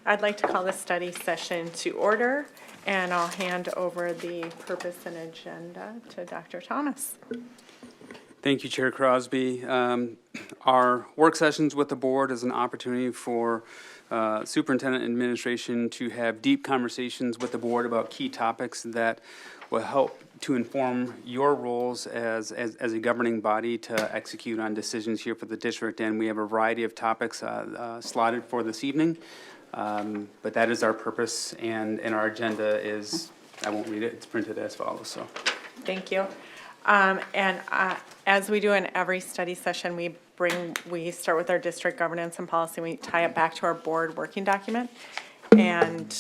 I'd like to call this study session to order, and I'll hand over the purpose and agenda to Dr. Thomas. Thank you, Chair Crosby. Our work sessions with the board is an opportunity for superintendent and administration to have deep conversations with the board about key topics that will help to inform your roles as a governing body to execute on decisions here for the district. And we have a variety of topics slotted for this evening. But that is our purpose, and our agenda is, I won't read it, it's printed as follows. So, Thank you. As we do in every study session, we start with our district governance and policy. We tie it back to our board working document. And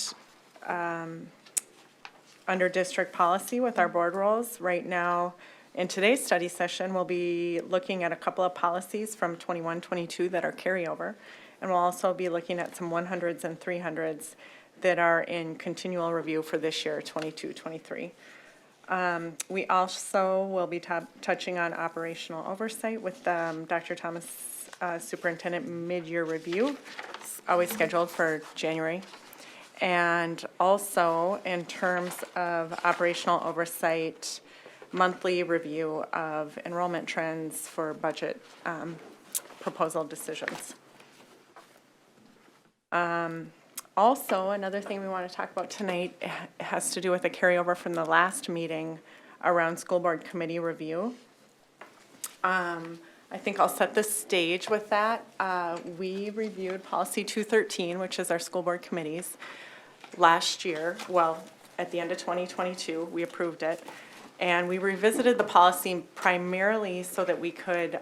under district policy with our board roles, right now, in today's study session, we'll be looking at a couple of policies from 21-22 that are carryover. And we'll also be looking at some 100s and 300s that are in continual review for this year, 22-23. We also will be touching on operational oversight with Dr. Thomas, Superintendent mid-year review, always scheduled for January. And also in terms of operational oversight, monthly review of enrollment trends for budget proposal decisions. Also, another thing we want to talk about tonight has to do with a carryover from the last meeting around school board committee review. I think I'll set the stage with that. We reviewed policy 213, which is our school board committees, last year. Well, at the end of 2022, we approved it. And we revisited the policy primarily so that we could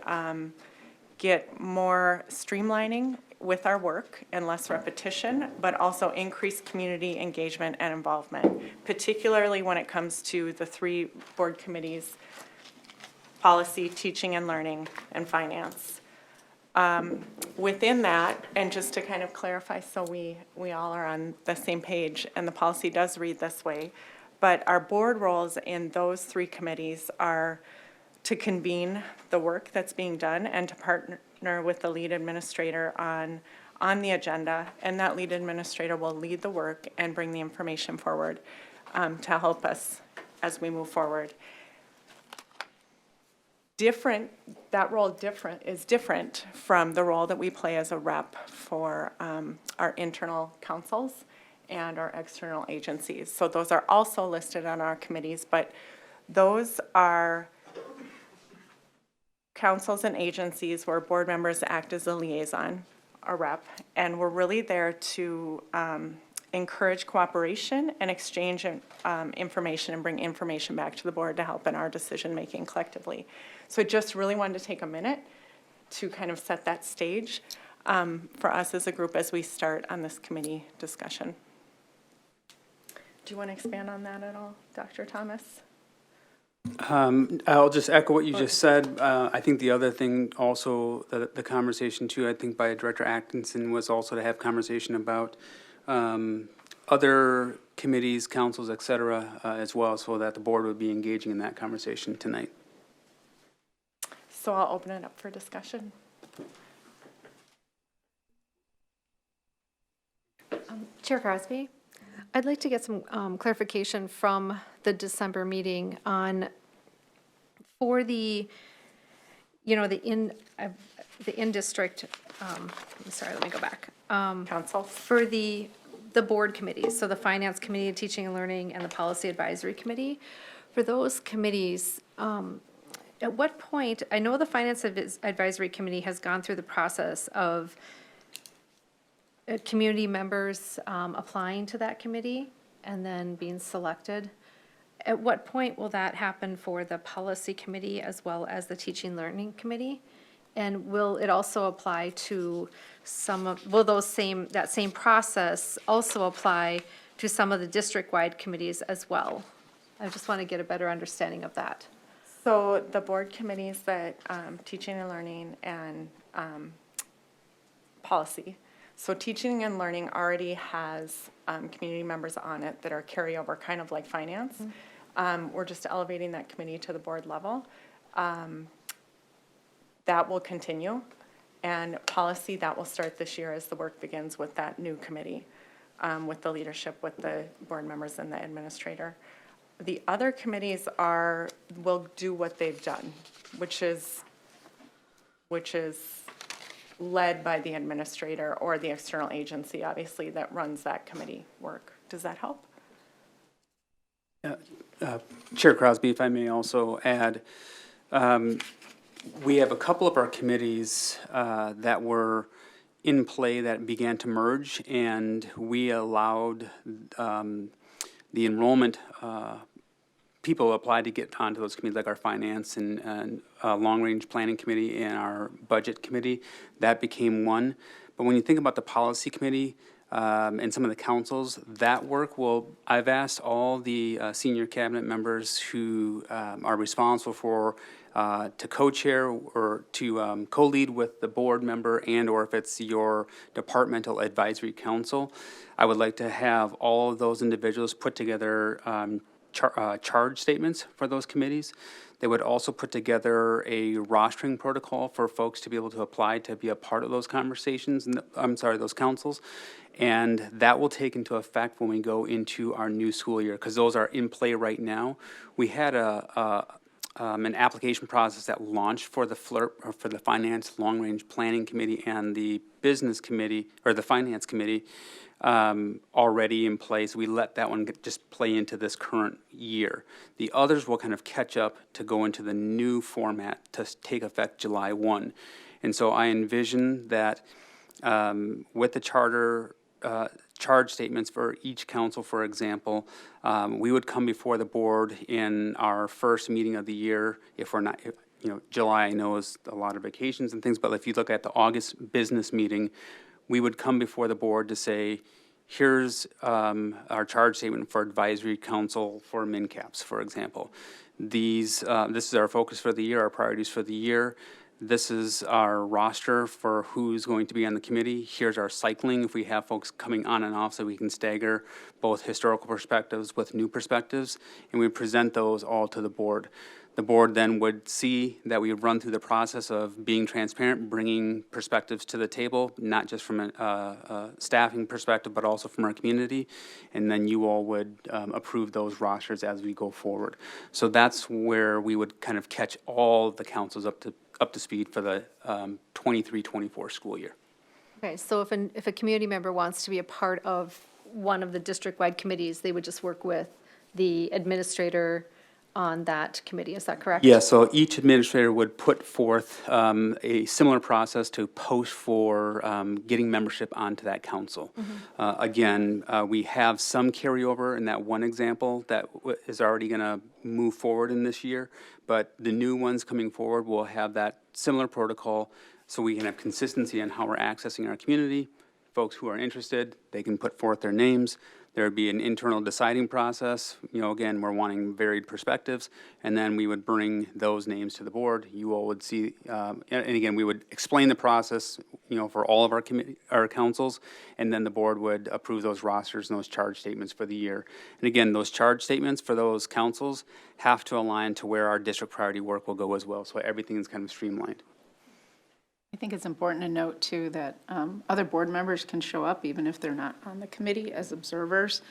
get more streamlining with our work and less repetition, but also increase community engagement and involvement, particularly when it comes to the three board committees: policy, teaching and learning, and finance. Within that, and just to kind of clarify so we all are on the same page, and the policy does read this way, but our board roles in those three committees are to convene the work that's being done and to partner with the lead administrator on the agenda, and that lead administrator will lead the work and bring the information forward to help us as we move forward. That role is different from the role that we play as a rep for our internal councils and our external agencies. So those are also listed on our committees, but those are councils and agencies where board members act as a liaison, a rep, and we're really there to encourage cooperation and exchange information and bring information back to the board to help in our decision-making collectively. So I just really wanted to take a minute to kind of set that stage for us as a group as we start on this committee discussion. Do you want to expand on that at all, Dr. Thomas? I'll just echo what you just said. I think the other thing also, the conversation too, I think by Director Atkinson, was also to have conversation about other committees, councils, et cetera, as well, so that the board would be engaging in that conversation tonight. So I'll open it up for discussion. Chair Crosby, I'd like to get some clarification from the December meeting on for the, the in-district, sorry, let me go back. Council? For the board committees, so the Finance Committee, Teaching and Learning, and the Policy Advisory Committee. For those committees, at what point, I know the Finance Advisory Committee has gone through the process of community members applying to that committee and then being selected. At what point will that happen for the Policy Committee as well as the Teaching Learning Committee? And will it also apply to will that same process also apply to some of the district-wide committees as well? I just want to get a better understanding of that. So the board committees that teaching and learning and policy. So teaching and learning already has community members on it that are carryover, kind of like finance. We're just elevating that committee to the board level. That will continue. And policy, that will start this year as the work begins with that new committee. with the leadership, with the board members and the administrator. The other committees will do what they've done, which is led by the administrator or the external agency, obviously, that runs that committee work. Does that help? Chair Crosby, if I may also add, we have a couple of our committees that were in play that began to merge, and we allowed the enrollment people apply to get onto those committees, like our finance and long-range planning committee and our budget committee. That became one. But when you think about the policy committee and some of the councils, that work I've asked all the senior cabinet members who are responsible for to co-chair or to co-lead with the board member, and or if it's your departmental advisory council, I would like to have all of those individuals put together charge statements for those committees. They would also put together a rostering protocol for folks to be able to apply to be a part of those conversations, those councils. And that will take into effect when we go into our new school year, because those are in play right now. We had an application process that launched for the for the Finance Long-Range Planning Committee and the Business Committee, or the Finance Committee, already in place. We let that one just play into this current year. The others will kind of catch up to go into the new format to take effect July 1. And so I envision that with the charter charge statements for each council, for example, we would come before the board in our first meeting of the year. If we're not, July I know is a lot of vacations and things, but if you look at the August business meeting, we would come before the board to say, here's our charge statement for advisory council for MinCaps, for example. This is our focus for the year, our priorities for the year. This is our roster for who's going to be on the committee. Here's our cycling, if we have folks coming on and off, so we can stagger both historical perspectives with new perspectives, and we present those all to the board. The board then would see that we run through the process of being transparent, bringing perspectives to the table, not just from a staffing perspective, but also from our community, and then you all would approve those rosters as we go forward. So that's where we would kind of catch all the councils up to speed for the 23-24 school year. Okay, so if a community member wants to be a part of one of the district-wide committees, they would just work with the administrator on that committee, is that correct? Yeah, so each administrator would put forth a similar process to post for getting membership onto that council. Again, we have some carryover in that one example that is already going to move forward in this year, but the new ones coming forward will have that similar protocol so we can have consistency on how we're accessing our community. Folks who are interested, they can put forth their names. There would be an internal deciding process. Again, we're wanting varied perspectives, and then we would bring those names to the board. You all would see, and again, we would explain the process, for all of our councils, and then the board would approve those rosters and those charge statements for the year. And again, those charge statements for those councils have to align to where our district priority work will go as well, so everything is kind of streamlined. I think it's important to note, too, that other board members can show up even if they're not on the committee as observers.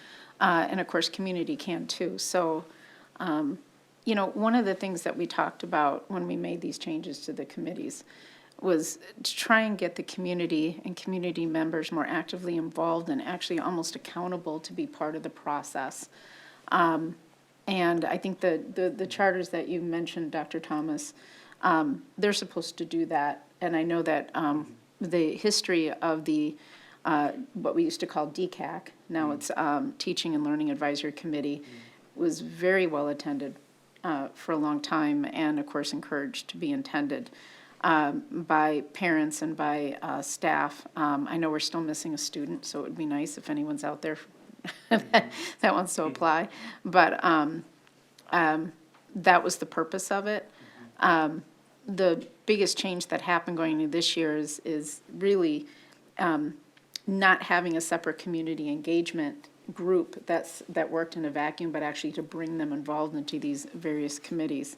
And, of course, community can, too. So, one of the things that we talked about when we made these changes to the committees was to try and get the community and community members more actively involved and actually almost accountable to be part of the process. And I think the charters that you mentioned, Dr. Thomas, they're supposed to do that. And I know that the history of the what we used to call DCAC, now it's Teaching and Learning Advisory Committee, was very well attended for a long time, and of course encouraged to be attended by parents and by staff. I know we're still missing a student, so it would be nice if anyone's out there that wants to apply. But that was the purpose of it. The biggest change that happened going into this year is really not having a separate community engagement group that worked in a vacuum, but actually to bring them involved into these various committees.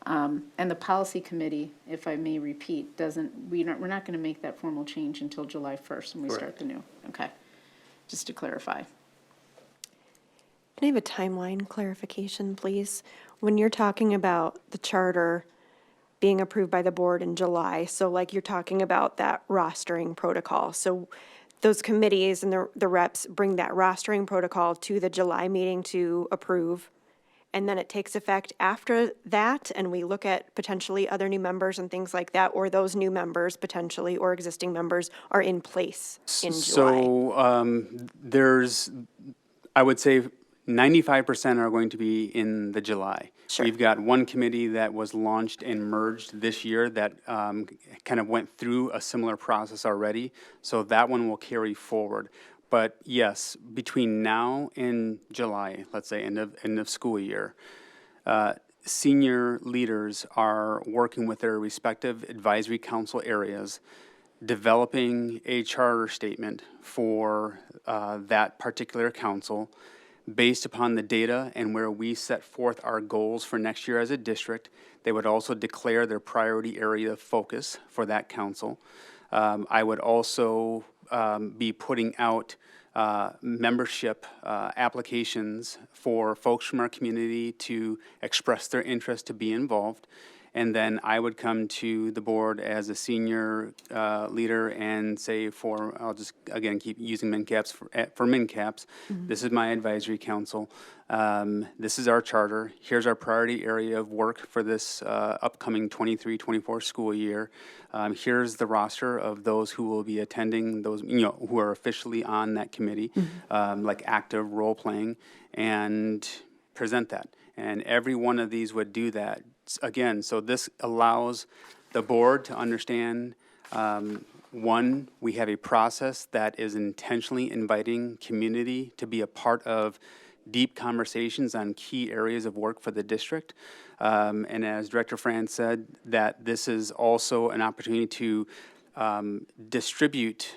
And the policy committee, if I may repeat, we're not going to make that formal change until July 1st when we start the new. Okay. just to clarify. Can I have a timeline clarification, please? When you're talking about the charter being approved by the board in July, so like you're talking about that rostering protocol. So those committees and the reps bring that rostering protocol to the July meeting to approve. And then it takes effect after that, and we look at potentially other new members and things like that, or those new members potentially, or existing members are in place in July. So there's, I would say 95% are going to be in the July. Sure. We've got one committee that was launched and merged this year that kind of went through a similar process already, so that one will carry forward. But yes, between now and July, let's say end of school year, senior leaders are working with their respective advisory council areas, developing a charter statement for that particular council based upon the data and where we set forth our goals for next year as a district. They would also declare their priority area of focus for that council. I would also be putting out membership applications for folks from our community to express their interest to be involved. And then I would come to the board as a senior leader and say I'll just, again, keep using MnCAPs for MnCAPs. This is my advisory council. This is our charter. Here's our priority area of work for this upcoming 23-24 school year. Here's the roster of those who will be attending, those, who are officially on that committee, like active role playing, and present that. And every one of these would do that. Again, so this allows the board to understand, one, we have a process that is intentionally inviting community to be a part of deep conversations on key areas of work for the district. And as Director Franz said, that this is also an opportunity to distribute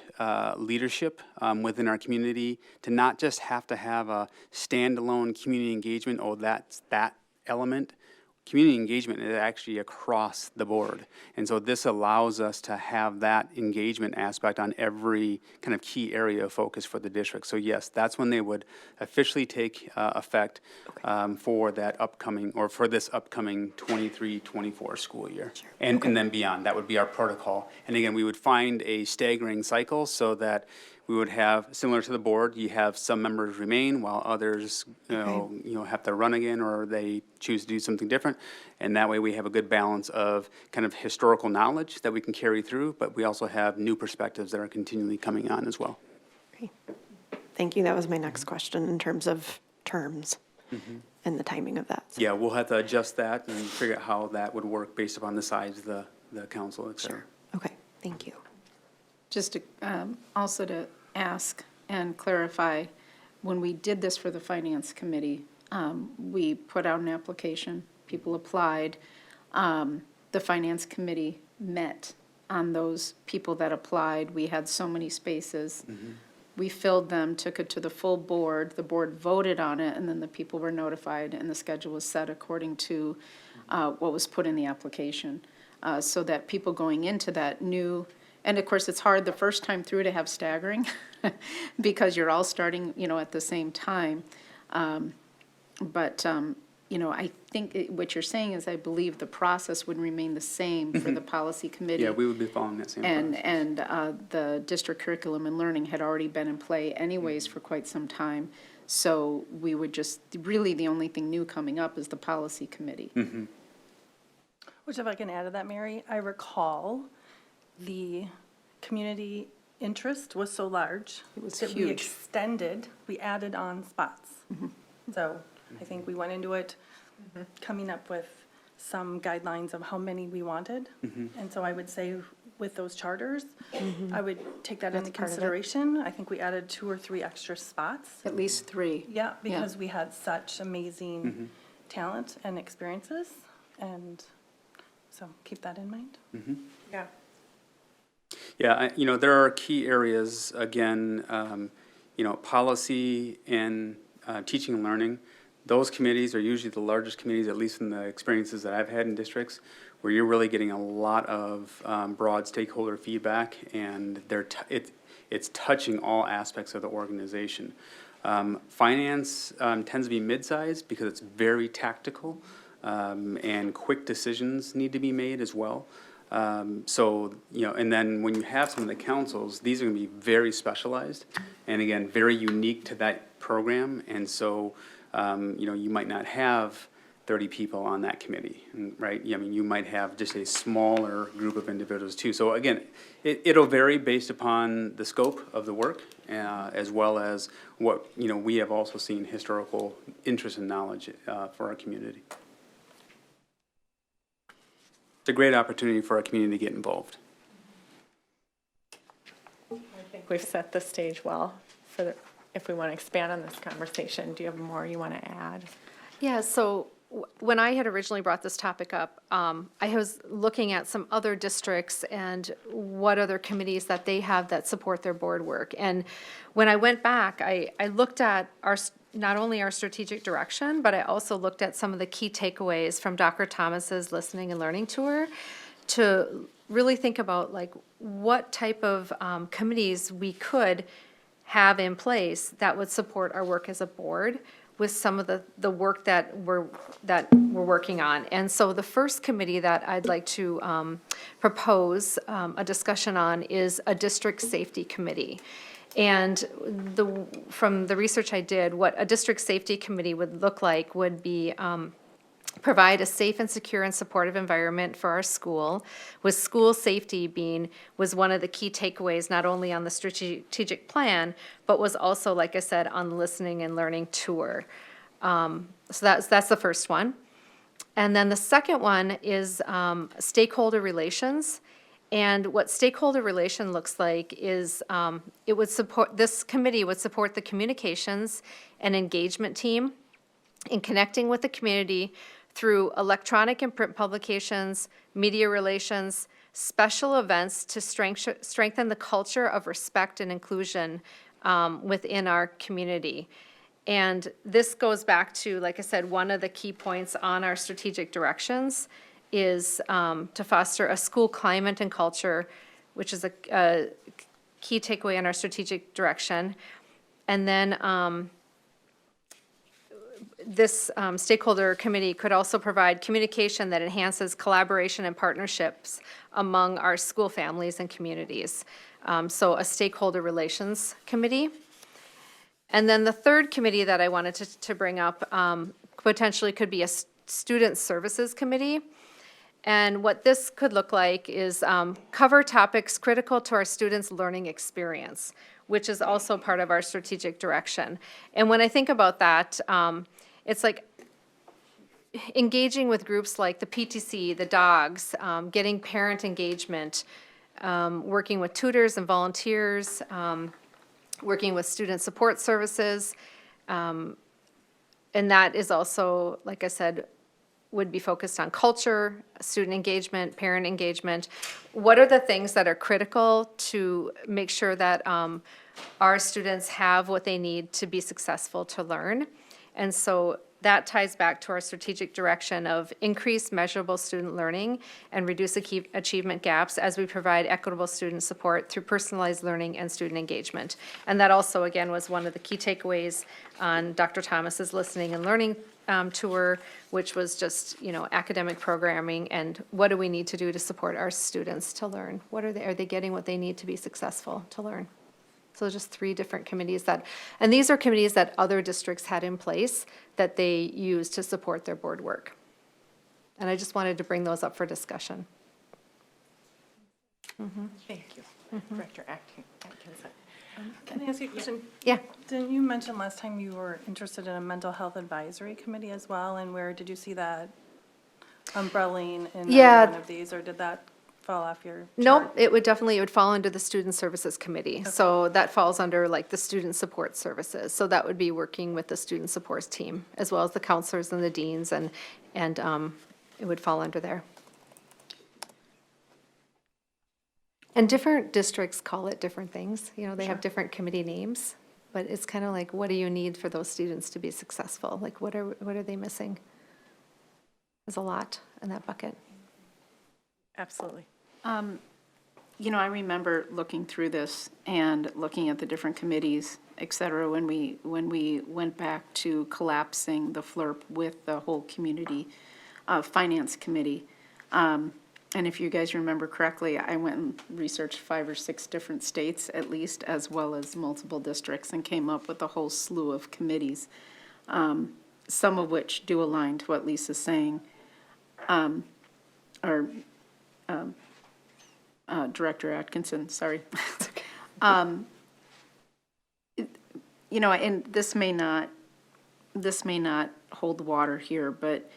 leadership within our community, to not just have to have a standalone community engagement, that's that element. Community engagement is actually across the board. And so this allows us to have that engagement aspect on every kind of key area of focus for the district. So yes, that's when they would officially take effect for that upcoming, or for this upcoming 23-24 school year. And then beyond, that would be our protocol. And again, we would find a staggering cycle so that we would have, similar to the board, you have some members remain while others, have to run again, or they choose to do something different. And that way we have a good balance of kind of historical knowledge that we can carry through, but we also have new perspectives that are continually coming on as well. Okay. Thank you. That was my next question in terms of terms and the timing of that. So- Yeah, we'll have to adjust that and figure out how that would work based upon the size of the council, et cetera. Okay, thank you. Just to, also to ask and clarify, when we did this for the Finance Committee, we put out an application, people applied. The Finance Committee met on those people that applied. We had so many spaces. We filled them, took it to the full board. The board voted on it, and then the people were notified, and the schedule was set according to what was put in the application. So that people going into that knew. And of course, it's hard the first time through to have staggering because you're all starting, at the same time. But I think what you're saying is I believe the process would remain the same for the policy committee. Yeah, we would be following that same process. And the district curriculum and learning had already been in play anyways for quite some time. So we would just, really the only thing new coming up is the policy committee. Which, if I can add to that, Mary, I recall the community interest was so large. It was that huge. we added on spots. So I think we went into it coming up with some guidelines of how many we wanted. And so I would say with those charters, I would take that into part of it. consideration. I think we added 2 or 3 extra spots. At least 3. Yeah, because we had such amazing talent and experiences. And so keep that in mind. Yeah. Yeah, there are key areas, again, policy and teaching and learning. Those committees are usually the largest committees, at least in the experiences that I've had in districts, where you're really getting a lot of broad stakeholder feedback, and it's it's touching all aspects of the organization. Finance tends to be mid-sized because it's very tactical, and quick decisions need to be made as well. So, you know, and then when you have some of the councils, these are gonna be very specialized, and again, very unique to that program, and so, you know, you might not have 30 people on that committee, right? I mean, you might have just a smaller group of individuals too. So again, it'll vary based upon the scope of the work, as well as what, you know, we have also seen historical interest and knowledge for our community. It's a great opportunity for our community to get involved. I think we've set the stage well for the, if we want to expand on this conversation. Do you have more you want to add? Yeah, so when I had originally brought this topic up, I was looking at some other districts and what other committees that they have that support their board work. And when I went back, I looked at not only our strategic direction, but I also looked at some of the key takeaways from Dr. Thomas's listening and learning tour to really think about like what type of committees we could have in place that would support our work as a board with some of the work that we're working on. And so the first committee that I'd like to propose a discussion on is a district safety committee. And from the research I did, what a district safety committee would look like would be provide a safe and secure and supportive environment for our school, with school safety was one of the key takeaways, not only on the strategic plan, but was also, like I said, on the listening and learning tour. So that's the first one. And then the second one is stakeholder relations. And what stakeholder relation looks like is this committee would support the communications and engagement team in connecting with the community through electronic and print publications, media relations, special events to strengthen the culture of respect and inclusion within our community. And this goes back to, like I said, one of the key points on our strategic directions is to foster a school climate and culture, which is a key takeaway in our strategic direction. And then this stakeholder committee could also provide communication that enhances collaboration and partnerships among our school families and communities. So a stakeholder relations committee. And then the third committee that I wanted to bring up potentially could be a student services committee. And what this could look like is cover topics critical to our students' learning experience, which is also part of our strategic direction. And when I think about that, it's like engaging with groups like the PTC, the DOGS, getting parent engagement, working with tutors and volunteers, working with student support services. And that is also, like I said, would be focused on culture, student engagement, parent engagement. What are the things that are critical to make sure that our students have what they need to be successful to learn? And so that ties back to our strategic direction of increase measurable student learning and reduce achievement gaps as we provide equitable student support through personalized learning and student engagement. And that also, again, was one of the key takeaways on Dr. Thomas's listening and learning tour, which was just, you know, academic programming and what do we need to do to support our students to learn? What are they getting what they need to be successful to learn? So just 3 different committees and these are committees that other districts had in place that they use to support their board work. And I just wanted to bring those up for discussion. Thank you. Director Atkinson. Can I ask you a question? Yeah. Didn't you mention last time you were interested in a mental health advisory committee as well? And where did you see that umbrellaing in Yeah. one of these, or did that fall off your chart? Nope, it would fall under the Student Services Committee. So that falls under like the Student Support Services. So that would be working with the Student Supports team, as well as the counselors and the deans, and it would fall under there. And different districts call it different things. You know, they have different committee names, but it's kind of like, what do you need for those students to be successful? Like, what are they missing? There's a lot in that bucket. Absolutely. you know, I remember looking through this and looking at the different committees, et cetera, when we went back to collapsing the FLRP with the whole community finance committee. And if you guys remember correctly, I went and researched 5 or 6 different states at least, as well as multiple districts, and came up with a whole slew of committees, some of which do align to what Lisa's saying. Or Director Atkinson, sorry. You know, and this may not hold water here, but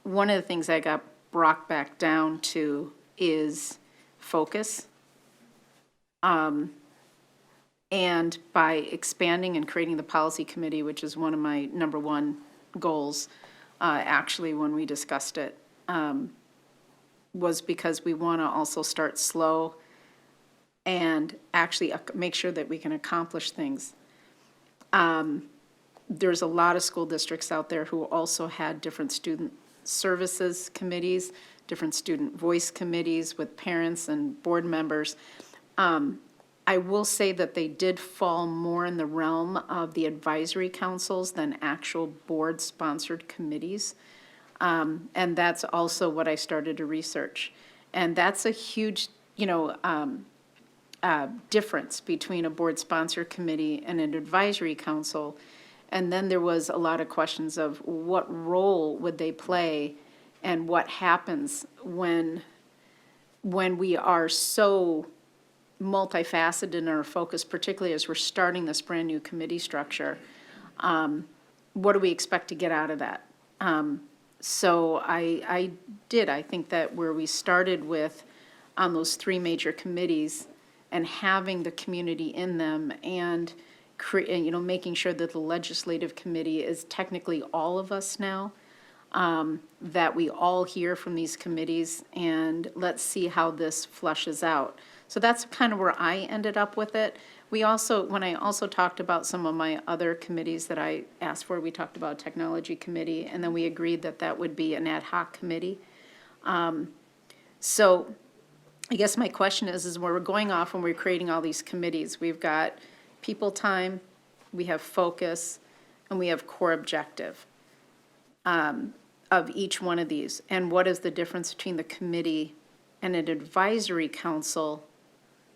one of the things I got brought back down to is focus. And by expanding and creating the policy committee, which is one of my number one goals, actually, when we discussed it, was because we want to also start slow and actually make sure that we can accomplish things. There's a lot of school districts out there who also had different student services committees, different student voice committees with parents and board members. I will say that they did fall more in the realm of the advisory councils than actual board-sponsored committees. And that's also what I started to research. And that's a huge, you know, difference between a board-sponsored committee and an advisory council. And then there was a lot of questions of what role would they play and what happens when we are so multifaceted in our focus, particularly as we're starting this brand-new committee structure. What do we expect to get out of that? So I think that where we started with on those 3 major committees and having the community in them and you know, making sure that the legislative committee is technically all of us now, that we all hear from these committees, and let's see how this flushes out. So that's kind of where I ended up with it. We also, when I also talked about some of my other committees that I asked for, we talked about technology committee, and then we agreed that that would be an ad hoc committee. So I guess my question is where we're going off when we're creating all these committees, we've got people time, we have focus, and we have core objective of each one of these. And what is the difference between the committee and an advisory council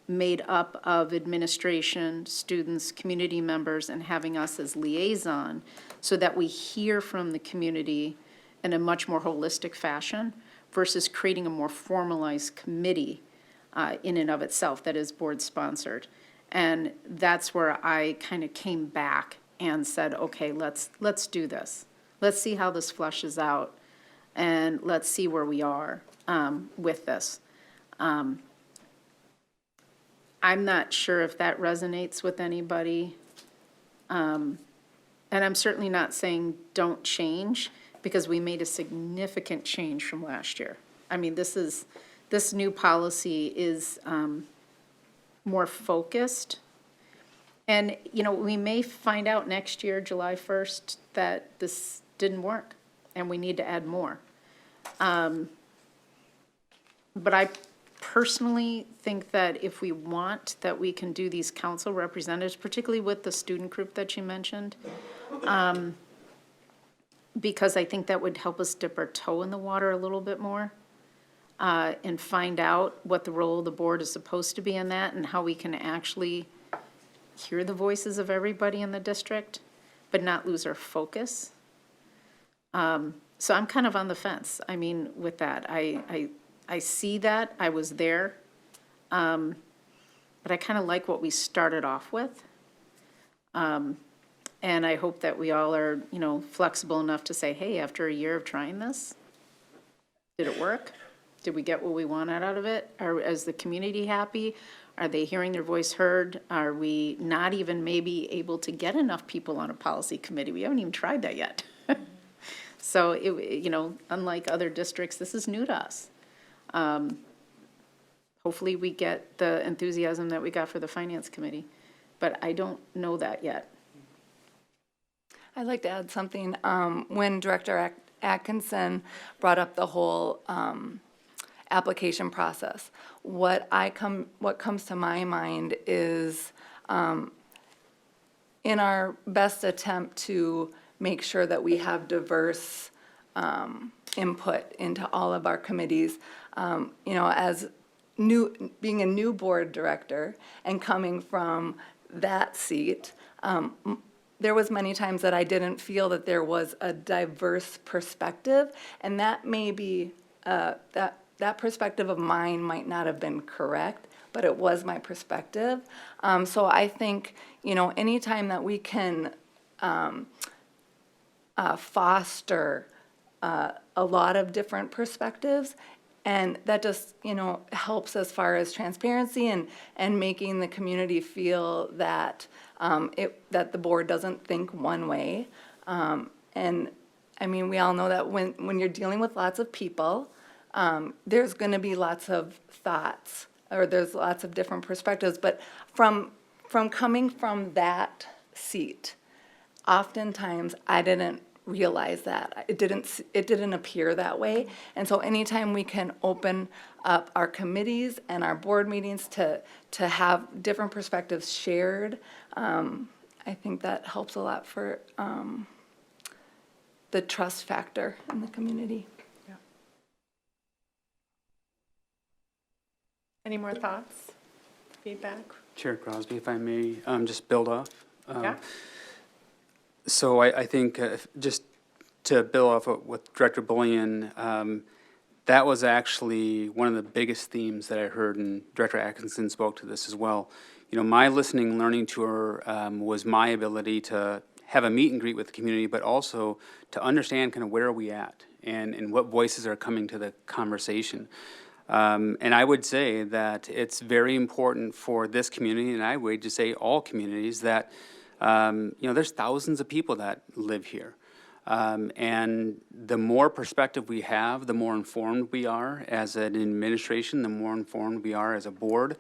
made up of administration, students, community members, and having us as liaison so that we hear from the community in a much more holistic fashion versus creating a more formalized committee in and of itself that is board-sponsored. And that's where I kind of came back and said, okay, let's do this. Let's see how this flushes out, and let's see where we are with this. I'm not sure if that resonates with anybody. And I'm certainly not saying don't change, because we made a significant change from last year. I mean, this new policy is more focused. And, you know, we may find out next year, July 1st, that this didn't work and we need to add more. But I personally think that if we want, that we can do these council representatives, particularly with the student group that you mentioned, because I think that would help us dip our toe in the water a little bit more and find out what the role of the board is supposed to be in that and how we can actually hear the voices of everybody in the district, but not lose our focus. So I'm kind of on the fence. I mean, with that, I see that, I was there, but I kind of like what we started off with. And I hope that we all are, you know, flexible enough to say, hey, after a year of trying this, did it work? Did we get what we wanted out of it? Is the community happy? Are they hearing their voice heard? Are we not even maybe able to get enough people on a policy committee? We haven't even tried that yet. So, you know, unlike other districts, this is new to us. Hopefully we get the enthusiasm that we got for the finance committee, but I don't know that yet. I'd like to add something. When Director Atkinson brought up the whole application process. What comes to my mind is, in our best attempt to make sure that we have diverse input into all of our committees, as being a new board director and coming from that seat, there was many times that I didn't feel that there was a diverse perspective, and that may be, that perspective of mine might not have been correct, but it was my perspective. So I think, anytime that we can foster a lot of different perspectives, and that just, helps as far as transparency and making the community feel that that the board doesn't think one way. And I mean, we all know that when you're dealing with lots of people, there's going to be lots of thoughts, or there's lots of different perspectives. But from coming from that seat, oftentimes I didn't realize that. It didn't appear that way. And so anytime we can open up our committees and our board meetings to have different perspectives shared, I think that helps a lot for the trust factor in the community. Any more thoughts, feedback? Chair Crosby, if I may, just build off. Yeah. So I think, just to build off of with Director Bullion, that was actually one of the biggest themes that I heard, and Director Atkinson spoke to this as well. My listening and learning tour was my ability to have a meet and greet with the community, but also to understand kind of where are we at and what voices are coming to the conversation. And I would say that it's very important for this community, and I would just say all communities, that there's thousands of people that live here. And the more perspective we have, the more informed we are as an administration, the more informed we are as a board.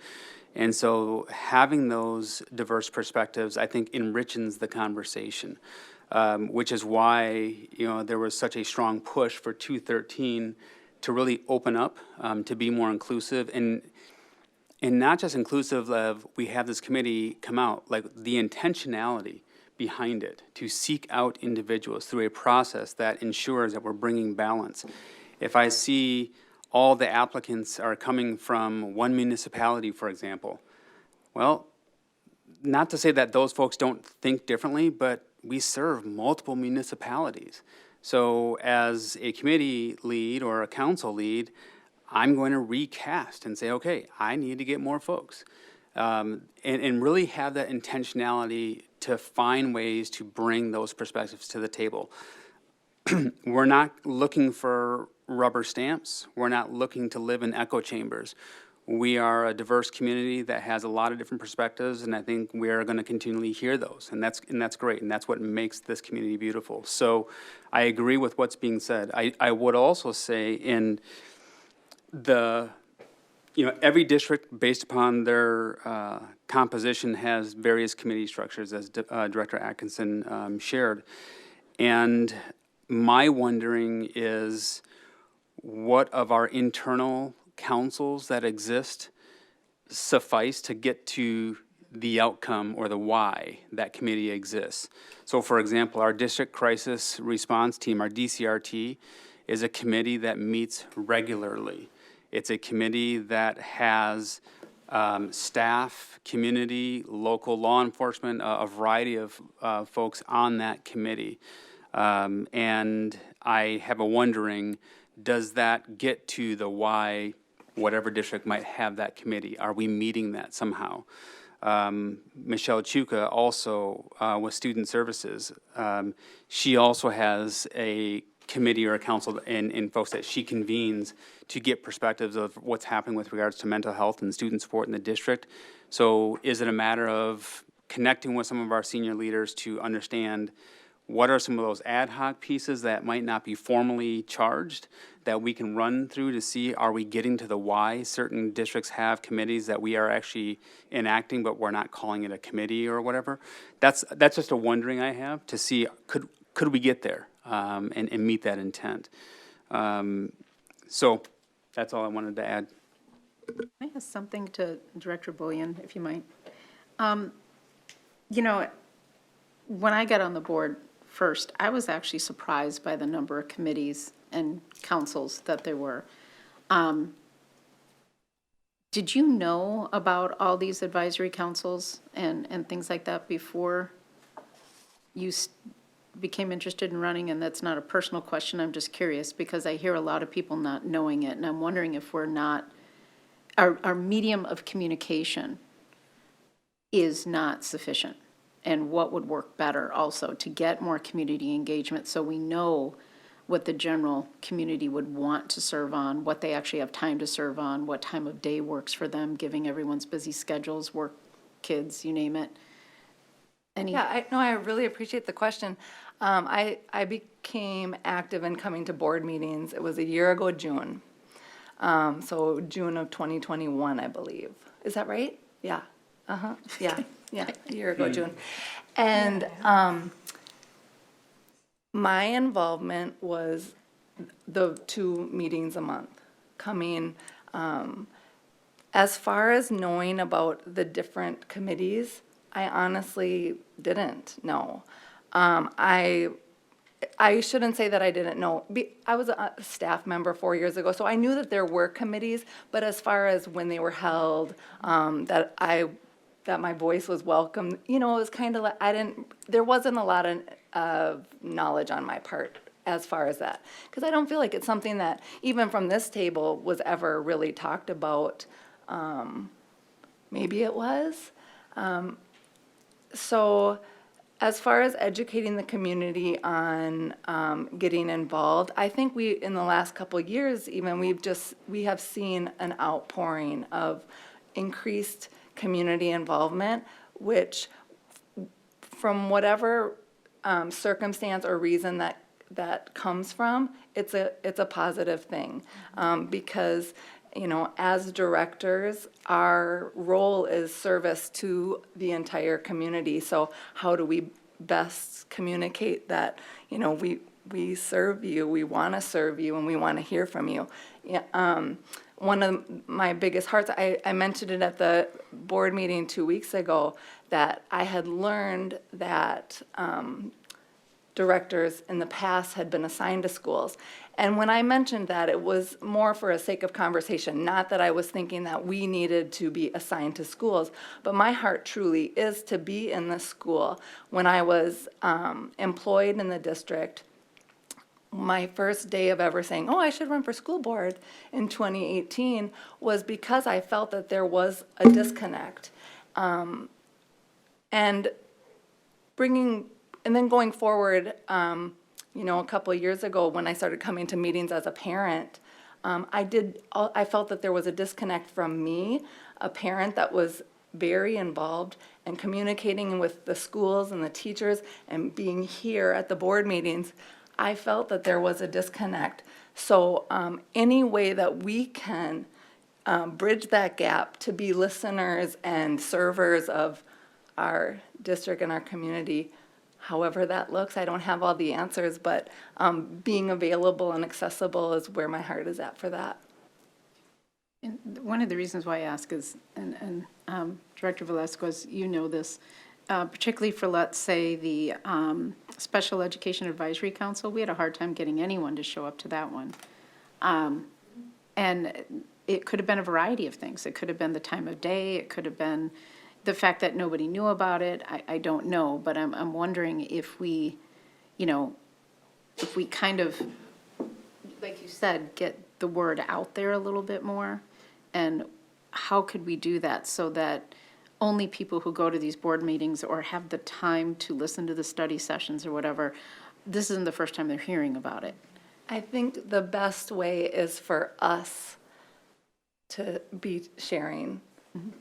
And so having those diverse perspectives, I think, enriches the conversation, which is why, there was such a strong push for 213 to really open up, to be more inclusive, and not just inclusive of we have this committee come out, like the intentionality behind it, to seek out individuals through a process that ensures that we're bringing balance. If I see all the applicants are coming from one municipality, for example, well, not to say that those folks don't think differently, but we serve multiple municipalities. So as a committee lead or a council lead, I'm going to recast and say, okay, I need to get more folks. And really have that intentionality to find ways to bring those perspectives to the table. We're not looking for rubber stamps. We're not looking to live in echo chambers. We are a diverse community that has a lot of different perspectives, and I think we are going to continually hear those, and that's great, and that's what makes this community beautiful. So I agree with what's being said. I would also say in the, every district, based upon their composition, has various committee structures, as Director Atkinson shared. And my wondering is, what of our internal councils that exist suffice to get to the outcome or the why that committee exists? So, for example, our District Crisis Response Team, our DCRT, is a committee that meets regularly. It's a committee that has staff, community, local law enforcement, a variety of folks on that committee. And I have a wondering, does that get to the why whatever district might have that committee? Are we meeting that somehow? Michelle Chuka also with Student Services, she also has a committee or a council and folks that she convenes to get perspectives of what's happening with regards to mental health and student support in the district. So is it a matter of connecting with some of our senior leaders to understand what are some of those ad hoc pieces that might not be formally charged that we can run through to see, are we getting to the why certain districts have committees that we are actually enacting, but we're not calling it a committee or whatever? That's just a wondering I have to see, could we get there and meet that intent? So That's all I wanted to add. I have something to Director Bullion, if you might. You know, when I got on the board first, I was actually surprised by the number of committees and councils that there were. Did you know about all these advisory councils and things like that before you became interested in running? And that's not a personal question, I'm just curious, because I hear a lot of people not knowing it, and I'm wondering if we're not, our medium of communication is not sufficient, and what would work better also to get more community engagement so we know what the general community would want to serve on, what they actually have time to serve on, what time of day works for them, giving everyone's busy schedules, work, kids, you name it. Yeah, I really appreciate the question. I became active in coming to board meetings. It was a year ago, June. So June of 2021, I believe. Is that right? Yeah. Yeah, a year ago, June. And my involvement was the 2 meetings a month coming. As far as knowing about the different committees, I honestly didn't know. I shouldn't say that I didn't know. I was a staff member 4 years ago, so I knew that there were committees, but as far as when they were held, that my voice was welcome, you know, it was kind of like, there wasn't a lot of knowledge on my part as far as that. Because I don't feel like it's something that, even from this table, was ever really talked about. Maybe it was. So as far as educating the community on getting involved, I think in the last couple of years even, we have seen an outpouring of increased community involvement, which from whatever circumstance or reason that comes from, it's a positive thing. Because, you know, as directors, our role is service to the entire community. So how do we best communicate that, you know, we serve you, we want to serve you, and we want to hear from you? Yeah, one of my biggest hearts, I mentioned it at the board meeting 2 weeks ago, that I had learned that directors in the past had been assigned to schools. And when I mentioned that, it was more for a sake of conversation, not that I was thinking that we needed to be assigned to schools, but my heart truly is to be in the school. When I was employed in the district, my first day of ever saying, oh, I should run for school board in 2018 was because I felt that there was a disconnect. And then going forward, you know, a couple of years ago when I started coming to meetings as a parent, I felt that there was a disconnect from me, a parent that was very involved and communicating with the schools and the teachers and being here at the board meetings. I felt that there was a disconnect. So any way that we can bridge that gap to be listeners and servers of our district and our community, however that looks, I don't have all the answers, but being available and accessible is where my heart is at for that. And one of the reasons why I ask is, and Director Velasquez, you know this, particularly for, let's say, the Special Education Advisory Council, we had a hard time getting anyone to show up to that one. And it could have been a variety of things. It could have been the time of day. It could have been the fact that nobody knew about it. I don't know, but I'm wondering if we, you know, if we kind of, like you said, get the word out there a little bit more, and how could we do that so that only people who go to these board meetings or have the time to listen to the study sessions or whatever, this isn't the first time they're hearing about it. I think the best way is for us to be sharing,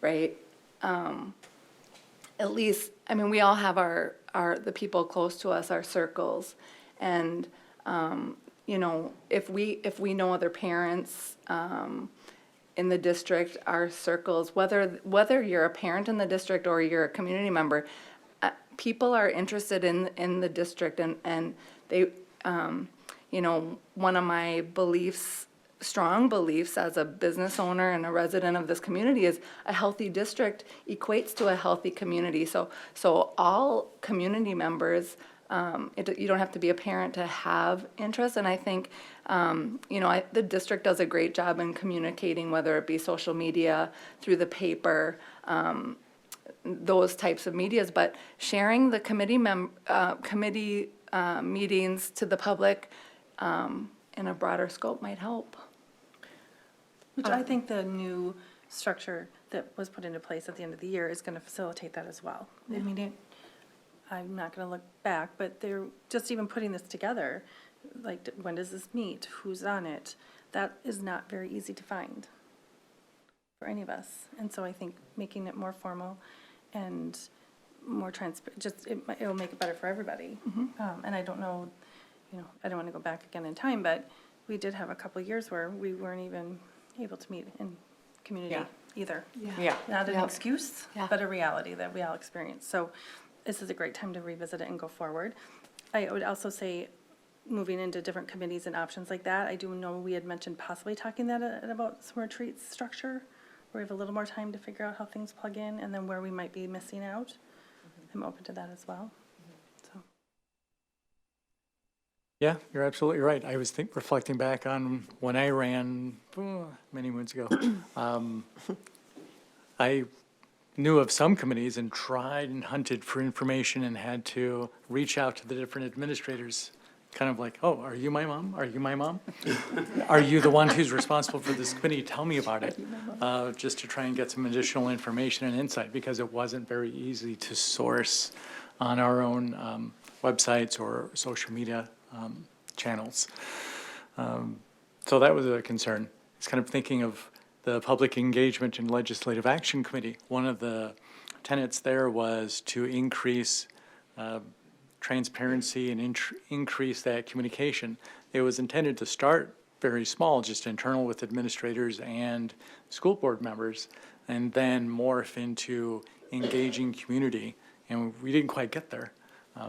right? At least, I mean, we all have the people close to us, our circles, and you know, if we know other parents in the district, our circles, whether you're a parent in the district or you're a community member, people are interested in the district, and they, you know, one of my beliefs strong beliefs as a business owner and a resident of this community is a healthy district equates to a healthy community. So all community members, you don't have to be a parent to have interest. And I think, the district does a great job in communicating, whether it be social media, through the paper, those types of medias. But sharing the committee meetings to the public in a broader scope might help. Which I think the new structure that was put into place at the end of the year is going to facilitate that as well. I mean, I'm not going to look back, but they're just even putting this together, like, when does this meet? Who's on it? That is not very easy to find for any of us. And so I think making it more formal and more transparent, it'll make it better for everybody. And I don't know, I don't want to go back again in time, but we did have a couple of years where we weren't even able to meet in community either. Yeah. Not an excuse, but a reality that we all experience. So this is a great time to revisit it and go forward. I would also say, moving into different committees and options like that, I do know we had mentioned possibly talking about some retreat structure, where we have a little more time to figure out how things plug in, and then where we might be missing out. I'm open to that as well. So. Yeah, you're absolutely right. I was reflecting back on when I ran many moons ago. I knew of some committees and tried and hunted for information and had to reach out to the different administrators, kind of like, oh, are you my mom? Are you my mom? Are you the one who's responsible for this committee? Tell me about it. Just to try and get some additional information and insight, because it wasn't very easy to source on our own websites or social media channels. So that was a concern. It's kind of thinking of the Public Engagement and Legislative Action Committee. One of the tenets there was to increase transparency and increase that communication. It was intended to start very small, just internal with administrators and school board members, and then morph into engaging community. And we didn't quite get there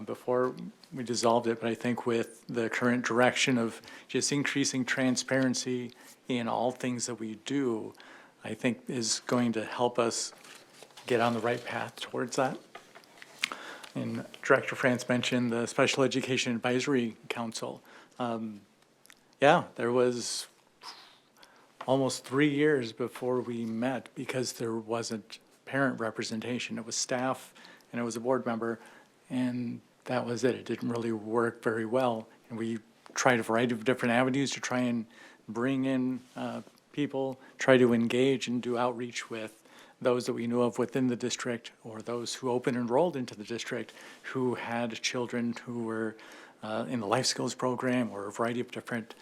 before we dissolved it, but I think with the current direction of just increasing transparency in all things that we do, I think is going to help us get on the right path towards that. And Director France mentioned the Special Education Advisory Council. There was almost 3 years before we met because there wasn't parent representation. It was staff and it was a board member, and that was it. It didn't really work very well. And we tried a variety of different avenues to try and bring in people, try to engage and do outreach with those that we knew of within the district, or those who open enrolled into the district who had children who were in the life skills program or a variety of different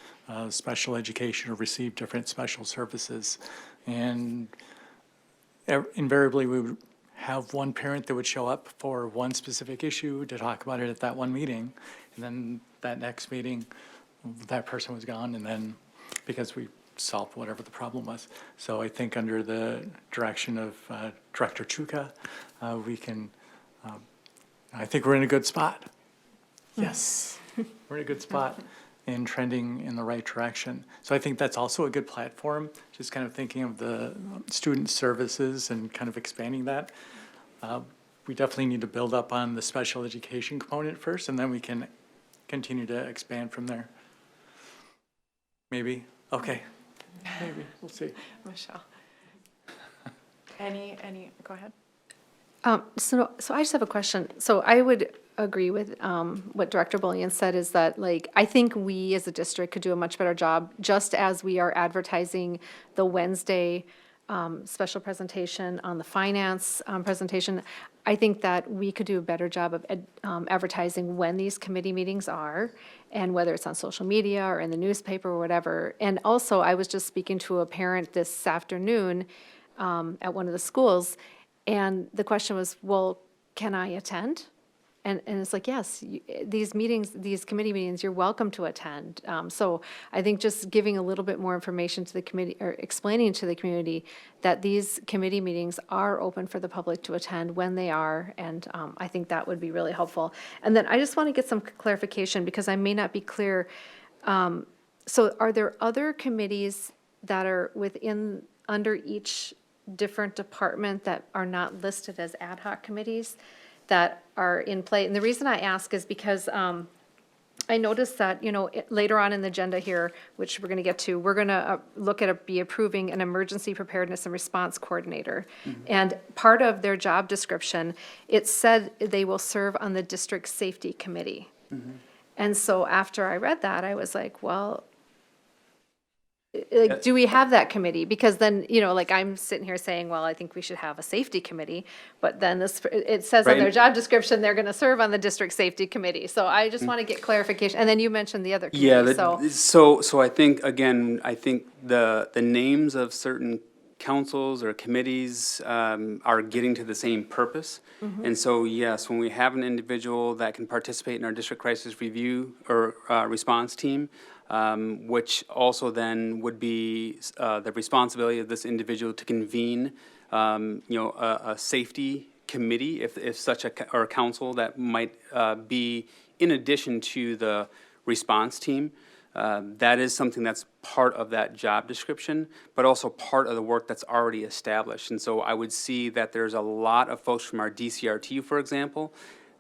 special education or received different special services. And invariably we would have one parent that would show up for one specific issue to talk about it at that one meeting. And then that next meeting, that person was gone, and then because we solved whatever the problem was. So I think under the direction of Director Chuka, we can, I think we're in a good spot. Yes, we're in a good spot and trending in the right direction. So I think that's also a good platform, just kind of thinking of the student services and kind of expanding that. We definitely need to build up on the special education component first, and then we can continue to expand from there. Maybe, okay, maybe, we'll see. Michelle. Go ahead. So I just have a question. So I would agree with what Director Bullion said, is that, like, I think we as a district could do a much better job, just as we are advertising the Wednesday special presentation on the finance presentation. I think that we could do a better job of advertising when these committee meetings are, and whether it's on social media or in the newspaper or whatever. And also, I was just speaking to a parent this afternoon at one of the schools, and the question was, well, can I attend? And it's like, yes, these meetings, these committee meetings, you're welcome to attend. So I think just giving a little bit more information to the committee, or explaining to the community that these committee meetings are open for the public to attend when they are, and I think that would be really helpful. And then I just want to get some clarification, because I may not be clear. So are there other committees that are under each different department that are not listed as ad hoc committees that are in play? And the reason I ask is because I noticed that, later on in the agenda here, which we're going to get to, we're going to be approving an emergency preparedness and response coordinator. And part of their job description, it said they will serve on the district safety committee. And so after I read that, I was like, well, do we have that committee? Because then, I'm sitting here saying, well, I think we should have a safety committee, but then it says on their Right. job description, they're gonna serve on the district safety committee. So I just want to get clarification. And then you mentioned the other Yeah, committee, so. so I think, again, the names of certain councils or committees are getting to the same purpose. And so, yes, when we have an individual that can participate in our district crisis review or response team, which also then would be the responsibility of this individual to convene, a safety committee, if such or a council that might be in addition to the response team. That is something that's part of that job description, but also part of the work that's already established. And so I would see that there's a lot of folks from our DCRT, for example,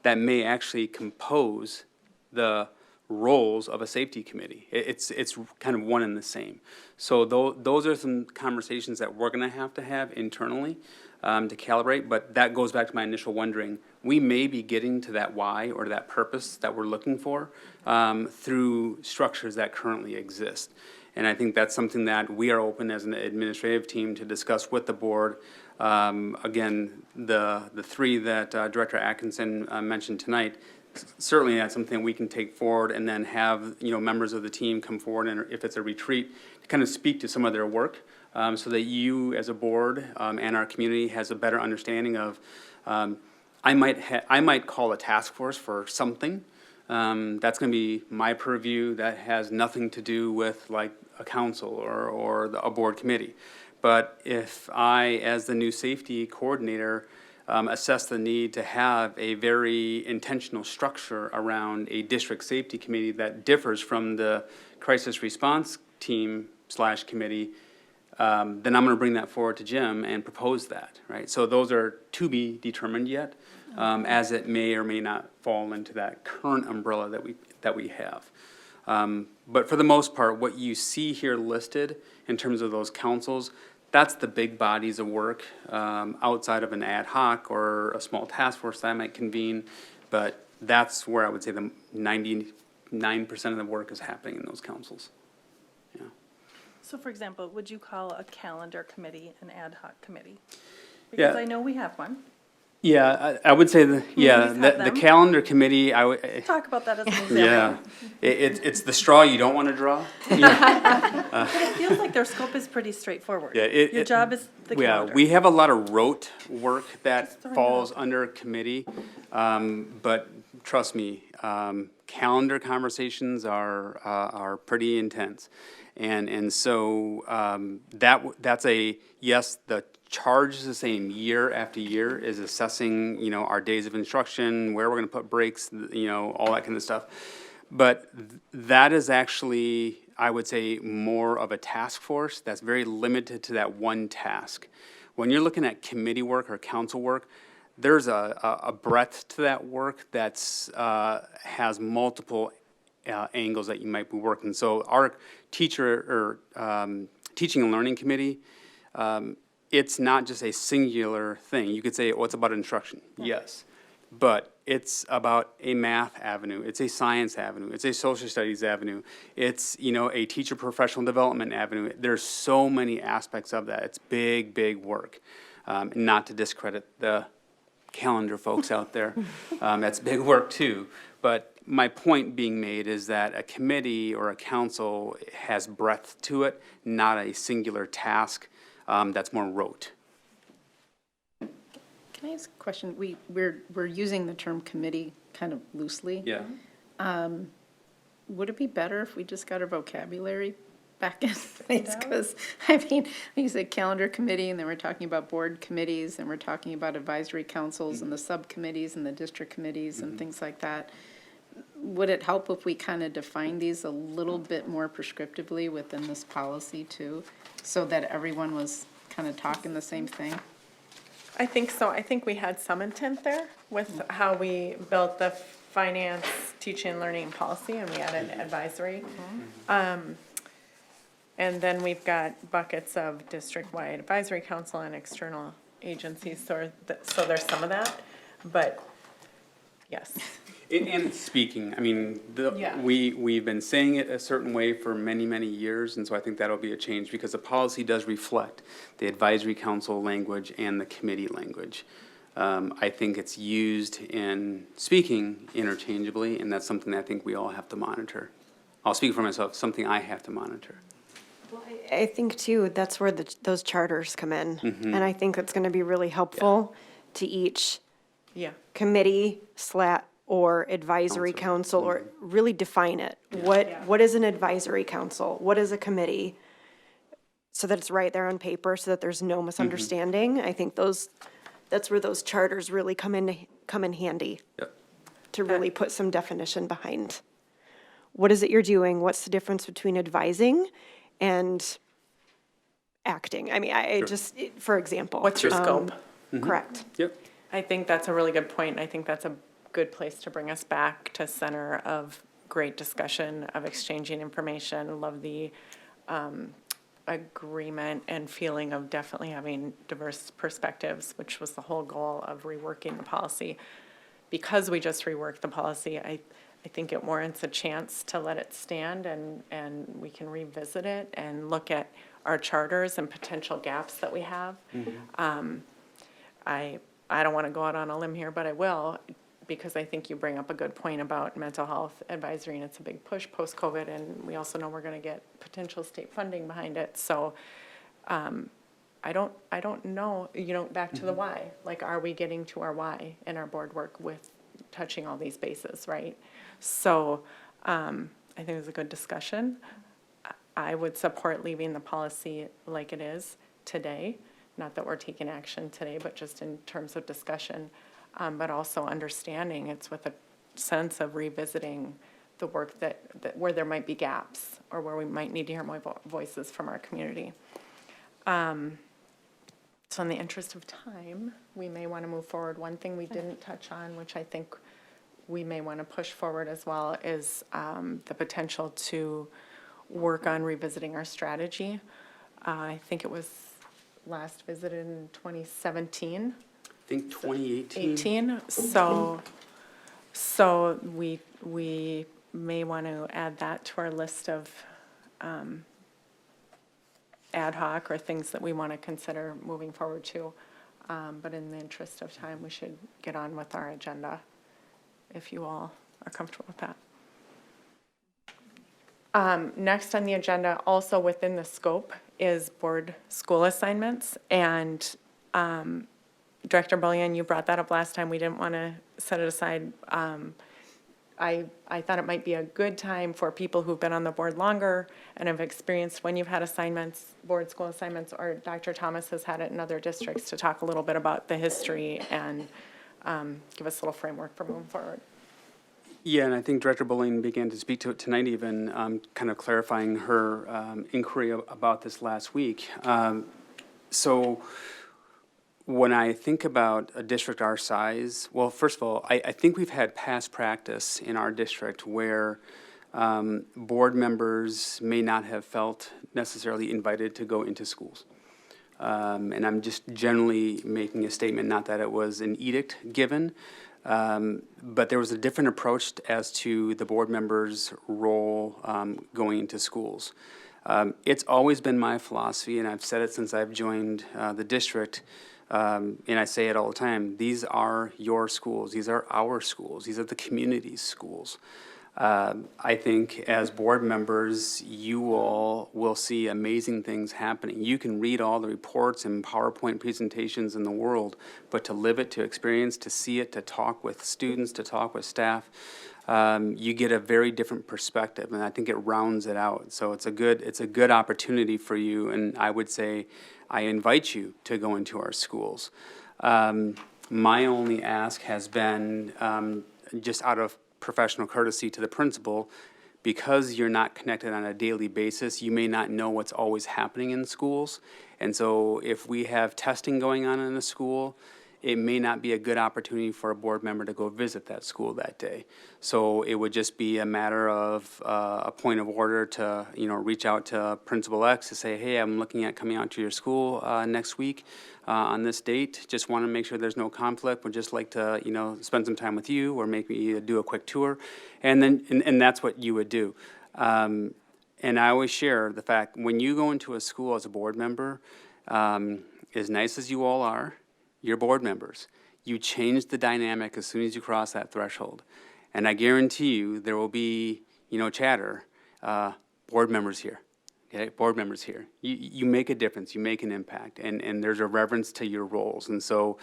that may actually compose the roles of a safety committee. It's kind of one and the same. So those are some conversations that we're going to have internally to calibrate, but that goes back to my initial wondering. We may be getting to that why or that purpose that we're looking for through structures that currently exist. And I think that's something that we are open as an administrative team to discuss with the board. Again, the three that Director Atkinson mentioned tonight, certainly that's something we can take forward and then have, members of the team come forward, and if it's a retreat, to kind of speak to some of their work, so that you as a board and our community has a better understanding of, I might call a task force for something. That's going to be my purview. That has nothing to do with like a council or a board committee. But if I, as the new safety coordinator, assess the need to have a very intentional structure around a district safety committee that differs from the crisis response team / committee, then I'm going to bring that forward to Jim and propose that, right? So those are to be determined yet, as it may or may not fall into that current umbrella that we have. But for the most part, what you see here listed in terms of those councils, that's the big bodies of work outside of an ad hoc or a small task force that I might convene. But that's where I would say the 99% of the work is happening in those councils. Yeah. So for example, would you call a calendar committee an ad hoc committee? Yeah. Because I know we have one. Yeah, I would say the had the them. calendar committee. I would. Talk about that as an example. Yeah, it's the straw you don't want to draw. But it feels like their scope is pretty straightforward. Yeah, Your job is the calendar. We have a lot of rote work that Just throwing it falls out. under committee, but trust me, calendar conversations are pretty intense, and so that's a yes. The charge is the same year after year, is assessing our days of instruction, where we're going to put breaks, all that kind of stuff. But that is actually, I would say, more of a task force that's very limited to that one task. When you're looking at committee work or council work, there's a breadth to that work that's has multiple angles that you might be working. So our teacher or teaching and learning committee, it's not just a singular thing. You could say, oh, it's about instruction. Yes. But it's about a math avenue, it's a science avenue, it's a social studies avenue, it's, a teacher professional development avenue. There's so many aspects of that. It's big, big work. Not to discredit the calendar folks out there. That's big work too. But my point being made is that a committee or a council has breadth to it, not a singular task that's more rote. Can I ask a question? We're using the term committee kind of loosely. Yeah. Would it be better if we just got our vocabulary back in place? Because, you said calendar committee, and then we're talking about board committees, and we're talking about advisory councils and the subcommittees and the district committees and things like that. would it help if we kind of define these a little bit more prescriptively within this policy too? So that everyone was kind of talking the same thing? I think so. I think we had some intent there with how we built the finance, teaching and learning policy, and we added advisory. And then we've got buckets of district-wide advisory council and external agencies, so there's some of that, but yes. And speaking, I mean, Yeah. we've been saying it a certain way for many, many years, and so I think that'll be a change, because the policy does reflect the advisory council language and the committee language. I think it's used in speaking interchangeably, and that's something that I think we all have to monitor. I'll speak for myself, something I have to monitor. I think too, that's where those charters come in. And I think it's gonna be really helpful to each Yeah. committee or advisory council, or really define it. What is an advisory council? What is a committee? So that it's right there on paper, so that there's no misunderstanding. I think that's where those charters really come in handy, Yep. to really put some definition behind. What is it you're doing? What's the difference between advising and acting? I mean, for example. What's your scope? Correct. Yep. I think that's a really good point, and I think that's a good place to bring us back to center of great discussion, of exchanging information. Love the agreement and feeling of definitely having diverse perspectives, which was the whole goal of reworking the policy. Because we just reworked the policy, I think it warrants a chance to let it stand, and we can revisit it and look at our charters and potential gaps that we have. I don't want to go out on a limb here, but I will, because I think you bring up a good point about mental health advisory, and it's a big push post-COVID, and we also know we're going to get potential state funding behind it. So I don't know, back to the why. Like, are we getting to our why in our board work with touching all these bases, right? So I think it was a good discussion. I would support leaving the policy like it is today. Not that we're taking action today, but just in terms of discussion, but also understanding it's with a sense of revisiting the work that where there might be gaps, or where we might need to hear more voices from our community. So in the interest of time, we may want to move forward. One thing we didn't touch on, which I think we may want to push forward as well, is the potential to work on revisiting our strategy. I think it was last visited in 2017. I think 2018. 18, so we may want to add that to our list of ad hoc or things that we want to consider moving forward to. But in the interest of time, we should get on with our agenda, if you all are comfortable with that. Next on the agenda, also within the scope, is board school assignments. And Director Bullion, you brought that up last time. We didn't want to set it aside. I thought it might be a good time for people who've been on the board longer and have experienced when you've had assignments, board school assignments, or Dr. Thomas has had it in other districts, to talk a little bit about the history and give us a little framework for moving forward. Yeah, and I think Director Bullion began to speak to it tonight, even kind of clarifying her inquiry about this last week. So when I think about a district our size, well, first of all, I think we've had past practice in our district where board members may not have felt necessarily invited to go into schools. And I'm just generally making a statement, not that it was an edict given, but there was a different approach as to the board members' role going into schools. It's always been my philosophy, and I've said it since I've joined the district, and I say it all the time, these are your schools, these are our schools, these are the community's schools. I think as board members, you all will see amazing things happening. You can read all the reports and PowerPoint presentations in the world, but to live it, to experience, to see it, to talk with students, to talk with staff, you get a very different perspective, and I think it rounds it out. So it's a good opportunity for you, and I would say I invite you to go into our schools. My only ask has been just out of professional courtesy to the principal, because you're not connected on a daily basis, you may not know what's always happening in schools. And so if we have testing going on in a school, it may not be a good opportunity for a board member to go visit that school that day. So it would just be a matter of a point of order to, reach out to Principal X to say, hey, I'm looking at coming out to your school next week on this date. Just want to make sure there's no conflict. Would just like to, spend some time with you or maybe do a quick tour. And then, and that's what you would do. And I always share the fact, when you go into a school as a board member, as nice as you all are, you're board members. You change the dynamic as soon as you cross that threshold. And I guarantee you, there will be, chatter, board members here, okay, board members here. You make a difference, you make an impact, and there's a reverence to your roles. And so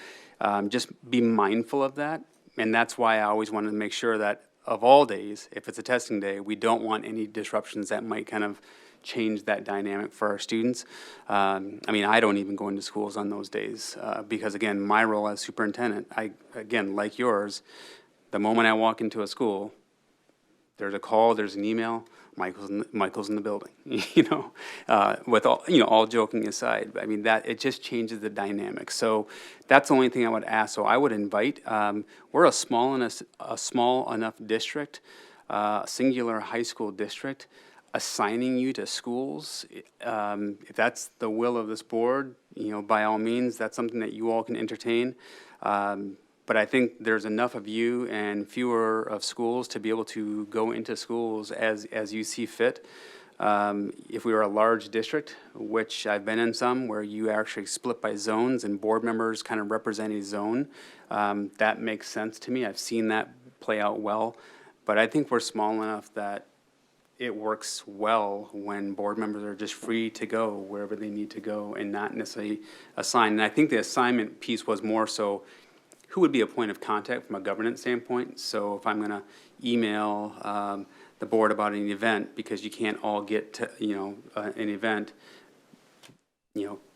just be mindful of that. And that's why I always wanted to make sure that of all days, if it's a testing day, we don't want any disruptions that might kind of change that dynamic for our students. I don't even go into schools on those days because, again, my role as superintendent, again, like yours, the moment I walk into a school, there's a call, there's an email, Michael's in the building, with all joking aside. It just changes the dynamic. So that's the only thing I would ask. So I would invite, we're a small enough district, singular high school district. Assigning you to schools, if that's the will of this board, by all means, that's something that you all can entertain. But I think there's enough of you and fewer of schools to be able to go into schools as you see fit. If we were a large district, which I've been in some, where you actually split by zones and board members kind of represent a zone, that makes sense to me. I've seen that play out well. But I think we're small enough that it works well when board members are just free to go wherever they need to go and not necessarily assign. And I think the assignment piece was more so who would be a point of contact from a governance standpoint. So if I'm going to email the board about an event, because you can't all get to an event,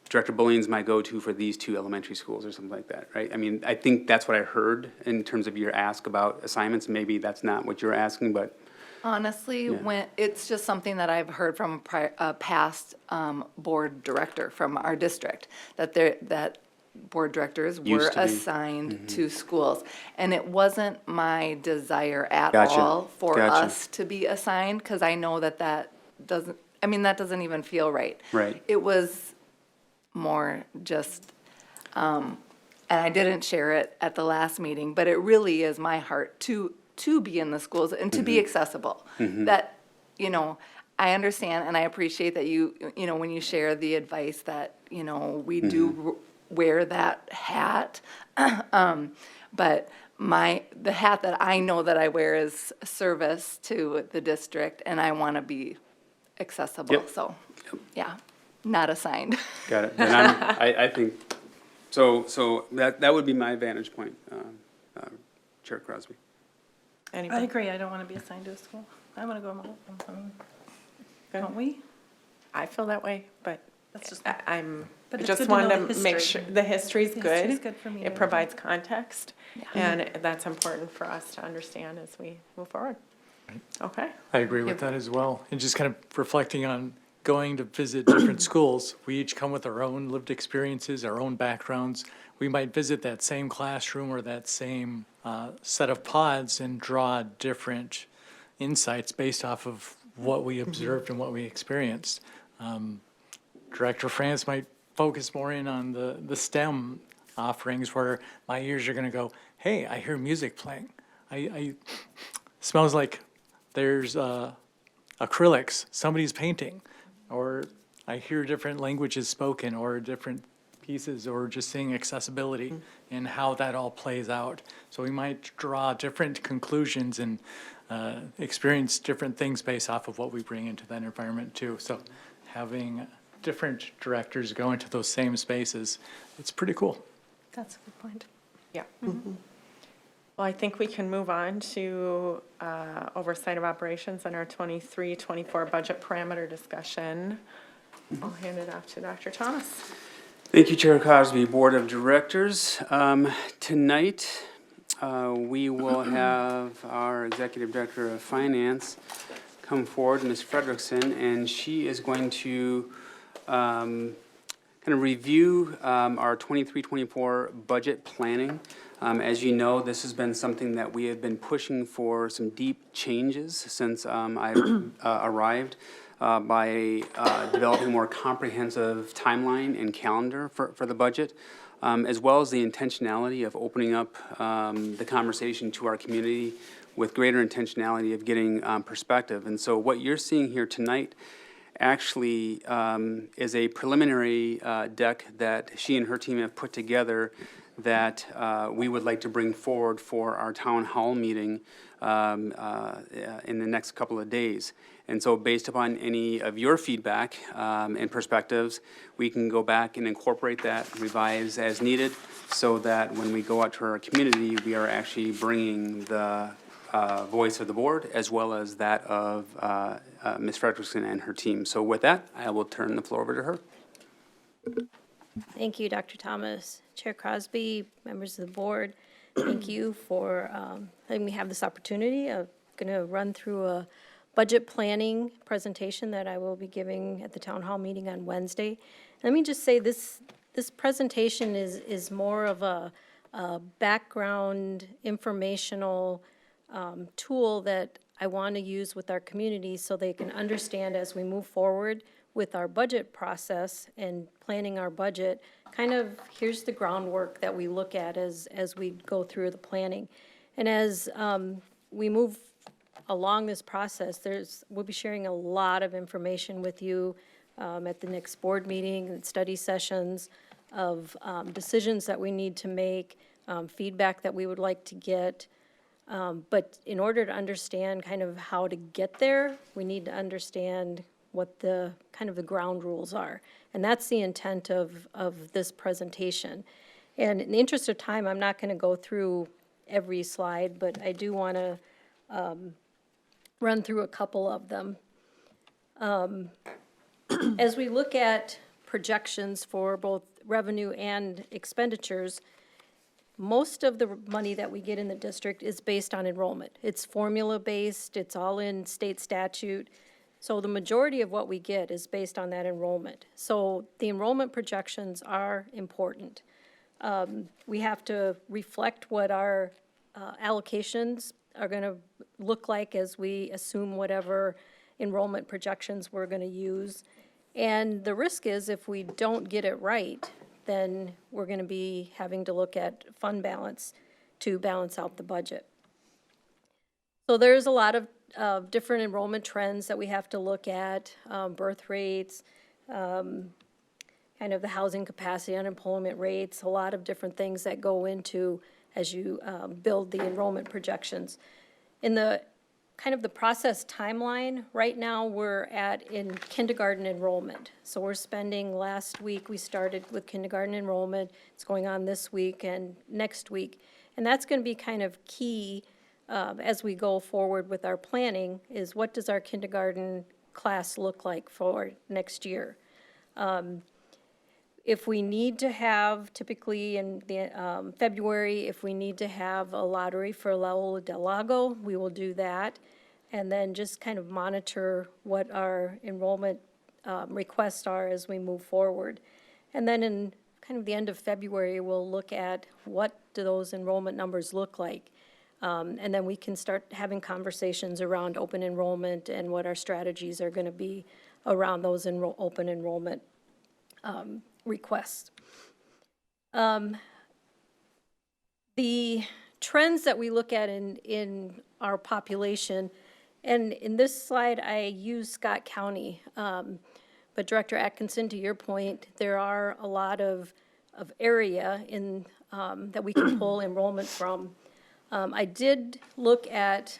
Director Bullion's my go-to for these two elementary schools or something like that, right? I think that's what I heard in terms of your ask about assignments. Maybe that's not what you're asking, but Honestly, when it's just something that I've heard from a past board director from our district, that board directors were Used to be. assigned to schools. And it wasn't my desire at Gotcha. all for Gotcha. us to be assigned, because I know that doesn't, that doesn't even feel right. Right. It was more just, and I didn't share it at the last meeting, but it really is my heart to be in the schools and to be accessible. That, I understand and I appreciate that when you share the advice that, we do wear that hat. But the hat that I know that I wear is service to the district, and I want to be accessible. Yep. So, yeah, not assigned. got it. And I think, so that would be my vantage point, Chair Crosby. I Anybody? agree, I don't want to be assigned to a school. I want to go home. Don't we? I feel that way, but That's just- I But it's just good to know wanted the to make history. sure, the history's The good. history's good for me to It know. provides context, and that's important for us to understand as we move forward. Okay? I agree with that as well. And just kind of reflecting on going to visit different schools, we each come with our own lived experiences, our own backgrounds. We might visit that same classroom or that same set of pods and draw different insights based off of what we observed and what we experienced. Director France might focus more in on the STEM offerings, where my ears are going to go, hey, I hear music playing. I smells like there's acrylics, somebody's painting, or I hear different languages spoken or different pieces, or just seeing accessibility and how that all plays out. So we might draw different conclusions and experience different things based off of what we bring into that environment too. So having different directors go into those same spaces, it's pretty cool. That's a good point. Yeah. Well, I think we can move on to oversight of operations and our 23-24 budget parameter discussion. I'll hand it off to Dr. Thomas. Thank you, Chair Cosby, Board of Directors. Tonight, we will have our Executive Director of Finance come forward, Ms. Frederickson, and she is going to kind of review our 23-24 budget planning. As you know, this has been something that we have been pushing for some deep changes since I arrived by developing a more comprehensive timeline and calendar for the budget, as well as the intentionality of opening up the conversation to our community with greater intentionality of getting perspective. And so what you're seeing here tonight actually is a preliminary deck that she and her team have put together that we would like to bring forward for our town hall meeting in the next couple of days. And so based upon any of your feedback and perspectives, we can go back and incorporate that, revise as needed, so that when we go out to our community, we are actually bringing the voice of the board as well as that of Ms. Frederickson and her team. So with that, I will turn the floor over to her. Thank you, Dr. Thomas. Chair Crosby, members of the board, thank you for letting me have this opportunity. I'm going to run through a budget planning presentation that I will be giving at the town hall meeting on Wednesday. Let me just say this presentation is more of a background informational tool that I want to use with our community so they can understand as we move forward with our budget process and planning our budget, kind of here's the groundwork that we look at as we go through the planning. And as we move along this process, we'll be sharing a lot of information with you at the next board meeting and study sessions of decisions that we need to make, feedback that we would like to get. But in order to understand kind of how to get there, we need to understand what the kind of the ground rules are. And that's the intent of this presentation. And in the interest of time, I'm not going to go through every slide, but I do want to run through a couple of them. As we look at projections for both revenue and expenditures, most of the money that we get in the district is based on enrollment. It's formula-based, it's all in state statute. So the majority of what we get is based on that enrollment. So the enrollment projections are important. We have to reflect what our allocations are going to look like as we assume whatever enrollment projections we're going to use. And the risk is if we don't get it right, then we're going to be having to look at fund balance to balance out the budget. So there's a lot of different enrollment trends that we have to look at, birth rates, kind of the housing capacity, unemployment rates, a lot of different things that go into as you build the enrollment projections. In the kind of the process timeline, right now we're in kindergarten enrollment. So we're spending, last week we started with kindergarten enrollment. It's going on this week and next week. And that's going to be kind of key as we go forward with our planning, is what does our kindergarten class look like for next year? If we need to have, typically in the February, if we need to have a lottery for Loyola Del Lago, we will do that. And then just kind of monitor what our enrollment requests are as we move forward. And then in kind of the end of February, we'll look at what do those enrollment numbers look like. And then we can start having conversations around open enrollment and what our strategies are going to be around those open enrollment requests. The trends that we look at in our population, and in this slide I use Scott County, but Director Atkinson, to your point, there are a lot of area in that we can pull enrollment from. I did look at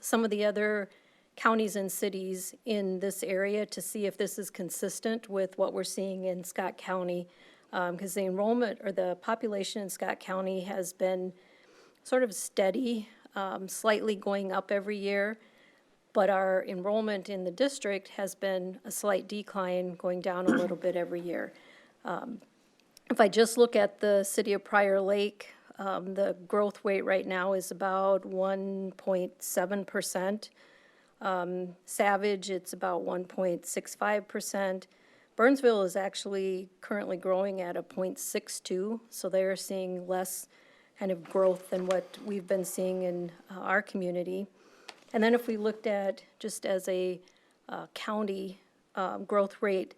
some of the other counties and cities in this area to see if this is consistent with what we're seeing in Scott County, because the enrollment or the population in Scott County has been sort of steady, slightly going up every year, but our enrollment in the district has been a slight decline, going down a little bit every year. If I just look at the city of Prior Lake, The growth rate right now is about 1.7%. Savage, it's about 1.65%. Burnsville is actually currently growing at a 0.62, so they're seeing less kind of growth than what we've been seeing in our community. And then if we looked at just as a county growth rate,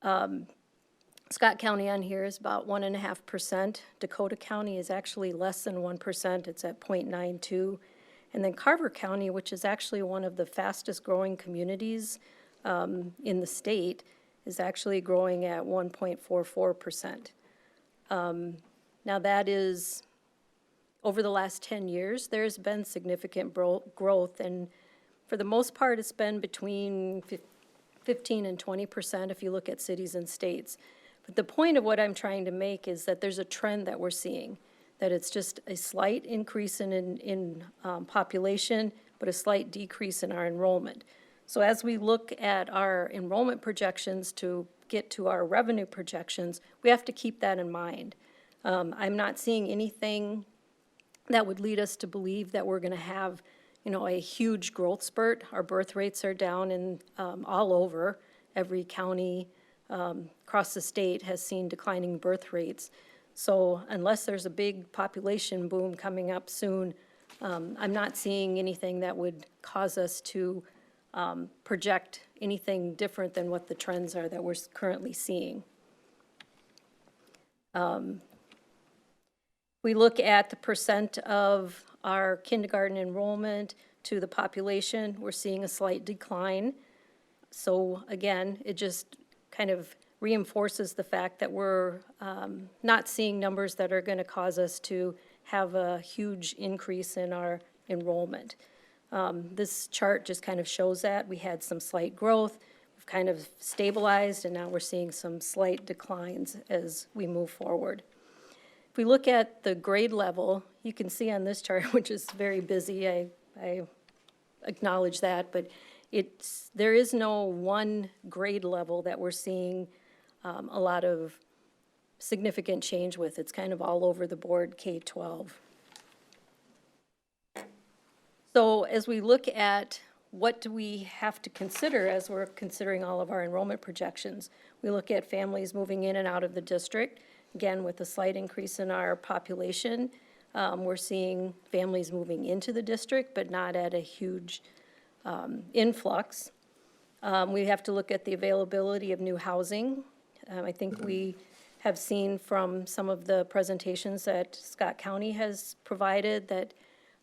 Scott County on here is about 1.5%. Dakota County is actually less than 1%. It's at 0.92. And then Carver County, which is actually one of the fastest growing communities in the state, is actually growing at 1.44%. Now that is, over the last 10 years, there's been significant growth, and for the most part, it's been between 15 and 20% if you look at cities and states. But the point of what I'm trying to make is that there's a trend that we're seeing, that it's just a slight increase in population, but a slight decrease in our enrollment. So as we look at our enrollment projections to get to our revenue projections, we have to keep that in mind. I'm not seeing anything that would lead us to believe that we're going to have, a huge growth spurt. Our birth rates are down in all over. Every county across the state has seen declining birth rates. So unless there's a big population boom coming up soon, I'm not seeing anything that would cause us to project anything different than what the trends are that we're currently seeing. We look at the percent of our kindergarten enrollment to the population, we're seeing a slight decline. So again, it just kind of reinforces the fact that we're not seeing numbers that are going to cause us to have a huge increase in our enrollment. This chart just kind of shows that. We had some slight growth, we've kind of stabilized, and now we're seeing some slight declines as we move forward. If we look at the grade level, you can see on this chart, which is very busy, I acknowledge that, but there is no one grade level that we're seeing a lot of significant change with. It's kind of all over the board, K-12. So as we look at what do we have to consider as we're considering all of our enrollment projections, we look at families moving in and out of the district. Again, with a slight increase in our population, we're seeing families moving into the district, but not at a huge influx. We have to look at the availability of new housing. I think we have seen from some of the presentations that Scott County has provided that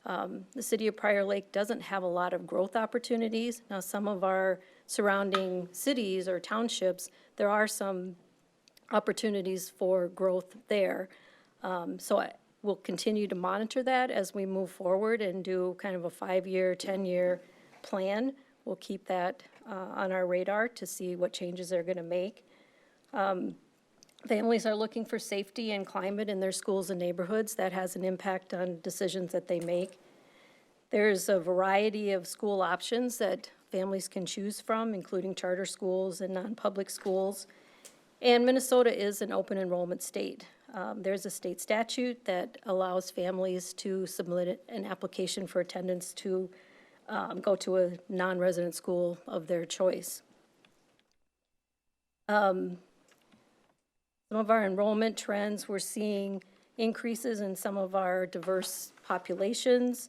the city of Prior Lake doesn't have a lot of growth opportunities. Now, some of our surrounding cities or townships, there are some opportunities for growth there. So we'll continue to monitor that as we move forward and do kind of a 5-year, 10-year plan. We'll keep that on our radar to see what changes they're going to make. Families are looking for safety and climate in their schools and neighborhoods. That has an impact on decisions that they make. There's a variety of school options that families can choose from, including charter schools and non-public schools. And Minnesota is an open enrollment state. There's a state statute that allows families to submit an application for attendance to go to a non-resident school of their choice. Some of our enrollment trends, we're seeing increases in some of our diverse populations.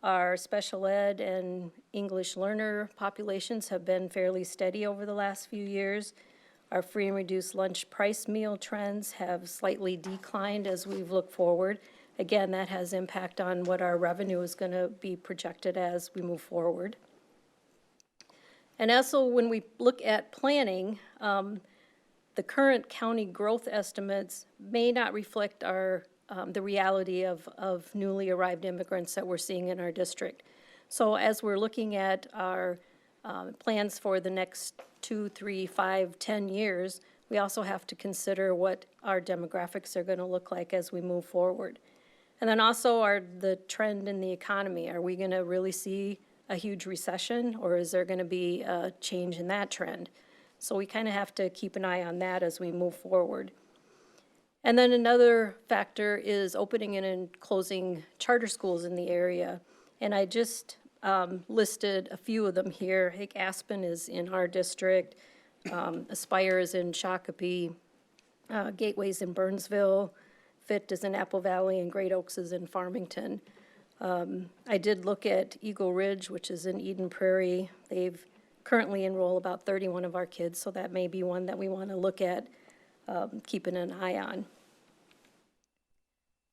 Our special ed and English learner populations have been fairly steady over the last few years. Our free and reduced lunch price meal trends have slightly declined as we've looked forward. Again, that has impact on what our revenue is going to be projected as we move forward. And also, when we look at planning, the current county growth estimates may not reflect our the reality of newly arrived immigrants that we're seeing in our district. So as we're looking at our plans for the next 2, 3, 5, 10 years, we also have to consider what our demographics are going to look like as we move forward. And then also the trend in the economy. Are we going to really see a huge recession, or is there going to be a change in that trend? So we kind of have to keep an eye on that as we move forward. And then another factor is opening and closing charter schools in the area. And I just listed a few of them here. I think Aspen is in our district, Aspire is in Shakopee, Gateway's in Burnsville, FIT is in Apple Valley, and Great Oaks is in Farmington. I did look at Eagle Ridge, which is in Eden Prairie. They've currently enroll about 31 of our kids, so that may be one that we want to look at keeping an eye on.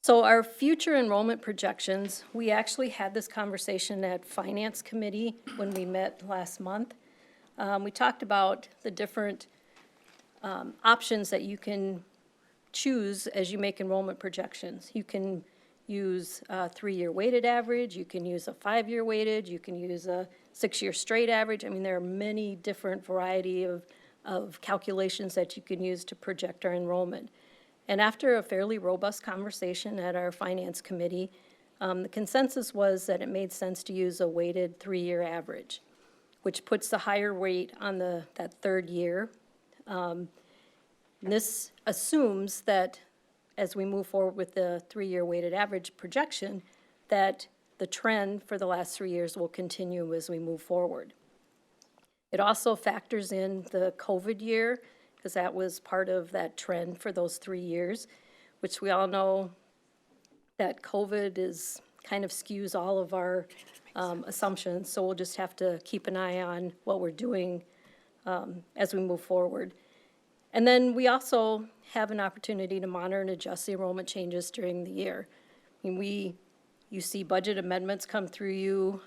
So our future enrollment projections, we actually had this conversation at Finance Committee when we met last month. We talked about the different options that you can choose as you make enrollment projections. You can use a 3-year weighted average, you can use a 5-year weighted, you can use a 6-year straight average. I mean, there are many different variety of calculations that you can use to project our enrollment. And after a fairly robust conversation at our Finance Committee, the consensus was that it made sense to use a weighted 3-year average, which puts the higher weight on that third year. This assumes that as we move forward with the 3-year weighted average projection, that the trend for the last 3 years will continue as we move forward. It also factors in the COVID year, because that was part of that trend for those 3 years, which we all know that COVID is kind of skews all of our assumptions, so we'll just have to keep an eye on what we're doing as we move forward. And then we also have an opportunity to monitor and adjust the enrollment changes during the year. I mean, you see budget amendments come through you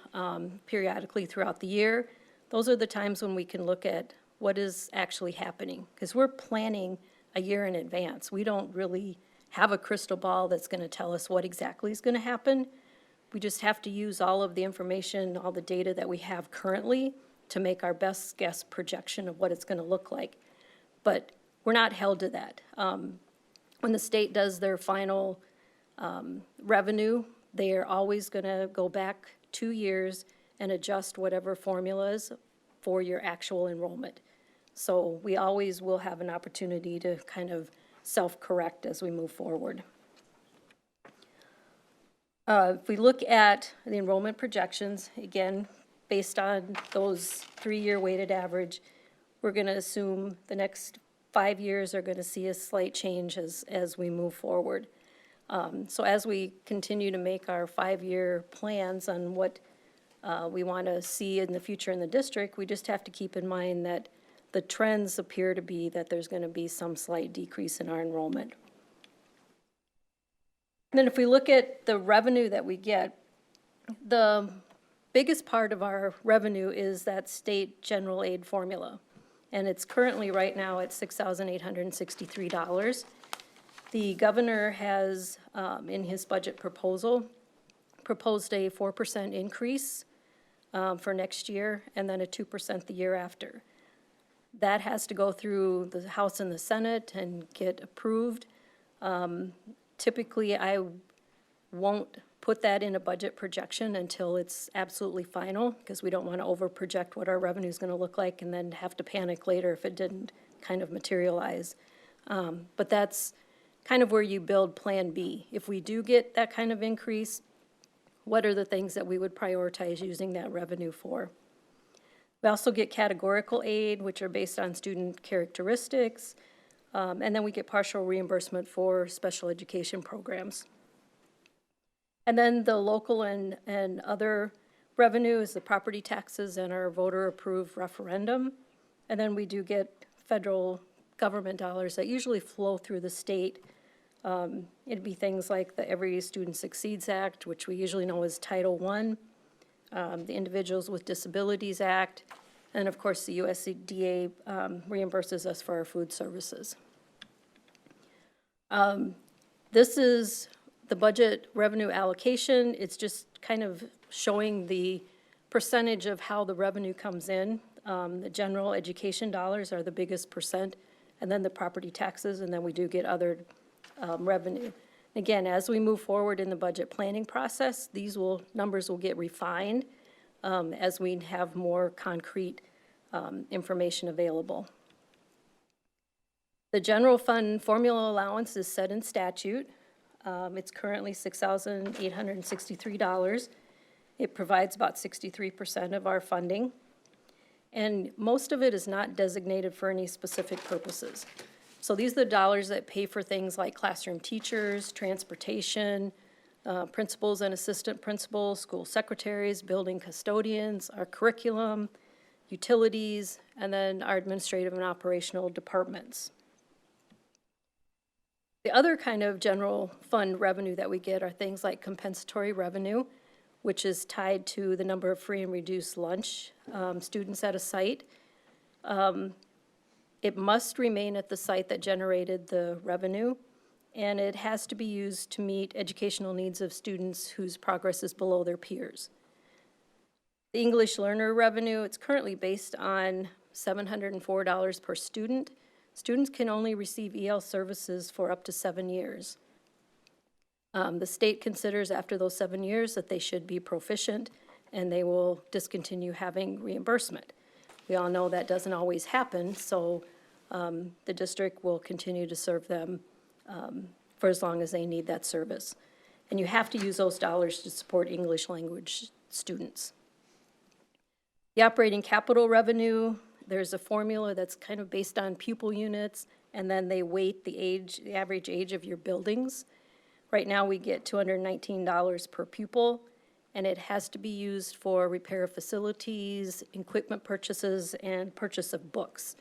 periodically throughout the year. Those are the times when we can look at what is actually happening, because we're planning a year in advance. We don't really have a crystal ball that's going to tell us what exactly is going to happen. We just have to use all of the information, all the data that we have currently to make our best guess projection of what it's going to look like. But we're not held to that. When the state does their final revenue, they are always going to go back 2 years and adjust whatever formulas for your actual enrollment. So we always will have an opportunity to kind of self-correct as we move forward. If we look at the enrollment projections, again, based on those 3-year weighted average, we're going to assume the next 5 years are going to see a slight change as we move forward. So as we continue to make our 5-year plans on what we want to see in the future in the district, we just have to keep in mind that the trends appear to be that there's going to be some slight decrease in our enrollment. And then if we look at the revenue that we get, the biggest part of our revenue is that state general aid formula. And it's currently right now at $6,863. The governor has, in his budget proposal, proposed a 4% increase for next year, and then a 2% the year after. That has to go through the House and the Senate and get approved. Typically, I won't put that in a budget projection until it's absolutely final, because we don't want to over-project what our revenue is going to look like and then have to panic later if it didn't kind of materialize. But that's kind of where you build Plan B. If we do get that kind of increase, what are the things that we would prioritize using that revenue for? We also get categorical aid, which are based on student characteristics, and then we get partial reimbursement for special education programs. And then the local and other revenue is the property taxes and our voter-approved referendum. And then we do get federal government dollars that usually flow through the state. It'd be things like the Every Student Succeeds Act, which we usually know as Title I, the Individuals with Disabilities Act, and of course the USDA reimburses us for our food services. This is the budget revenue allocation. It's just kind of showing the percentage of how the revenue comes in. The general education dollars are the biggest percent, and then the property taxes, and then we do get other revenue. Again, as we move forward in the budget planning process, these numbers will get refined as we have more concrete information available. The general fund formula allowance is set in statute. It's currently $6,863. It provides about 63% of our funding. And most of it is not designated for any specific purposes. So these are the dollars that pay for things like classroom teachers, transportation, principals and assistant principals, school secretaries, building custodians, our curriculum, utilities, and then our administrative and operational departments. The other kind of general fund revenue that we get are things like compensatory revenue, which is tied to the number of free and reduced lunch students at a site. It must remain at the site that generated the revenue, and it has to be used to meet educational needs of students whose progress is below their peers. The English learner revenue, it's currently based on $704 per student. Students can only receive EL services for up to 7 years. The state considers after those 7 years that they should be proficient, and they will discontinue having reimbursement. We all know that doesn't always happen, so the district will continue to serve them for as long as they need that service. And you have to use those dollars to support English language students. The operating capital revenue, there's a formula that's kind of based on pupil units, and then they weight the average age of your buildings. Right now, we get $219 per pupil, and it has to be used for repair of facilities, equipment purchases, and purchase of books.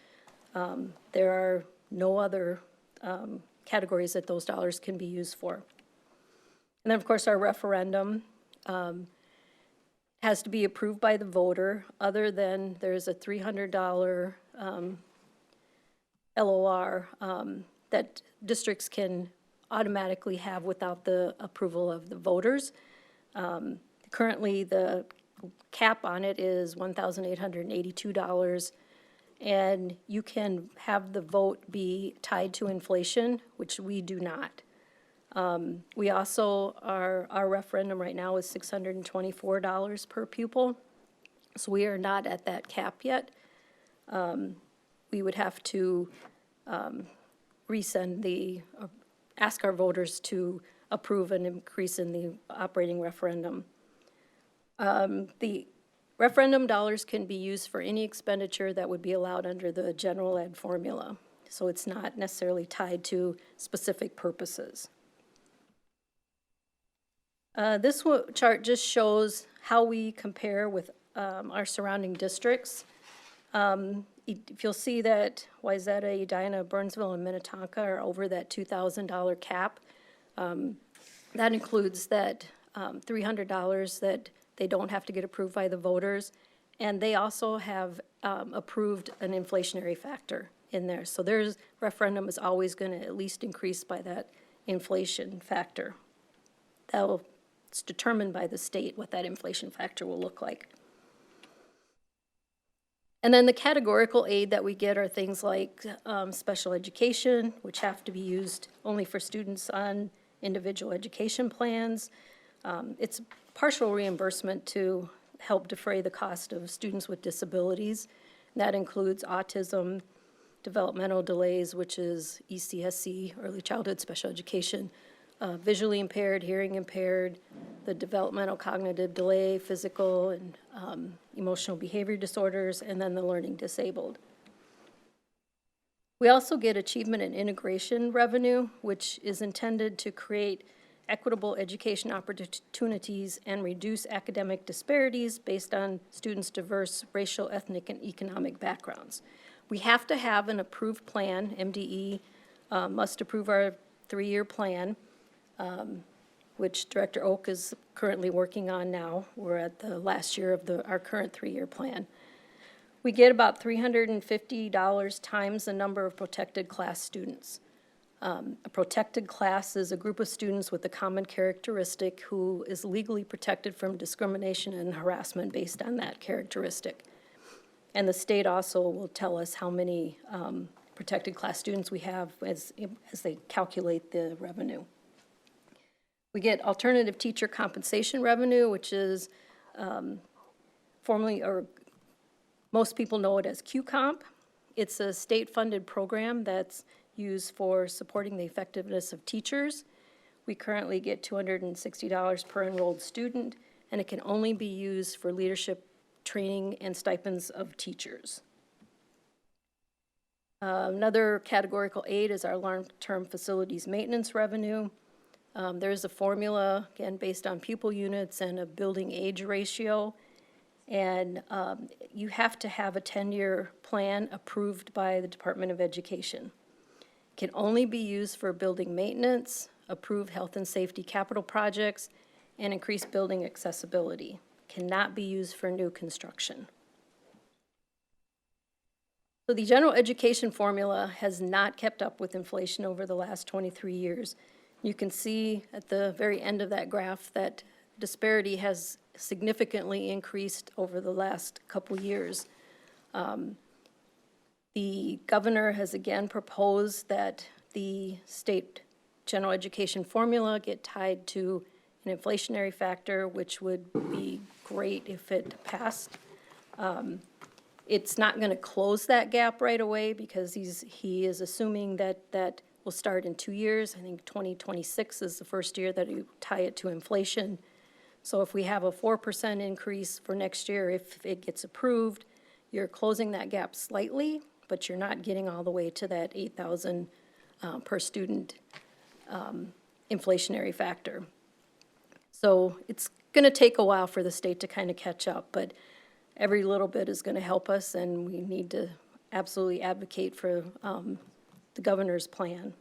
There are no other categories that those dollars can be used for. And then, of course, our referendum has to be approved by the voter, other than there's a $300 LOR that districts can automatically have without the approval of the voters. Currently, the cap on it is $1,882, and you can have the vote be tied to inflation, which we do not. We also, our referendum right now is $624 per pupil, so we are not at that cap yet. We would have to ask our voters to approve an increase in the operating referendum. The referendum dollars can be used for any expenditure that would be allowed under the general ed formula, so it's not necessarily tied to specific purposes. This chart just shows how we compare with our surrounding districts. If you'll see that Wayzata, Edina, Burnsville, and Minnetonka are over that $2,000 cap. That includes that $300 that they don't have to get approved by the voters, and they also have approved an inflationary factor in there. So their referendum is always going to at least increase by that inflation factor. It's determined by the state what that inflation factor will look like. And then the categorical aid that we get are things like special education, which have to be used only for students on individual education plans. It's partial reimbursement to help defray the cost of students with disabilities. That includes autism, developmental delays, which is ECSC, early childhood special education, visually impaired, hearing impaired, the developmental cognitive delay, physical and emotional behavior disorders, and then the learning disabled. We also get achievement and integration revenue, which is intended to create equitable education opportunities and reduce academic disparities based on students' diverse racial, ethnic, and economic backgrounds. We have to have an approved plan. MDE must approve our 3-year plan, which Director Oak is currently working on now. We're at the last year of our current 3-year plan. We get about $350 times the number of protected class students. A protected class is a group of students with a common characteristic who is legally protected from discrimination and harassment based on that characteristic. And the state also will tell us how many protected class students we have as they calculate the revenue. We get alternative teacher compensation revenue, which is formerly, or most people know it as QComp. It's a state-funded program that's used for supporting the effectiveness of teachers. We currently get $260 per enrolled student, and it can only be used for leadership training and stipends of teachers. Another categorical aid is our long-term facilities maintenance revenue. There's a formula, again, based on pupil units and a building age ratio. And you have to have a 10-year plan approved by the Department of Education. Can only be used for building maintenance, approved health and safety capital projects, and increased building accessibility. Cannot be used for new construction. So the general education formula has not kept up with inflation over the last 23 years. You can see at the very end of that graph that disparity has significantly increased over the last couple years. The governor has again proposed that the state general education formula get tied to an inflationary factor, which would be great if it passed. It's not going to close that gap right away because he is assuming that will start in 2 years. I think 2026 is the first year that you tie it to inflation. So if we have a 4% increase for next year, if it gets approved, you're closing that gap slightly, but you're not getting all the way to that 8,000 per student inflationary factor. So it's going to take a while for the state to kind of catch up, but every little bit is going to help us, and we need to absolutely advocate for the governor's plan.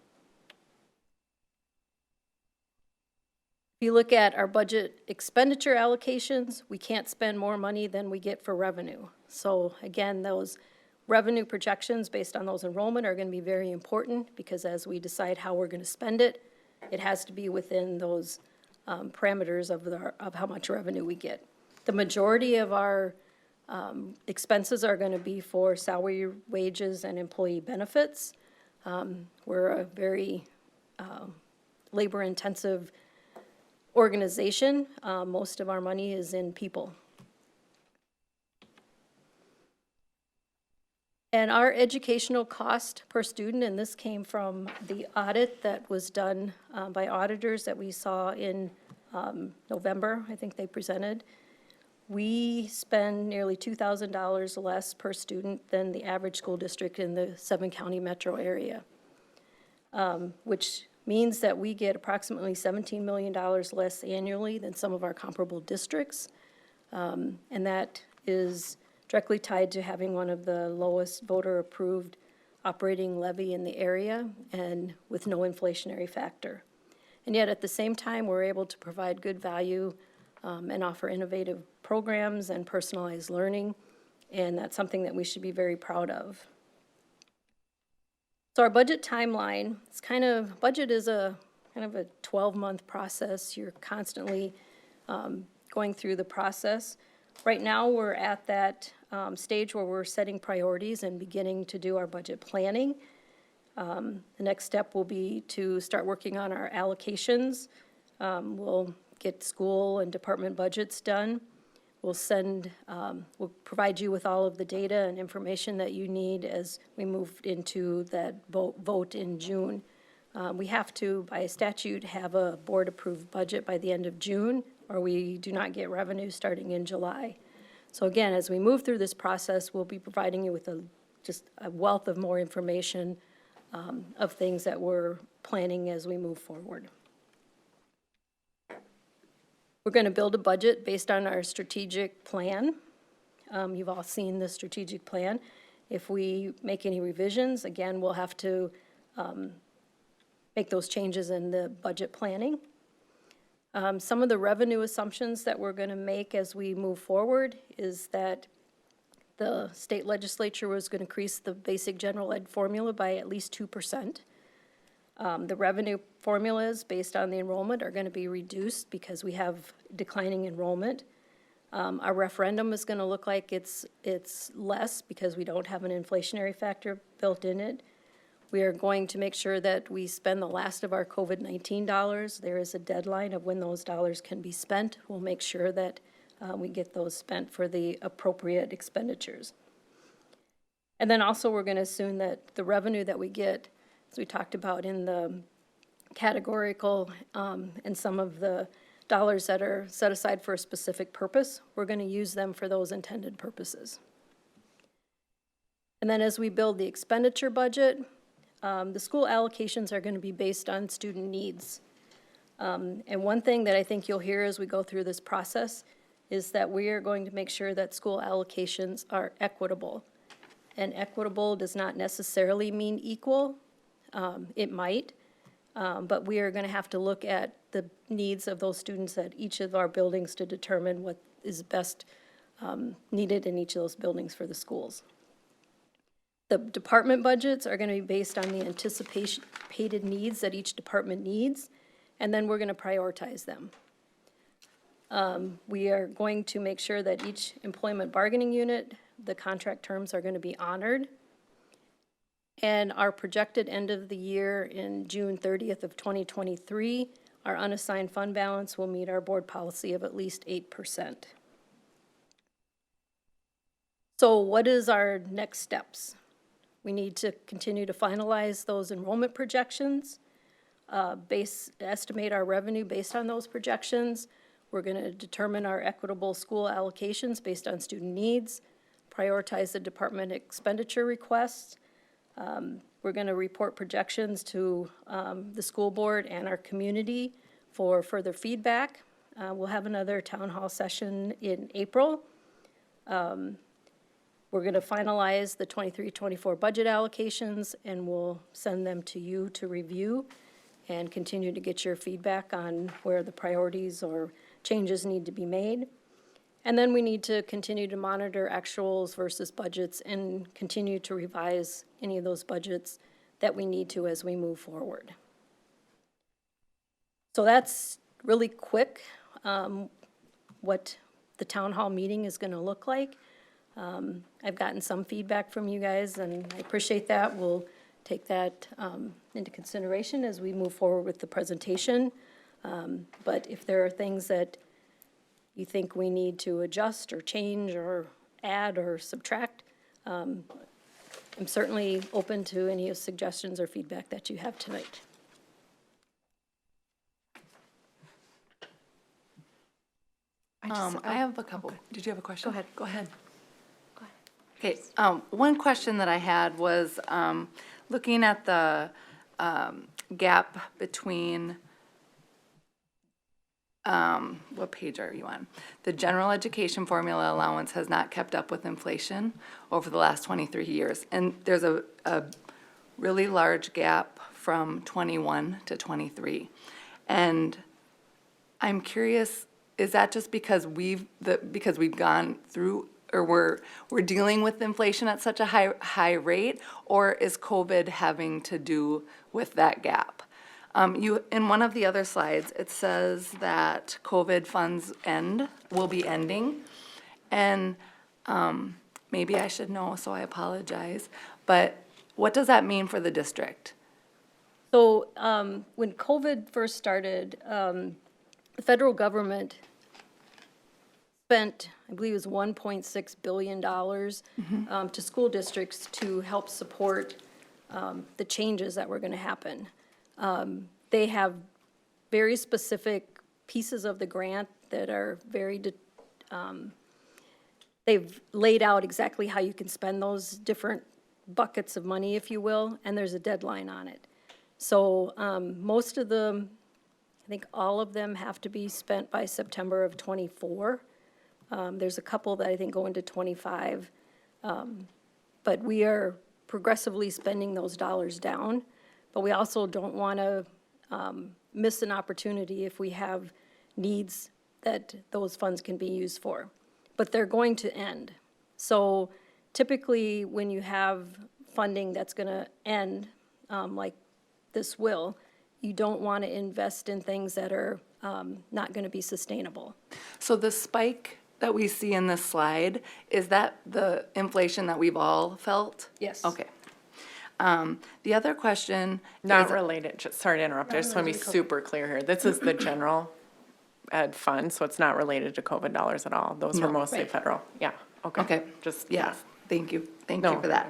If you look at our budget expenditure allocations, we can't spend more money than we get for revenue. So again, those revenue projections based on those enrollment are going to be very important because as we decide how we're going to spend it, it has to be within those parameters of how much revenue we get. The majority of our expenses are going to be for salary, wages, and employee benefits. We're a very labor-intensive organization. Most of our money is in people. And our educational cost per student, and this came from the audit that was done by auditors that we saw in November, I think they presented. We spend nearly $2,000 less per student than the average school district in the 7-county metro area, which means that we get approximately $17 million less annually than some of our comparable districts. And that is directly tied to having one of the lowest voter-approved operating levy in the area and with no inflationary factor. And yet at the same time, we're able to provide good value and offer innovative programs and personalized learning, and that's something that we should be very proud of. So our budget timeline, budget is a kind of a 12-month process. You're constantly going through the process. Right now, we're at that stage where we're setting priorities and beginning to do our budget planning. The next step will be to start working on our allocations. We'll get school and department budgets done. We'll provide you with all of the data and information that you need as we move into that vote in June. We have to, by statute, have a board-approved budget by the end of June, or we do not get revenue starting in July. So again, as we move through this process, we'll be providing you with just a wealth of more information of things that we're planning as we move forward. We're going to build a budget based on our strategic plan. You've all seen the strategic plan. If we make any revisions, again, we'll have to make those changes in the budget planning. Some of the revenue assumptions that we're going to make as we move forward is that the state legislature was going to increase the basic general ed formula by at least 2%. The revenue formulas based on the enrollment are going to be reduced because we have declining enrollment. Our referendum is going to look like it's less because we don't have an inflationary factor built in it. We are going to make sure that we spend the last of our COVID-19 dollars. There is a deadline of when those dollars can be spent. We'll make sure that we get those spent for the appropriate expenditures. And then also we're going to assume that the revenue that we get as we talked about in the categorical, and some of the dollars that are set aside for a specific purpose, we're going to use them for those intended purposes. And then as we build the expenditure budget, the school allocations are going to be based on student needs. And one thing that I think you'll hear as we go through this process is that we are going to make sure that school allocations are equitable. And equitable does not necessarily mean equal. It might, but we are going to have to look at the needs of those students at each of our buildings to determine what is best needed in each of those buildings for the schools. The department budgets are going to be based on the anticipated needs that each department needs, and then we're going to prioritize them. We are going to make sure that each employment bargaining unit, the contract terms are going to be honored. And our projected end of the year in June 30th of 2023, our unassigned fund balance will meet our board policy of at least 8%. So what is our next steps? We need to continue to finalize those enrollment projections, estimate our revenue based on those projections. We're going to determine our equitable school allocations based on student needs, prioritize the department expenditure requests. We're going to report projections to the school board and our community for further feedback. We'll have another town hall session in April. We're going to finalize the 23-24 budget allocations, and we'll send them to you to review and continue to get your feedback on where the priorities or changes need to be made. And then we need to continue to monitor actuals versus budgets and continue to revise any of those budgets that we need to as we move forward. So that's really quick what the town hall meeting is going to look like. I've gotten some feedback from you guys, and I appreciate that. We'll take that into consideration as we move forward with the presentation. But if there are things that you think we need to adjust or change or add or subtract, I'm certainly open to any suggestions or feedback that you have tonight. I have a couple. Did you have a question? Go ahead. Go ahead. Okay, one question that I had was, looking at the, gap between, what page are you on? The general education formula allowance has not kept up with inflation over the last 23 years. And there's a really large gap from 21 to 23. And I'm curious, is that just because we've gone through, or we're dealing with inflation at such a high rate, or is COVID having to do with that gap? In one of the other slides, it says that COVID funds will be ending, and maybe I should know, so I apologize, but what does that mean for the district? So when COVID first started, the federal government spent, I believe it was $1.6 billion to school districts to help support the changes that were going to happen. They have very specific pieces of the grant that are they've laid out exactly how you can spend those different buckets of money, if you will, and there's a deadline on it. So most of them, I think all of them have to be spent by September of '24. There's a couple that I think go into '25, but we are progressively spending those dollars down. But we also don't want to miss an opportunity if we have needs that those funds can be used for. But they're going to end. So typically, when you have funding that's going to end, like this will, you don't want to invest in things that are not going to be sustainable. So the spike that we see in this slide, is that the inflation that we've all felt? Yes. Okay. The other question Not is, related, sorry to interrupt, I just want to be super clear here. This is the general ed fund, so it's not related to COVID dollars at all. Those were mostly Right. federal. Yeah, okay. Okay. Just, yes, thank you No. for that.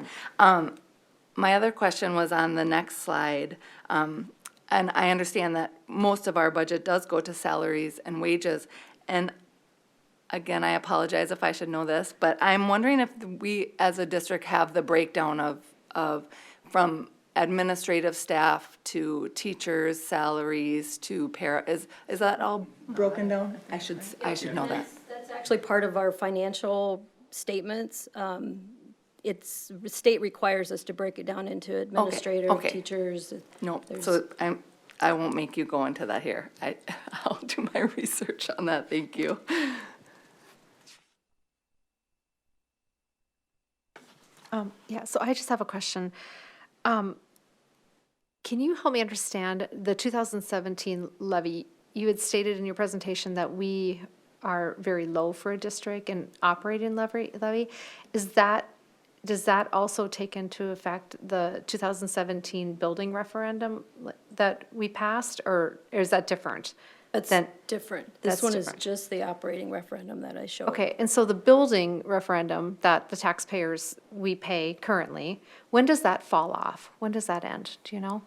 My other question was on the next slide. And I understand that most of our budget does go to salaries and wages. And again, I apologize if I should know this, but I'm wondering if we, as a district, have the breakdown of from administrative staff to teachers' salaries to is that all broken down? I should know that. That's actually part of our financial statements. It's, state requires us to break it down into administrative, okay. teachers. No, There's- so I won't make you go into that here. I'll do my research on that, thank you. Yeah, so I just have a question. Can you help me understand the 2017 levy? You had stated in your presentation that we are very low for a district in operating levy. Does that also take into effect the 2017 building referendum that we passed, or is that different? That's Then- different. That's This one is different. just the operating referendum that I showed. Okay, and so the building referendum that the taxpayers, we pay currently, when does that fall off? When does that end? Do you know?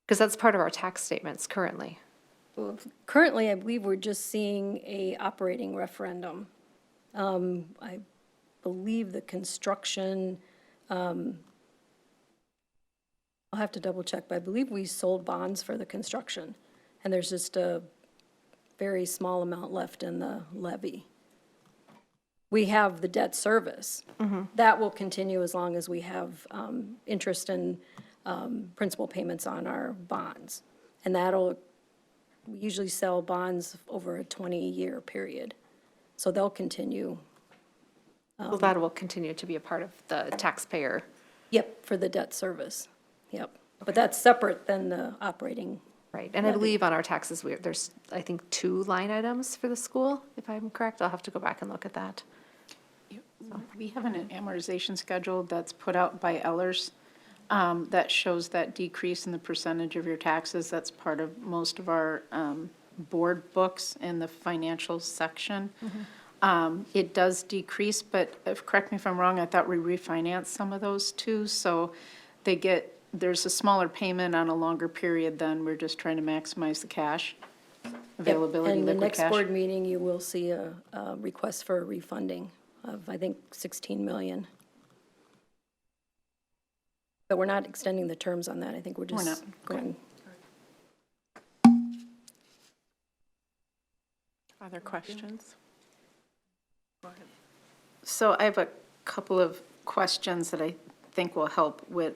Because that's part of our tax statements currently. Currently, I believe we're just seeing a operating referendum. I believe the construction, I'll have to double check, but I believe we sold bonds for the construction. And there's just a very small amount left in the levy. We have the debt service. That will continue as long as we have interest and principal payments on our bonds. And we usually sell bonds over a 20-year period. So they'll continue. Well, that will continue to be a part of the taxpayer. Yep, for the debt service. Yep. But that's separate than the operating. Right, and I believe on our taxes, there's, I think, 2 line items for the school, if I'm correct. I'll have to go back and look at that. We have an amortization schedule that's put out by Ellers that shows that decrease in the percentage of your taxes. That's part of most of our board books in the financial section. It does decrease, but correct me if I'm wrong, I thought we refinanced some of those too. So there's a smaller payment on a longer period than we're just trying to maximize the cash availability, And the liquid next cash. board meeting, you will see a request for a refunding of, I think, 16 million. But we're not extending the terms on that. I think we're We're just not. going. Other questions? So I have a couple of questions that I think will help with,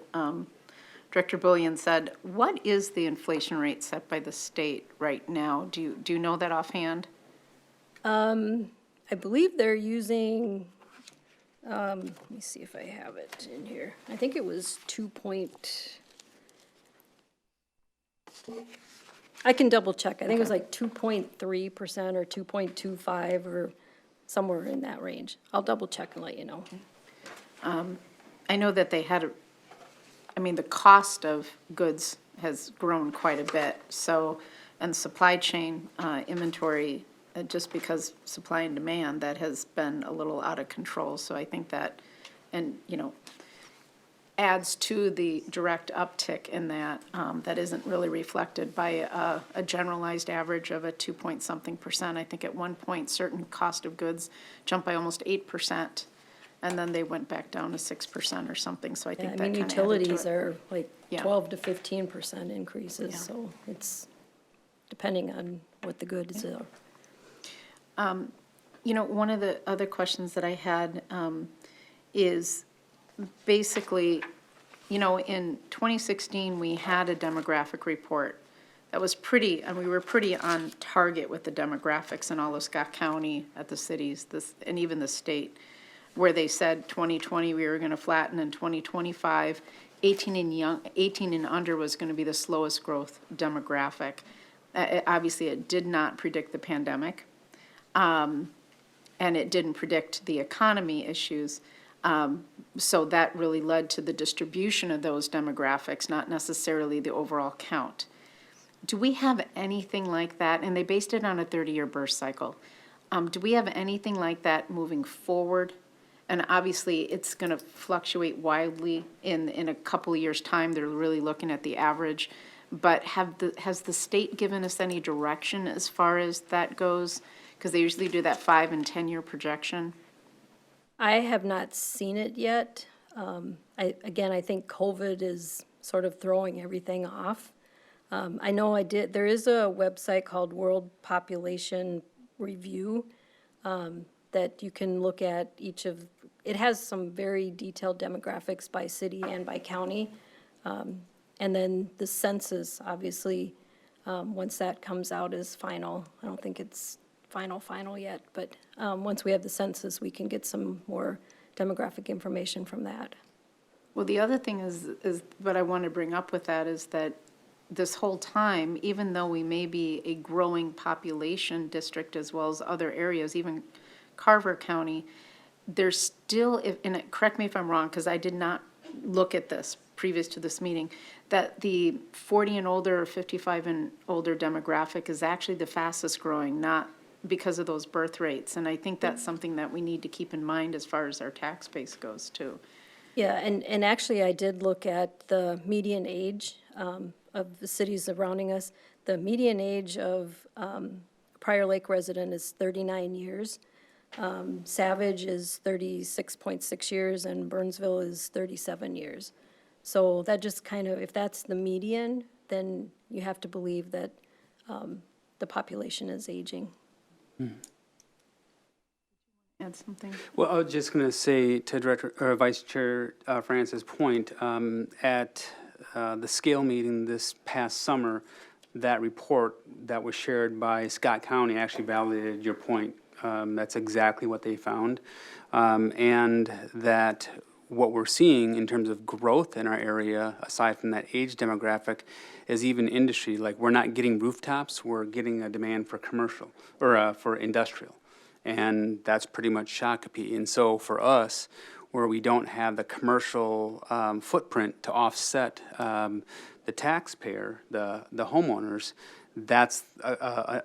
Director Bullion said, what is the inflation rate set by the state right now? Do you know that offhand? I believe they're using, let me see if I have it in here. I think it was I can double check. I think it was like 2.3% or 2.25 or somewhere in that range. I'll double check and let you know. I know that they had the cost of goods has grown quite a bit, so, and supply chain inventory, just because supply and demand, that has been a little out of control. So I think that, and, adds to the direct uptick in that, that isn't really reflected by a generalized average of a 2-point-something%. I think at one point, certain cost of goods jumped by almost 8%, and then they went back down to 6% or something, so I Yeah, think I that mean, kind of added to utilities it. are like Yeah. 12 to 15% increases, so it's depending on what the goods are. One of the other questions that I had is basically, in 2016, we had a demographic report that was and we were pretty on target with the demographics in all of Scott County, at the cities, and even the state, where they said 2020 we were going to flatten, and 2025, 18 and under was going to be the slowest growth demographic. Obviously, it did not predict the pandemic, and it didn't predict the economy issues. So that really led to the distribution of those demographics, not necessarily the overall count. Do we have anything like that? And they based it on a 30-year birth cycle. Do we have anything like that moving forward? And obviously, it's going to fluctuate wildly in a couple of years' time. They're really looking at the average. But has the state given us any direction as far as that goes? Because they usually do that 5 and 10-year projection. I have not seen it yet. I think COVID is sort of throwing everything off. I know there is a website called World Population Review that you can look at it has some very detailed demographics by city and by county. And then the census, obviously, once that comes out is final. I don't think it's final yet, but once we have the census, we can get some more demographic information from that. Well, the other thing is what I want to bring up with that is that this whole time, even though we may be a growing population district as well as other areas, even Carver County, there's still, and correct me if I'm wrong, because I did not look at this previous to this meeting, that the 40 and older or 55 and older demographic is actually the fastest growing, not because of those birth rates. And I think that's something that we need to keep in mind as far as our tax base goes too. Yeah, and actually, I did look at the median age of the cities surrounding us. The median age of Prior Lake resident is 39 years. Savage is 36.6 years, and Burnsville is 37 years. So that just kind of, if that's the median, then you have to believe that the population is aging. Add something? Well, I was just going to say to Vice Chair Francis' point, at the scale meeting this past summer, that report that was shared by Scott County actually validated your point. That's exactly what they found. And that what we're seeing in terms of growth in our area, aside from that age demographic, is even industry. Like, we're not getting rooftops, we're getting a demand for commercial, or for industrial. And that's pretty much Shakopee. And so for us, where we don't have the commercial footprint to offset the taxpayer, the homeowners, that's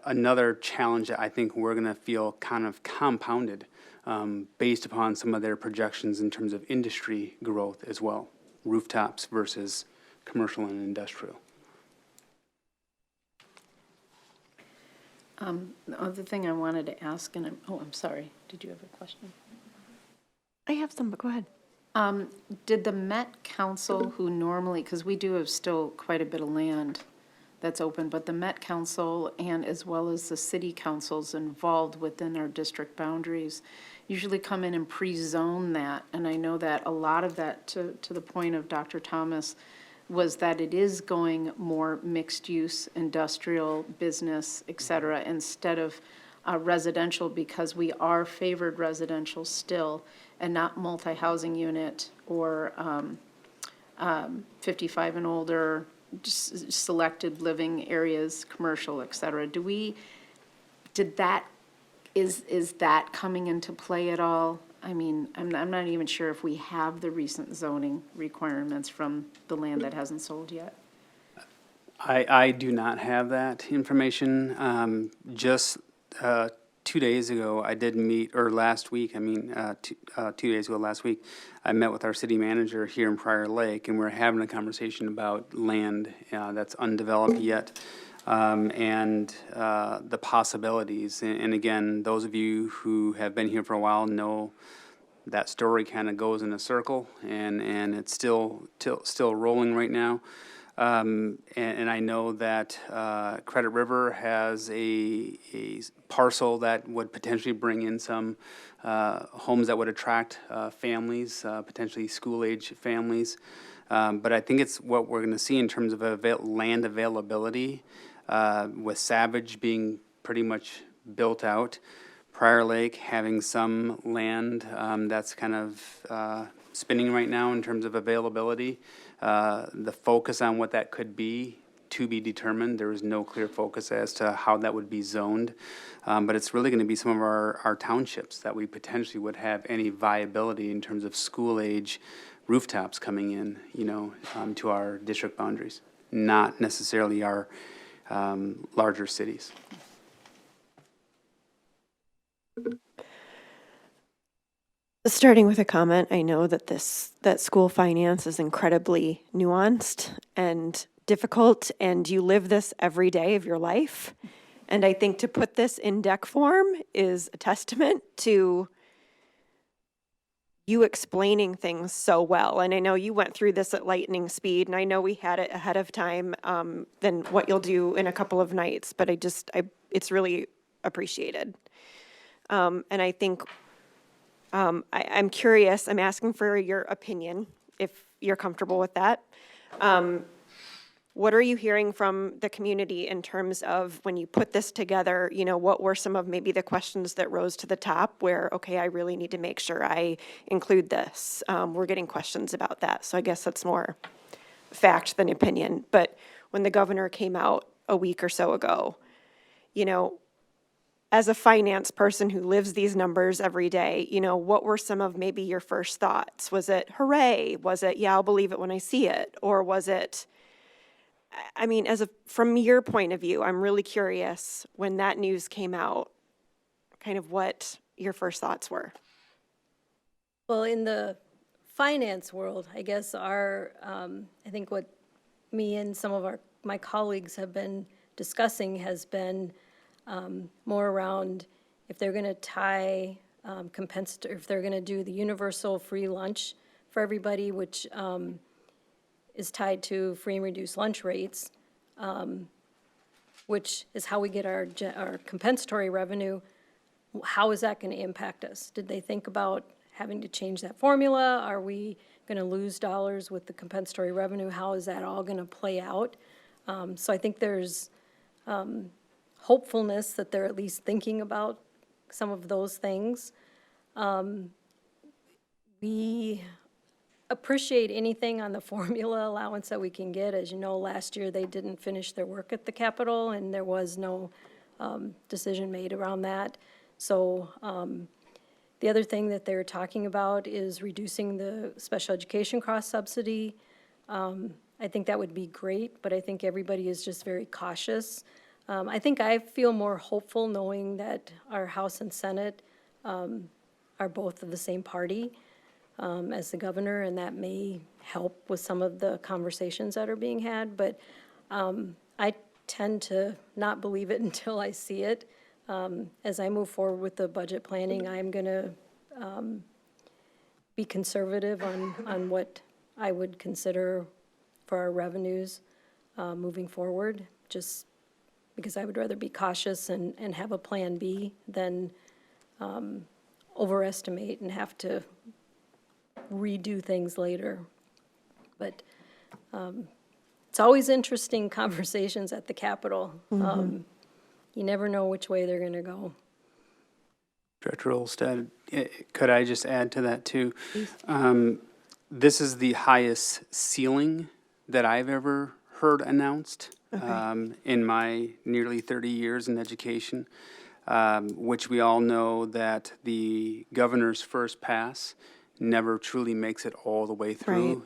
another challenge that I think we're going to feel kind of compounded based upon some of their projections in terms of industry growth as well, rooftops versus commercial and industrial. The other thing I wanted to ask, and I'm sorry, did you have a question? I have some, but go ahead. Did the Met Council, who normally, because we do have still quite a bit of land that's open, but the Met Council and as well as the city councils involved within our district boundaries usually come in and pre-zone that. And I know that a lot of that, to the point of Dr. Thomas, was that it is going more mixed-use, industrial, business, et cetera, instead of residential, because we are favored residential still and not multi-housing unit or 55 and older, just selected living areas, commercial, et cetera. Is that coming into play at all? I mean, I'm not even sure if we have the recent zoning requirements from the land that hasn't sold yet. I do not have that information. Just 2 days ago, I did meet, or last week, 2 days ago last week, I met with our city manager here in Prior Lake, and we're having a conversation about land that's undeveloped yet, and the possibilities. And again, those of you who have been here for a while know that story kind of goes in a circle, and it's still rolling right now. And I know that Credit River has a parcel that would potentially bring in some homes that would attract families, potentially school-age families. But I think it's what we're going to see in terms of land availability, with Savage being pretty much built out, Prior Lake having some land that's kind of spinning right now in terms of availability. The focus on what that could be to be determined. There is no clear focus as to how that would be zoned. But it's really going to be some of our townships that we potentially would have any viability in terms of school-age rooftops coming in, to our district boundaries, not necessarily our larger cities. Starting with a comment, I know that that school finance is incredibly nuanced and difficult, and you live this every day of your life. And I think to put this in deck form is a testament to you explaining things so well. And I know you went through this at lightning speed, and I know we had it ahead of time than what you'll do in a couple of nights, but it's really appreciated. And I think I'm curious, I'm asking for your opinion, if you're comfortable with that. What are you hearing from the community in terms of when you put this together, what were some of maybe the questions that rose to the top where, okay, I really need to make sure I include this? We're getting questions about that. So I guess that's more fact than opinion. But when the governor came out a week or so ago, as a finance person who lives these numbers every day, what were some of maybe your first thoughts? Was it, hooray? Was it, yeah, I'll believe it when I see it? Or was it, from your point of view, I'm really curious when that news came out, kind of what your first thoughts were. Well, in the finance world, I guess I think what me and some of my colleagues have been discussing has been more around if they're going to tie if they're going to do the universal free lunch for everybody, which is tied to free and reduced lunch rates, which is how we get our compensatory revenue. How is that going to impact us? Did they think about having to change that formula? Are we going to lose dollars with the compensatory revenue? How is that all going to play out? So I think there's hopefulness that they're at least thinking about some of those things. We appreciate anything on the formula allowance that we can get. As you know, last year they didn't finish their work at the Capitol, and there was no decision made around that. So the other thing that they're talking about is reducing the special education cost subsidy. I think that would be great, but I think everybody is just very cautious. I think I feel more hopeful knowing that our House and Senate are both of the same party as the governor, and that may help with some of the conversations that are being had. But I tend to not believe it until I see it. As I move forward with the budget planning, I'm going to be conservative on what I would consider for our revenues moving forward, just because I would rather be cautious and have a plan B than overestimate and have to redo things later. But it's always interesting conversations at the Capitol. You never know which way they're going to go. Director Olstad, could I just add to that too? This is the highest ceiling that I've ever heard announced in my nearly 30 years in education, which we all know that the governor's first pass never truly makes it all the way through.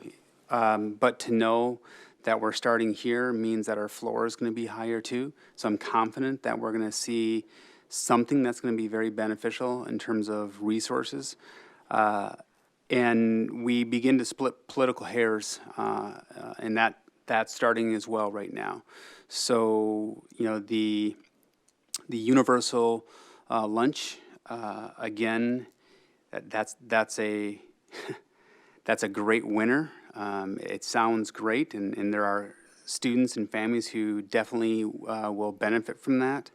Right. But to know that we're starting here means that our floor is going to be higher too. So I'm confident that we're going to see something that's going to be very beneficial in terms of resources. And we begin to split political hairs, and that's starting as well right now. So, the universal lunch, again, that's a great winner. It sounds great, and there are students and families who definitely will benefit from that.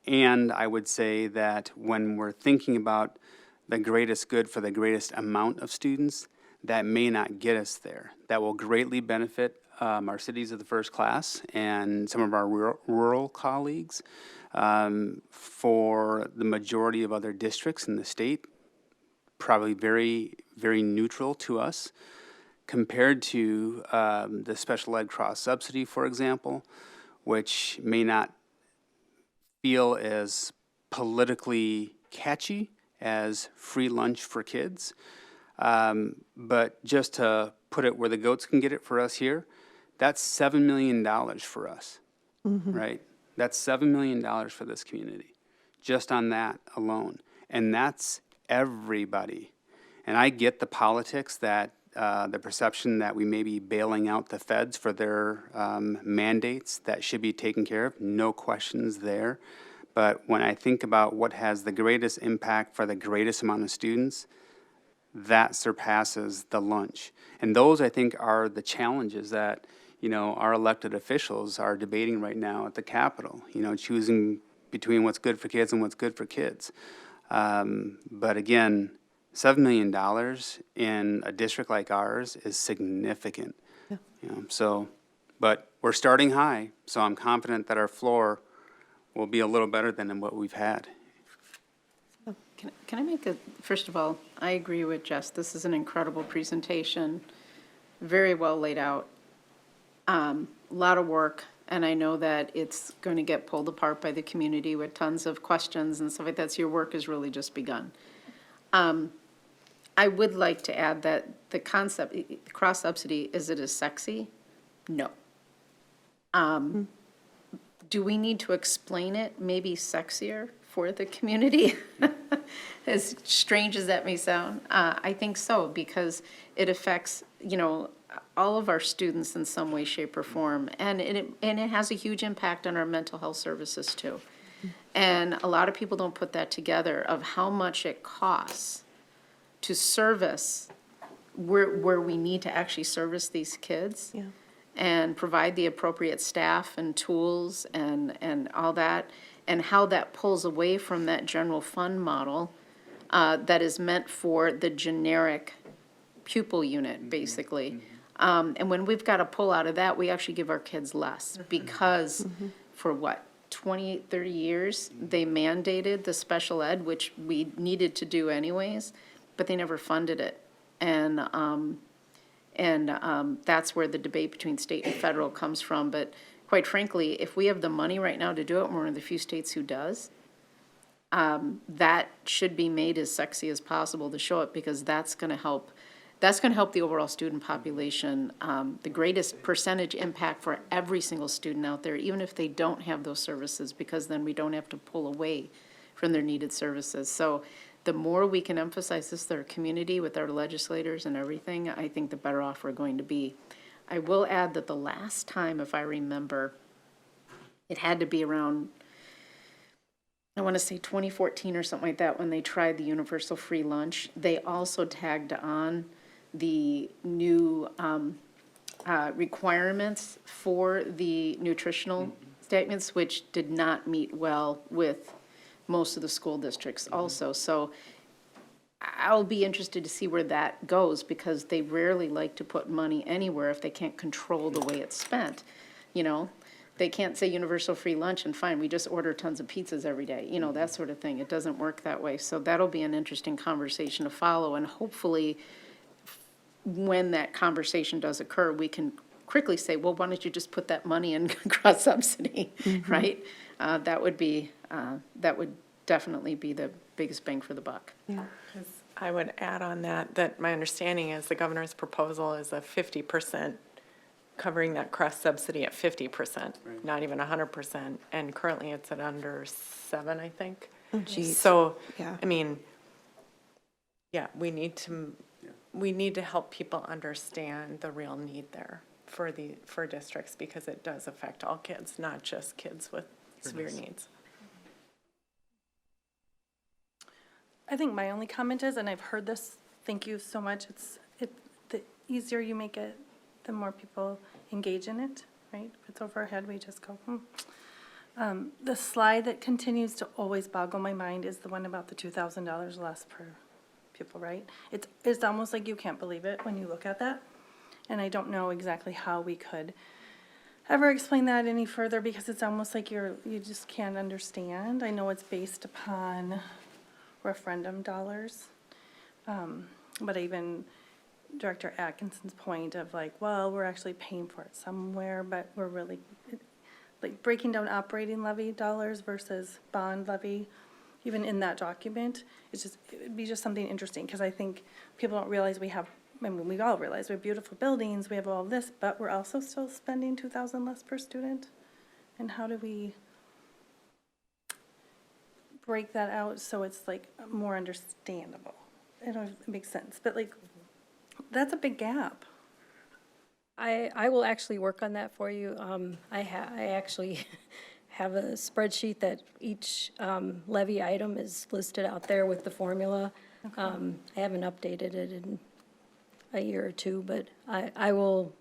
And I would say that when we're thinking about the greatest good for the greatest amount of students, that may not get us there. That will greatly benefit our cities of the first class and some of our rural colleagues. For the majority of other districts in the state, probably very, very neutral to us compared to the special ed cross subsidy, for example, which may not feel as politically catchy as free lunch for kids. But just to put it where the goats can get it for us here, that's $7 million for us, right? That's $7 million for this community, just on that alone. And that's everybody. And I get the politics that, the perception that we may be bailing out the feds for their mandates that should be taken care of, no questions there. But when I think about what has the greatest impact for the greatest amount of students, that surpasses the lunch. And those, I think, are the challenges that, our elected officials are debating right now at the Capitol, choosing between what's good for kids and what's good for kids. But again, $7 million in a district like ours is significant. But we're starting high, so I'm confident that our floor will be a little better than what we've had. Can I make first of all, I agree with Jess. This is an incredible presentation, very well laid out. A lot of work, and I know that it's going to get pulled apart by the community with tons of questions and stuff like that, so your work has really just begun. I would like to add that the concept, cross-subsidy, is it as sexy? No. Do we need to explain it maybe sexier for the community? As strange as that may sound, I think so, because it affects, all of our students in some way, shape, or form, and it has a huge impact on our mental health services too. And a lot of people don't put that together of how much it costs to service where we need to actually service these kids. Yeah. And provide the appropriate staff and tools and all that, and how that pulls away from that general fund model that is meant for the generic pupil unit, basically. And when we've got to pull out of that, we actually give our kids less, because for 28, 30 years, they mandated the special ed, which we needed to do anyways, but they never funded it. And that's where the debate between state and federal comes from. But quite frankly, if we have the money right now to do it, and we're one of the few states who does, that should be made as sexy as possible to show it, because that's going to help the overall student population. The greatest percentage impact for every single student out there, even if they don't have those services, because then we don't have to pull away from their needed services. So the more we can emphasize this to our community with our legislators and everything, I think the better off we're going to be. I will add that the last time, if I remember, it had to be around, I want to say 2014 or something like that, when they tried the universal free lunch. They also tagged on the new requirements for the nutritional statements, which did not meet well with most of the school districts also. So I'll be interested to see where that goes, because they rarely like to put money anywhere if they can't control the way it's spent. They can't say universal free lunch and fine, we just order tons of pizzas every day, that sort of thing. It doesn't work that way. So that'll be an interesting conversation to follow, and hopefully when that conversation does occur, we can quickly say, well, why don't you just put that money in cross-subsidy, right? That would definitely be the biggest bang for the buck. Yeah. I would add on that my understanding is the governor's proposal is a 50%, covering that cross-subsidy at 50%, not even 100%, and currently it's at under 7, I think. Oh, geez. So, Yeah. I mean, we need to help people understand the real need there for districts, because it does affect all kids, not just kids with severe needs. I think my only comment is, and I've heard this, thank you so much, the easier you make it, the more people engage in it, right? If it's over our head, we just go, The slide that continues to always boggle my mind is the one about the $2,000 less per pupil, right? It's almost like you can't believe it when you look at that. And I don't know exactly how we could ever explain that any further, because it's almost like you just can't understand. I know it's based upon referendum dollars. But even Director Atkinson's point of well, we're actually paying for it somewhere, but we're really, breaking down operating levy dollars versus bond levy, even in that document, it'd be just something interesting, because I think people don't realize we all realize we have beautiful buildings, we have all this, but we're also still spending $2,000 less per student. And how do we break that out so it's like more understandable. I don't know if it makes sense, but like, that's a big gap. I will actually work on that for you. I actually have a spreadsheet that each levy item is listed out there with the formula. I haven't updated it in a year or two, but I will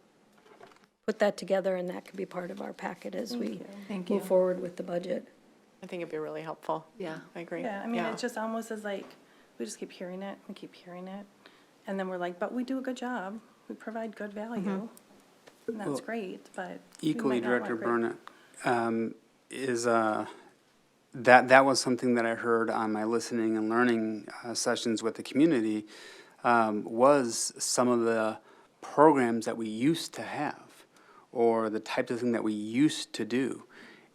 put that together, and that can be part of our packet as we move forward with the budget. I think it'd be really helpful. Yeah. I agree. Yeah, I mean, it just almost is like, we just keep hearing it, we keep hearing it, and then we're like, but we do a good job, we provide good value, and that's great, but. we Equally, might not Director want Burnett, is, that was something that I heard on my listening and learning sessions with the community, was some of the programs that we used to have, or the types of thing that we used to do.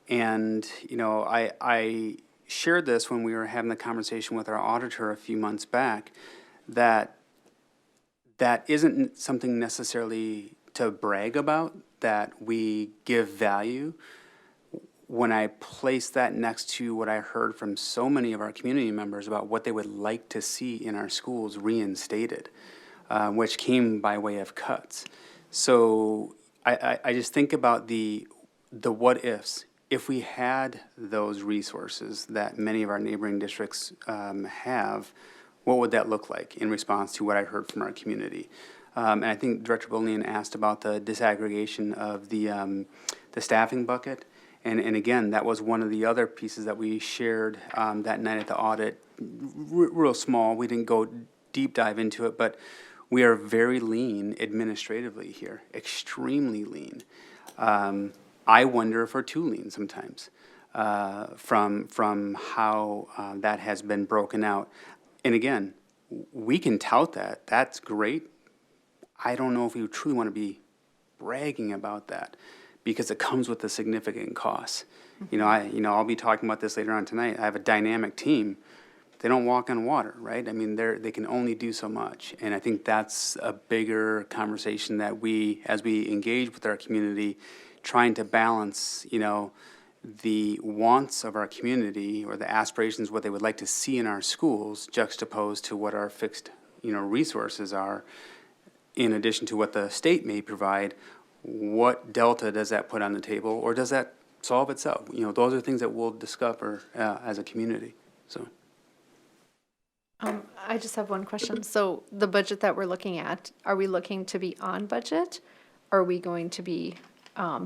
And, you know, I shared this when we were having the conversation with our auditor a few months back, that isn't something necessarily to brag about, that we give value. When I place that next to what I heard from so many of our community members about what they would like to see in our schools reinstated, which came by way of cuts. So I just think about the what ifs. If we had those resources that many of our neighboring districts have, what would that look like in response to what I heard from our community? And I think Director Bolnian asked about the disaggregation of the staffing bucket. And again, that was one of the other pieces that we shared that night at the audit. Real small, we didn't go deep dive into it, but we are very lean administratively here, extremely lean. I wonder if we're too lean sometimes from how that has been broken out. And again, we can tout that. That's great. I don't know if we truly want to be bragging about that, because it comes with a significant cost. You know, I'll be talking about this later on tonight. I have a dynamic team. They don't walk on water, right? I mean, they can only do so much. And I think that's a bigger conversation that we, as we engage with our community, trying to balance, you know, the wants of our community or the aspirations, what they would like to see in our schools, juxtaposed to what our fixed, you know, resources are, in addition to what the state may provide. What delta does that put on the table, or does that solve itself? You know, those are things that we'll discover as a community, so. I just have one question. So the budget that we're looking at, are we looking to be on budget? Are we going to be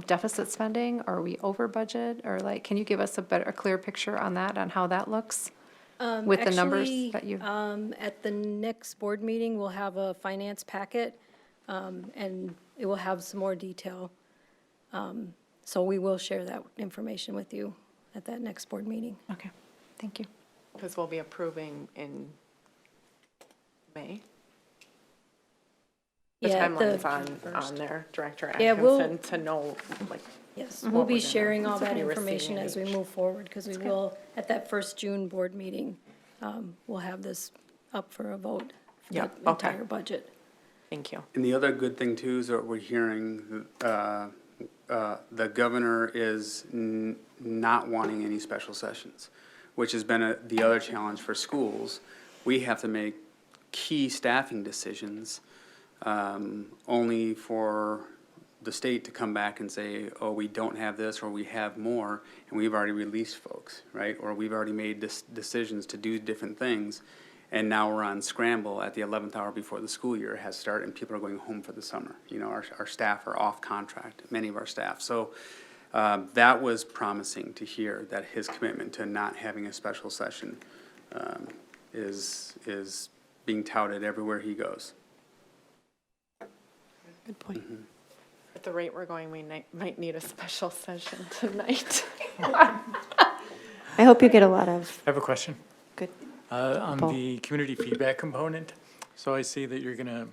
deficit spending? Are we over budget? Or like, can you give us a clear picture on that, on how that looks? With the numbers Actually, that you, at the next board meeting, we'll have a finance packet, and it will have some more detail. So we will share that information with you at that next board meeting. okay, thank you. Because we'll be approving in May. The Yeah, timeline's the- on there, Director Yeah, we'll- Atkinson, to know, like, Yes, what we'll we're be gonna- sharing all that be information receiving as we each. move forward, because we will, at that first June board meeting, we'll have this up for a vote for Yeah, the okay. entire budget. thank you. And the other good thing too is that we're hearing, the governor is not wanting any special sessions, which has been the other challenge for schools. We have to make key staffing decisions, only for the state to come back and say, oh, we don't have this, or we have more, and we've already released folks, right? Or we've already made decisions to do different things, and now we're on scramble at the 11th hour before the school year has started, and people are going home for the summer. You know, our staff are off contract, many of our staff. So that was promising to hear, that his commitment to not having a special session is being touted everywhere he goes. Good point. At the rate we're going, we might need a special session tonight. I hope you get a lot of I have a question. good, On Paul. the community feedback component, so I see that you're going to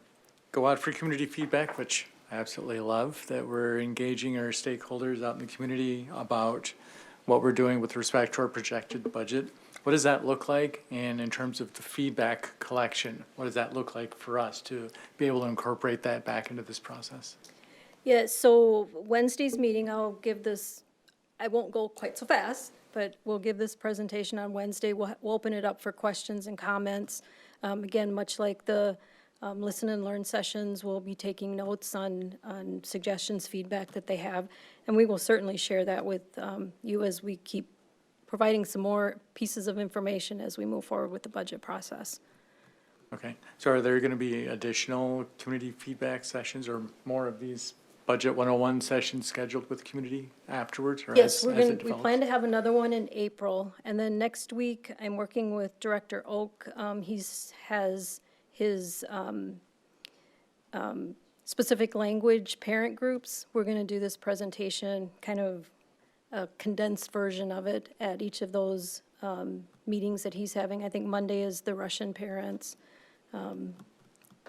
go out for community feedback, which I absolutely love, that we're engaging our stakeholders out in the community about what we're doing with respect to our projected budget. What does that look like? And in terms of the feedback collection, what does that look like for us to be able to incorporate that back into this process? Yeah, so Wednesday's meeting, I'll give this, I won't go quite so fast, but we'll give this presentation on Wednesday. We'll open it up for questions and comments. Again, much like the listen and learn sessions, we'll be taking notes on suggestions, feedback that they have, and we will certainly share that with you as we keep providing some more pieces of information as we move forward with the budget process. Okay, so are there going to be additional community feedback sessions or more of these Budget 101 sessions scheduled with community afterwards? Or Yes, as it we develops? plan to have another one in April, and then next week, I'm working with Director Oak. Has his specific language parent groups. We're going to do this presentation, kind of a condensed version of it at each of those meetings that he's having. I think Monday is the Russian parents.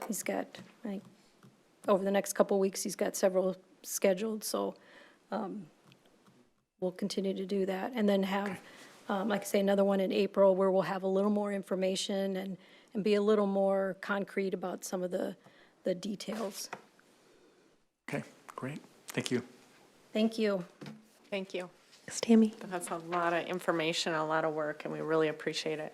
He's got, I think, over the next couple of weeks, he's got several scheduled, so we'll continue to do that. And then have, like I say, another one in April where we'll have a little more information and be a little more concrete about some of the details. Okay, great. Thank you. Thank you. Thank you. Thanks, Tammy. That's a lot of information, a lot of work, and we really appreciate it.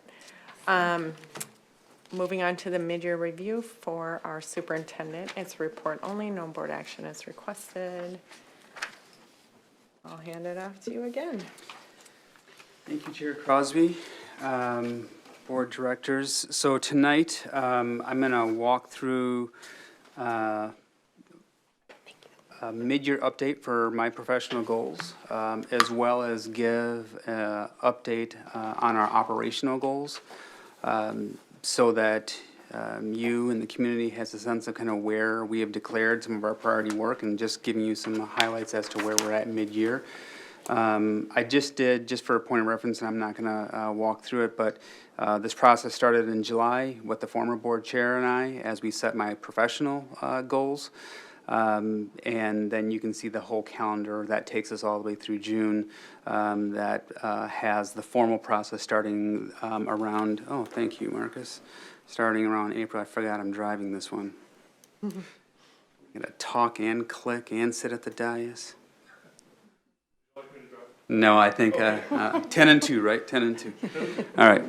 Moving on to the mid-year review for our superintendent. It's report only, no board action is requested. I'll hand it off to you again. Thank you, Chair Crosby, board directors. So tonight, I'm going to walk through a mid-year update for my professional goals, as well as give an update on our operational goals, so that you and the community has a sense of kind of where we have declared some of our priority work, and just giving you some highlights as to where we're at mid-year. I just did, just for a point of reference, and I'm not going to walk through it, but this process started in July with the former board chair and I as we set my professional goals. And then you can see the whole calendar that takes us all the way through June, that has the formal process starting around, oh, thank you, Marcus, starting around April. I forgot I'm driving this one. I'm going to talk and click and sit at the dais. No, I think 10 and 2, right? 10 and 2. All right.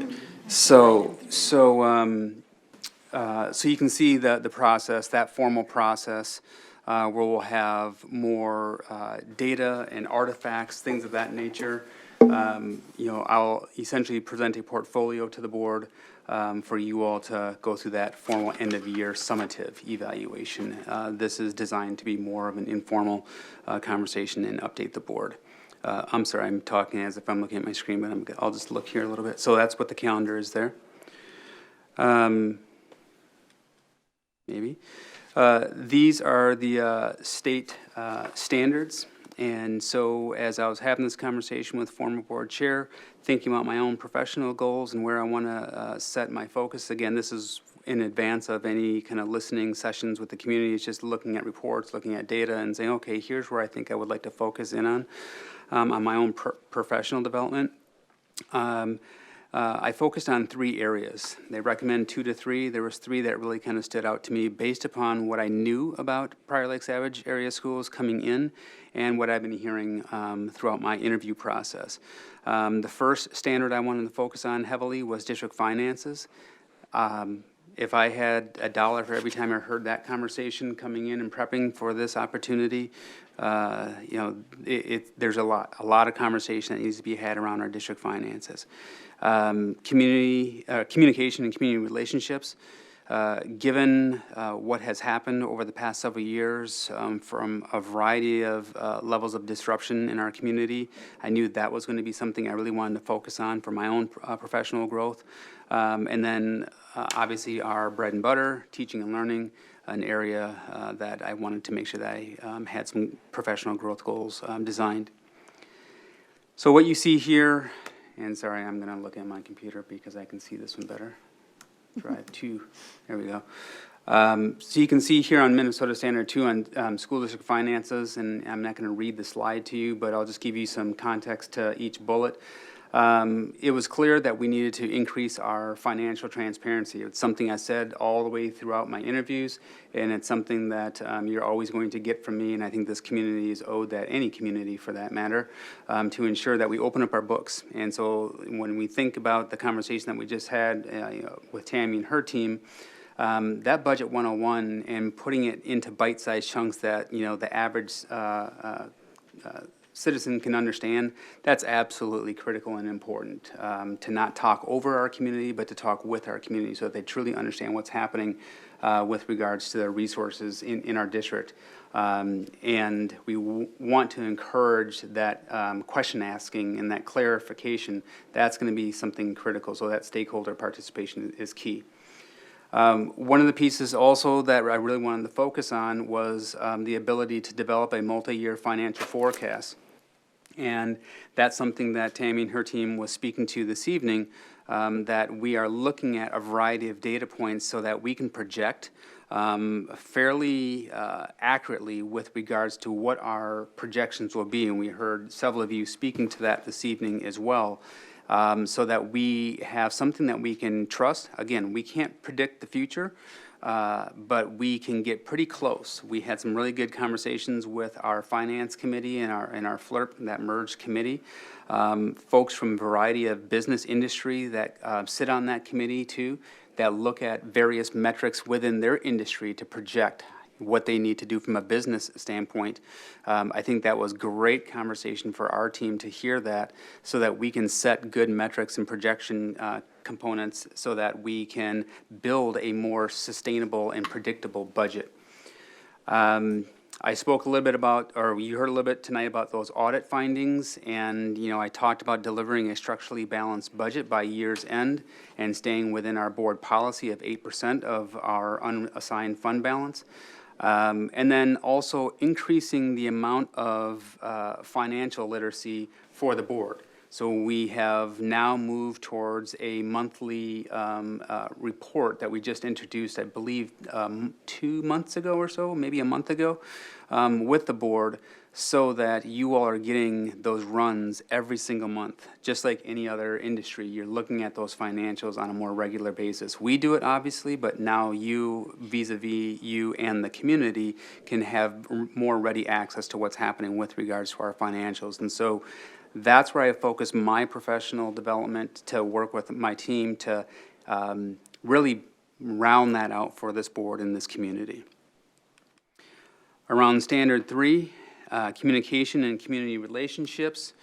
So you can see the process, that formal process, where we'll have more data and artifacts, things of that nature. I'll essentially present a portfolio to the board for you all to go through that formal end-of-year summative evaluation. This is designed to be more of an informal conversation and update the board. I'm sorry, I'm talking as if I'm looking at my screen, but I'll just look here a little bit. So that's what the calendar is there. Maybe. These are the state standards. And so as I was having this conversation with former board chair, thinking about my own professional goals and where I want to set my focus, again, this is in advance of any kind of listening sessions with the community. It's just looking at reports, looking at data, and saying, okay, here's where I think I would like to focus in on my own professional development. I focused on 3 areas. They recommend 2 to 3. There was 3 that really kind of stood out to me based upon what I knew about Prior Lake Savage area schools coming in and what I've been hearing throughout my interview process. The first standard I wanted to focus on heavily was district finances. If I had $1 for every time I heard that conversation coming in and prepping for this opportunity, there's a lot of conversation that needs to be had around our district finances. Communication and community relationships. Given what has happened over the past several years from a variety of levels of disruption in our community, I knew that was going to be something I really wanted to focus on for my own professional growth. And then obviously our bread and butter, teaching and learning, an area that I wanted to make sure that I had some professional growth goals designed. So what you see here, and sorry, I'm going to look at my computer because I can see this one better. Drive 2, there we go. So you can see here on Minnesota Standard 2 on school district finances, and I'm not going to read the slide to you, but I'll just give you some context to each bullet. It was clear that we needed to increase our financial transparency. It's something I said all the way throughout my interviews, and it's something that you're always going to get from me, and I think this community is owed that, any community for that matter, to ensure that we open up our books. And so when we think about the conversation that we just had with Tammy and her team, that Budget 101 and putting it into bite-sized chunks that, the average citizen can understand, that's absolutely critical and important, to not talk over our community, but to talk with our community so that they truly understand what's happening with regards to their resources in our district. And we want to encourage that question asking and that clarification. That's going to be something critical, so that stakeholder participation is key. One of the pieces also that I really wanted to focus on was the ability to develop a multi-year financial forecast. And that's something that Tammy and her team was speaking to this evening, that we are looking at a variety of data points so that we can project fairly accurately with regards to what our projections will be. And we heard several of you speaking to that this evening as well. So that we have something that we can trust. Again, we can't predict the future, but we can get pretty close. We had some really good conversations with our finance committee and our FLIRP, that merged committee. Folks from a variety of business industry that sit on that committee too, that look at various metrics within their industry to project what they need to do from a business standpoint. I think that was great conversation for our team to hear that, so that we can set good metrics and projection components so that we can build a more sustainable and predictable budget. I spoke a little bit about, or you heard a little bit tonight about those audit findings, and I talked about delivering a structurally balanced budget by year's end and staying within our board policy of 8% of our unassigned fund balance. And then also increasing the amount of financial literacy for the board. So we have now moved towards a monthly report that we just introduced, I believe, 2 months ago or so, maybe a month ago, with the board, so that you all are getting those runs every single month. Just like any other industry, you're looking at those financials on a more regular basis. We do it, obviously, but now you, vis-a-vis you and the community, can have more ready access to what's happening with regards to our financials. And so that's where I focus my professional development, to work with my team to really round that out for this board and this community. Around Standard 3, communication and community relationships.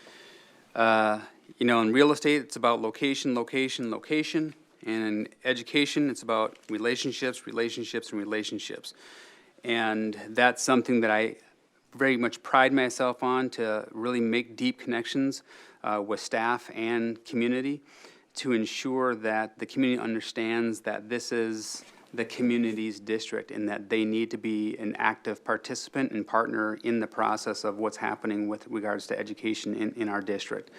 In real estate, it's about location, location, location. And in education, it's about relationships, relationships, and relationships. And that's something that I very much pride myself on, to really make deep connections with staff and community to ensure that the community understands that this is the community's district and that they need to be an active participant and partner in the process of what's happening with regards to education in our district.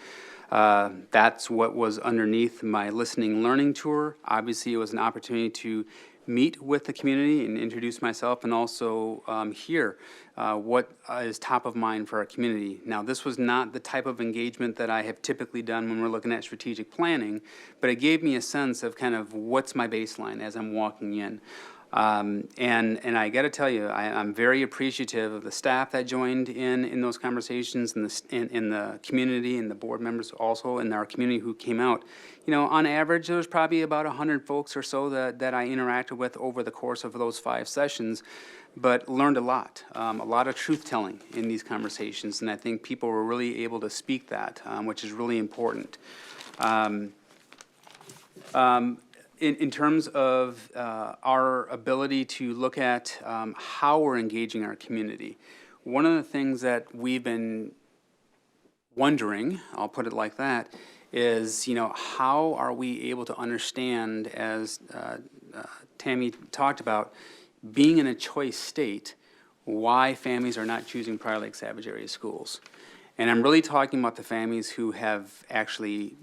That's what was underneath my listening learning tour. Obviously, it was an opportunity to meet with the community and introduce myself, and also hear what is top of mind for our community. Now, this was not the type of engagement that I have typically done when we're looking at strategic planning, but it gave me a sense of kind of what's my baseline as I'm walking in. And I got to tell you, I'm very appreciative of the staff that joined in those conversations, and in the community, and the board members also in our community who came out. On average, there was probably about 100 folks or so that I interacted with over the course of those 5 sessions, but learned a lot of truth-telling in these conversations, and I think people were really able to speak that, which is really important. In terms of our ability to look at how we're engaging our community, one of the things that we've been wondering, I'll put it like that, is, how are we able to understand, as Tammy talked about, being in a choice state, why families are not choosing Prior Lake Savage area schools. And I'm really talking about the families who have actually,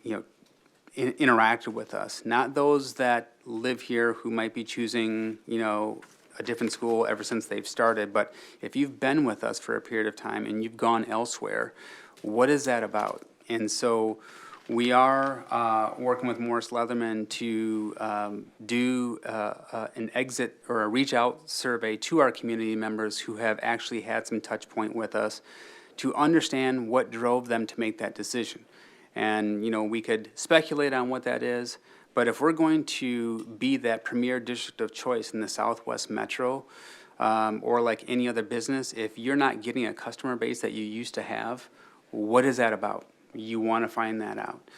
interacted with us, not those that live here who might be choosing, a different school ever since they've started. But if you've been with us for a period of time and you've gone elsewhere, what is that about? And so We are working with Morris Leatherman to do an exit or a reach-out survey to our community members who have actually had some touch point with us to understand what drove them to make that decision. And, you know, we could speculate on what that is, but if we're going to be that premier district of choice in the Southwest Metro, or like any other business, if you're not getting a customer base that you used to have, what is that about? You want to find that out.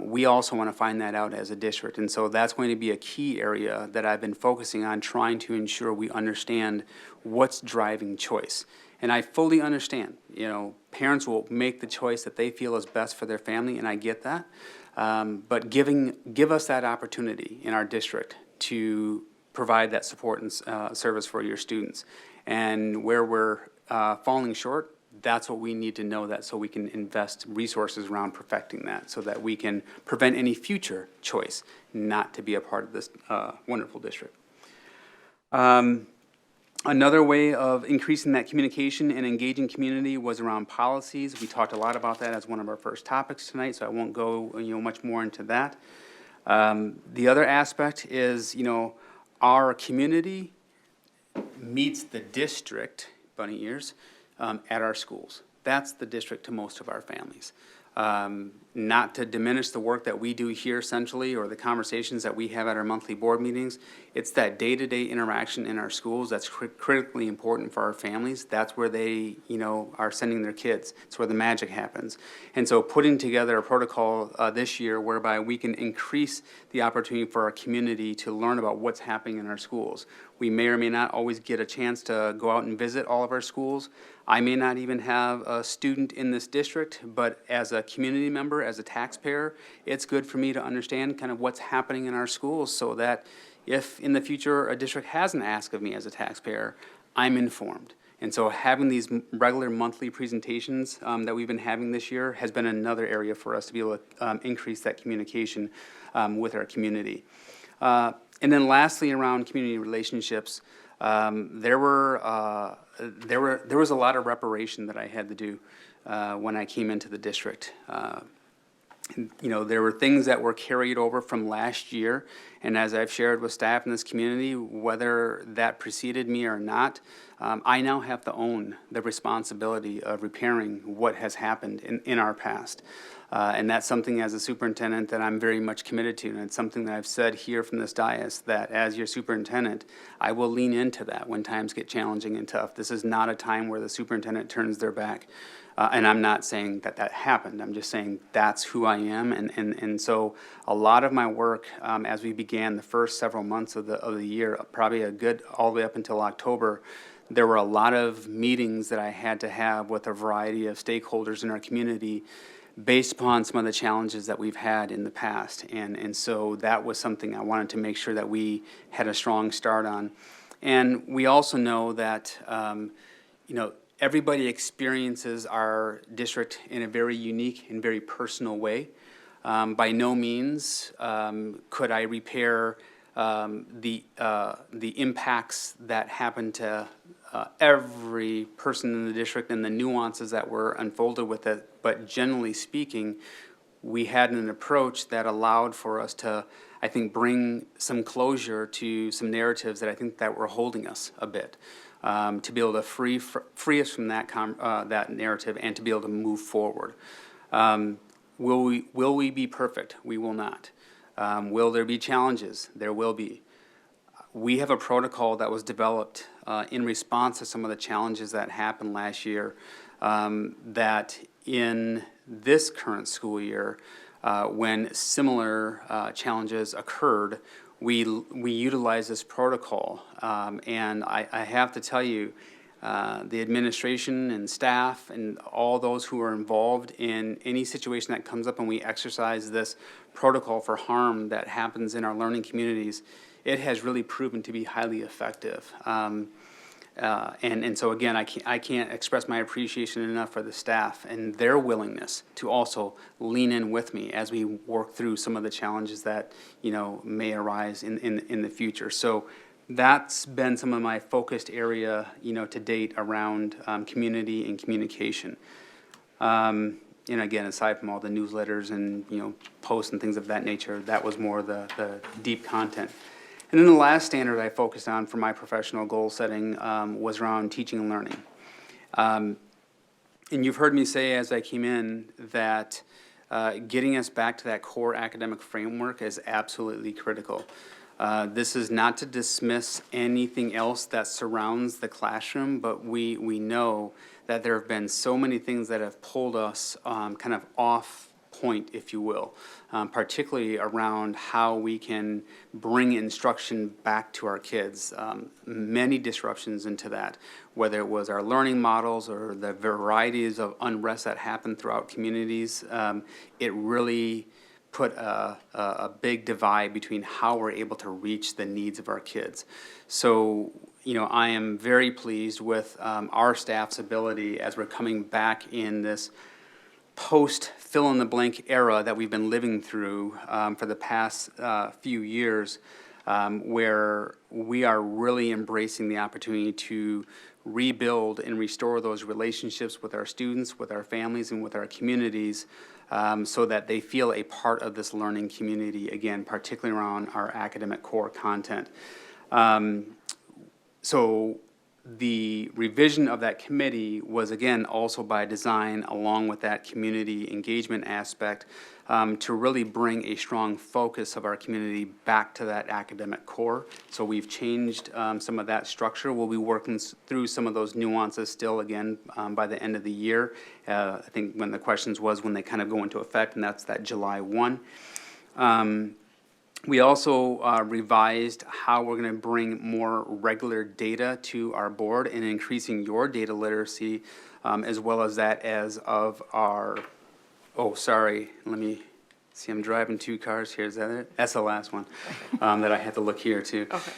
We also want to find that out as a district, and so that's going to be a key area that I've been focusing on, trying to ensure we understand what's driving choice. And I fully understand, you know, parents will make the choice that they feel is best for their family, and I get that. But give us that opportunity in our district to provide that support and service for your students. And where we're falling short, that's what we need to know, that so we can invest resources around perfecting that, so that we can prevent any future choice not to be a part of this wonderful district. Another way of increasing that communication and engaging community was around policies. We talked a lot about that as one of our first topics tonight, so I won't go, you know, much more into that. The other aspect is, you know, our community meets the district, bunny ears, at our schools. That's the district to most of our families. Not to diminish the work that we do here centrally or the conversations that we have at our monthly board meetings. It's that day-to-day interaction in our schools that's critically important for our families. That's where they, you know, are sending their kids. It's where the magic happens. And so putting together a protocol this year whereby we can increase the opportunity for our community to learn about what's happening in our schools. We may or may not always get a chance to go out and visit all of our schools. I may not even have a student in this district, but as a community member, as a taxpayer, it's good for me to understand kind of what's happening in our schools, so that if in the future a district has an ask of me as a taxpayer, I'm informed. And so having these regular monthly presentations that we've been having this year has been another area for us to be able to increase that communication with our community. And then lastly, around community relationships, there was a lot of reparation that I had to do when I came into the district. You know, there were things that were carried over from last year, and as I've shared with staff in this community, whether that preceded me or not, I now have to own the responsibility of repairing what has happened in our past. And that's something as a superintendent that I'm very much committed to, and it's something that I've said here from this dais, that as your superintendent, I will lean into that when times get challenging and tough. This is not a time where the superintendent turns their back. And I'm not saying that that happened. I'm just saying that's who I am. And so a lot of my work as we began the first several months of the year, probably a good all the way up until October, there were a lot of meetings that I had to have with a variety of stakeholders in our community based upon some of the challenges that we've had in the past. And so that was something I wanted to make sure that we had a strong start on. And we also know that, you know, everybody experiences our district in a very unique and very personal way. By no means could I repair the impacts that happen to every person in the district and the nuances that were unfolded with it. But generally speaking, we had an approach that allowed for us to, I think, bring some closure to some narratives that I think that were holding us a bit. To be able to free us from that narrative and to be able to move forward. Will we be perfect? We will not. Will there be challenges? There will be. We have a protocol that was developed in response to some of the challenges that happened last year, that in this current school year, when similar challenges occurred, we utilize this protocol, and I have to tell you, the administration and staff and all those who are involved in any situation that comes up and we exercise this protocol for harm that happens in our learning communities, it has really proven to be highly effective. And so again, I can't express my appreciation enough for the staff and their willingness to also lean in with me as we work through some of the challenges that, you know, may arise in the future. So that's been some of my focused area, you know, to date around community and communication. And again, aside from all the newsletters and, posts and things of that nature, that was more the deep content. And then the last standard I focused on for my professional goal setting was around teaching and learning. And you've heard me say as I came in that getting us back to that core academic framework is absolutely critical. This is not to dismiss anything else that surrounds the classroom, but we know that there have been so many things that have pulled us kind of off point, if you will, particularly around how we can bring instruction back to our kids. Many disruptions into that, whether it was our learning models or the varieties of unrest that happened throughout communities. It really put a big divide between how we're able to reach the needs of our kids. So, I am very pleased with our staff's ability as we're coming back in this post fill-in-the-blank era that we've been living through for the past few years, where we are really embracing the opportunity to rebuild and restore those relationships with our students, with our families, and with our communities, so that they feel a part of this learning community, again, particularly around our academic core content. So the revision of that committee was, again, also by design, along with that community engagement aspect, to really bring a strong focus of our community back to that academic core. So we've changed some of that structure. We'll be working through some of those nuances still, again, by the end of the year. I think when the questions was when they kind of go into effect, and that's that July 1. We also revised how we're going to bring more regular data to our board and increasing your data literacy, as well as that as of our, let me see, I'm driving two cars here. Is that it? That's the last one that I had to look here too. Okay.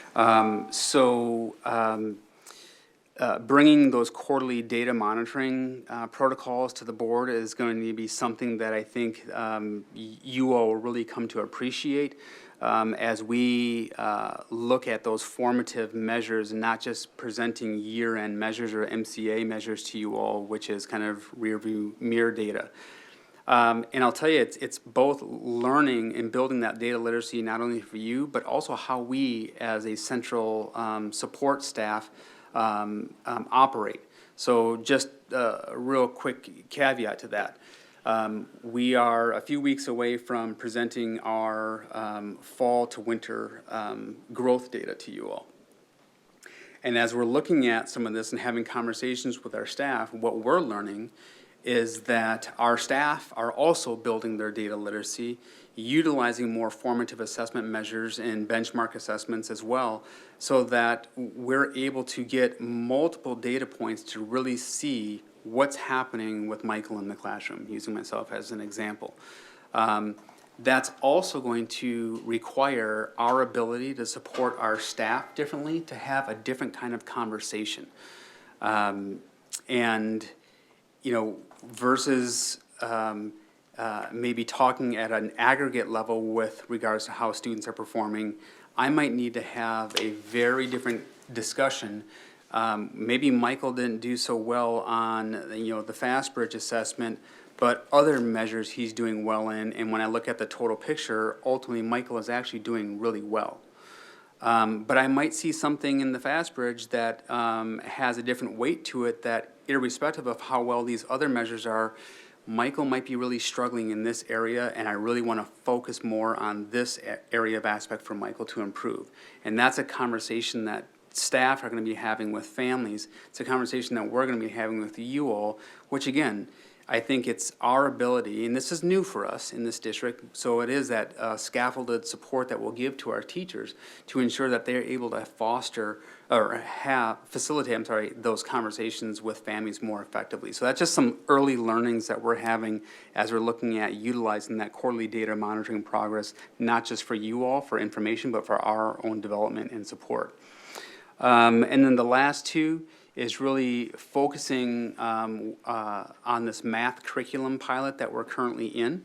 Bringing those quarterly data monitoring protocols to the board is going to be something that I think you all will really come to appreciate as we look at those formative measures, not just presenting year-end measures or MCA measures to you all, which is kind of rearview mirror data. And I'll tell you, it's both learning and building that data literacy, not only for you, but also how we as a central support staff operate. So just a real quick caveat to that. We are a few weeks away from presenting our fall to winter growth data to you all. And as we're looking at some of this and having conversations with our staff, what we're learning is that our staff are also building their data literacy, utilizing more formative assessment measures and benchmark assessments as well, so that we're able to get multiple data points to really see what's happening with Michael in the classroom, using myself as an example. That's also going to require our ability to support our staff differently, to have a different kind of conversation. Versus maybe talking at an aggregate level with regards to how students are performing, I might need to have a very different discussion. Maybe Michael didn't do so well on, the FastBridge assessment, but other measures he's doing well in, and when I look at the total picture, ultimately Michael is actually doing really well. But I might see something in the FastBridge that has a different weight to it, that irrespective of how well these other measures are, Michael might be really struggling in this area, and I really want to focus more on this area of aspect for Michael to improve. And that's a conversation that staff are going to be having with families. It's a conversation that we're going to be having with you all, which again, I think it's our ability, and this is new for us in this district, so it is that scaffolded support that we'll give to our teachers to ensure that they're able to foster or facilitate those conversations with families more effectively. So that's just some early learnings that we're having as we're looking at utilizing that quarterly data monitoring progress, not just for you all for information, but for our own development and support. And then the last two is really focusing on this math curriculum pilot that we're currently in,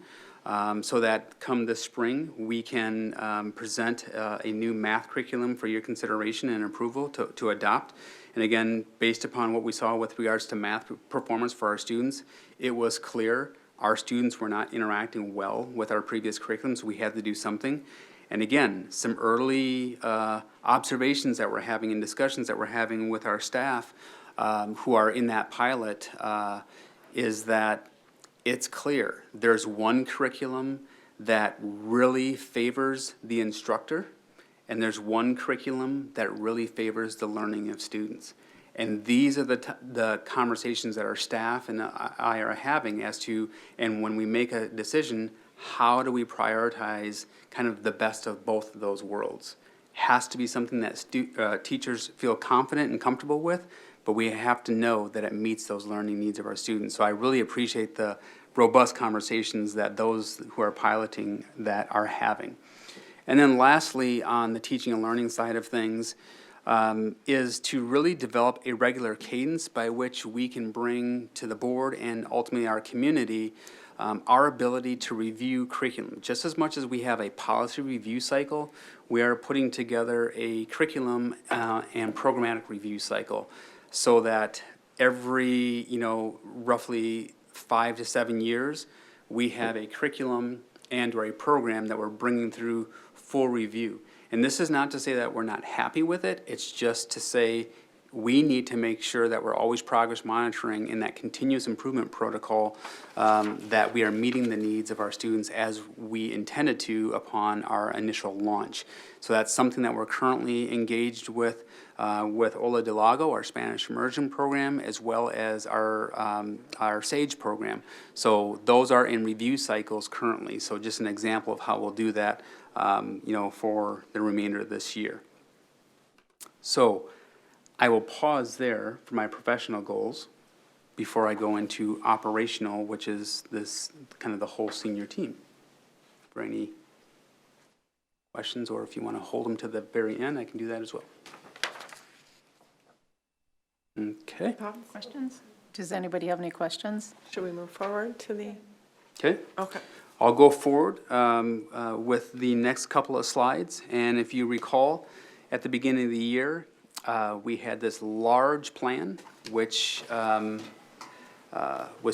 so that come this spring, we can present a new math curriculum for your consideration and approval to adopt. And again, based upon what we saw with regards to math performance for our students, it was clear our students were not interacting well with our previous curriculum, so we had to do something. And again, some early observations that we're having and discussions that we're having with our staff who are in that pilot is that it's clear there's one curriculum that really favors the instructor, and there's one curriculum that really favors the learning of students. And these are the conversations that our staff and I are having as to, and when we make a decision, how do we prioritize kind of the best of both of those worlds? Has to be something that teachers feel confident and comfortable with, but we have to know that it meets those learning needs of our students. So I really appreciate the robust conversations that those who are piloting that are having. And then lastly, on the teaching and learning side of things, is to really develop a regular cadence by which we can bring to the board and ultimately our community our ability to review curriculum. Just as much as we have a policy review cycle, we are putting together a curriculum and programmatic review cycle so that every, roughly 5 to 7 years, we have a curriculum and or a program that we're bringing through full review. And this is not to say that we're not happy with it, it's just to say we need to make sure that we're always progress monitoring in that continuous improvement protocol, that we are meeting the needs of our students as we intended to upon our initial launch. So that's something that we're currently engaged with Ola del Lago, our Spanish immersion program, as well as our SAGE program. So those are in review cycles currently. So just an example of how we'll do that, for the remainder of this year. So I will pause there for my professional goals before I go into operational, which is this kind of the whole senior team. For any questions, or if you want to hold them to the very end, I can do that as well. Okay. Questions? Does anybody have any questions? Should we move forward to the, Okay. okay. I'll go forward with the next couple of slides. And if you recall, at the beginning of the year, we had this large plan, which was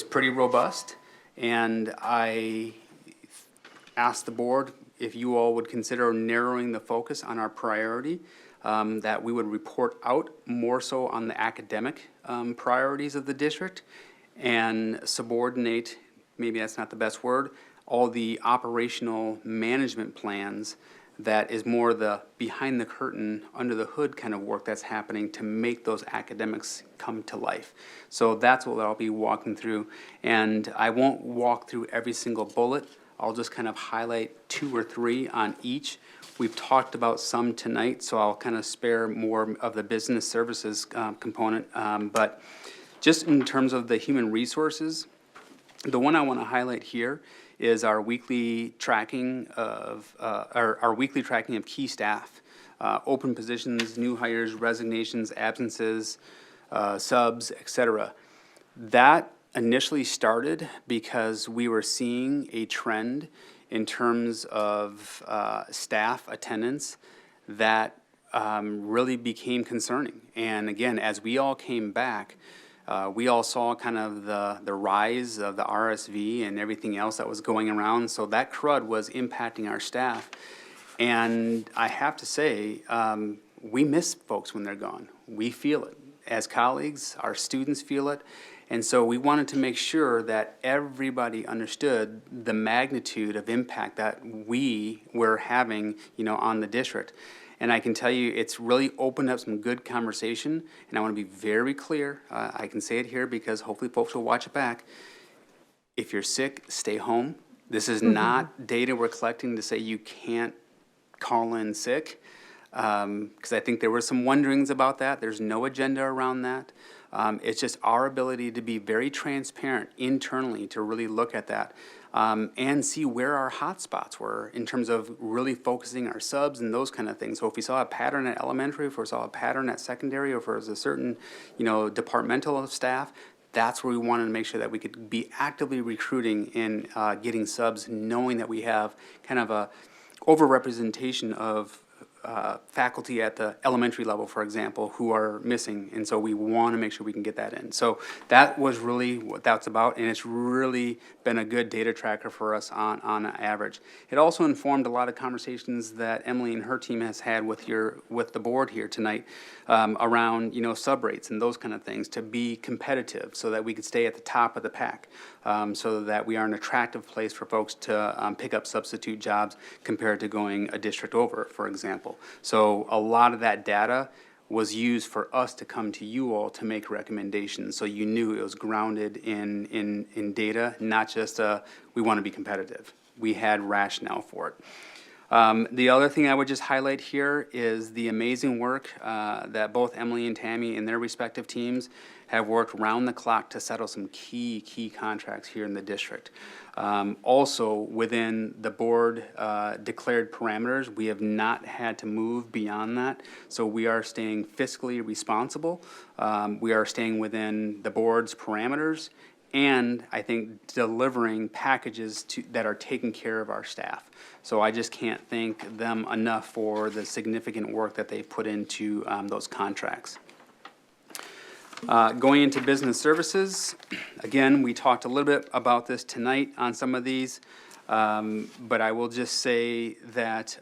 pretty robust. And I asked the board if you all would consider narrowing the focus on our priority, that we would report out more so on the academic priorities of the district and subordinate, maybe that's not the best word, all the operational management plans that is more the behind the curtain, under the hood kind of work that's happening to make those academics come to life. So that's what I'll be walking through. And I won't walk through every single bullet. I'll just kind of highlight 2 or 3 on each. We've talked about some tonight, so I'll kind of spare more of the business services component. But just in terms of the human resources, the one I want to highlight here is our weekly tracking of our weekly tracking of key staff, open positions, new hires, resignations, absences, subs, etc. That initially started because we were seeing a trend in terms of staff attendance that really became concerning. And again, as we all came back, we all saw kind of the rise of the RSV and everything else that was going around. So that crud was impacting our staff. And I have to say, we miss folks when they're gone. We feel it. As colleagues, our students feel it. And so we wanted to make sure that everybody understood the magnitude of impact that we were having, on the district. And I can tell you, it's really opened up some good conversation, and I want to be very clear. I can say it here because hopefully folks will watch it back. If you're sick, stay home. This is not data we're collecting to say you can't call in sick, because I think there were some wonderings about that. There's no agenda around that. It's just our ability to be very transparent internally to really look at that. And see where our hot spots were in terms of really focusing our subs and those kind of things. So if we saw a pattern at elementary, if we saw a pattern at secondary, or if there was a certain, departmental staff, that's where we wanted to make sure that we could be actively recruiting and getting subs, knowing that we have kind of a overrepresentation of faculty at the elementary level, for example, who are missing, and so we want to make sure we can get that in. So that was really what that's about, and it's really been a good data tracker for us on average. It also informed a lot of conversations that Emily and her team has had with the board here tonight around, you know, sub rates and those kind of things to be competitive so that we could stay at the top of the pack, so that we are an attractive place for folks to pick up substitute jobs compared to going a district over, for example. So a lot of that data was used for us to come to you all to make recommendations, so you knew it was grounded in data, not just we want to be competitive. We had rationale for it. The other thing I would just highlight here is the amazing work that both Emily and Tammy and their respective teams have worked round the clock to settle some key contracts here in the district. Also, within the board declared parameters, we have not had to move beyond that, so we are staying fiscally responsible. We are staying within the board's parameters, and I think delivering packages that are taking care of our staff. So I just can't thank them enough for the significant work that they've put into those contracts. Going into business services, again, we talked a little bit about this tonight on some of these, but I will just say that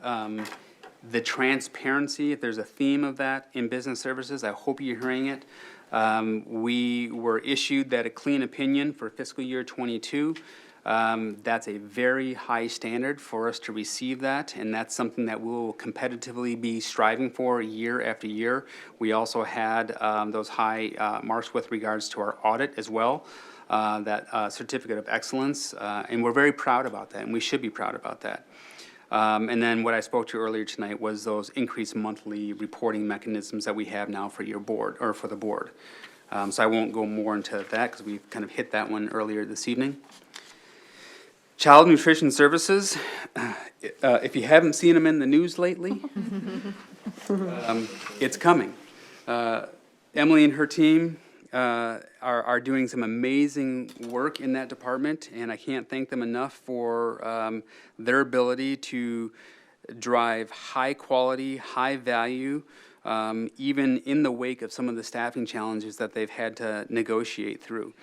the transparency, if there's a theme of that in business services, I hope you're hearing it. We were issued that a clean opinion for fiscal year '22. That's a very high standard for us to receive that, and that's something that we'll competitively be striving for year after year. We also had those high marks with regards to our audit as well, that certificate of excellence, and we're very proud about that, and we should be proud about that. And then what I spoke to earlier tonight was those increased monthly reporting mechanisms that we have now for your board, or for the board. So I won't go more into that because we've kind of hit that one earlier this evening. Child Nutrition Services, if you haven't seen them in the news lately, it's coming. Emily and her team are doing some amazing work in that department, and I can't thank them enough for their ability to drive high quality, high value, even in the wake of some of the staffing challenges that they've had to negotiate through.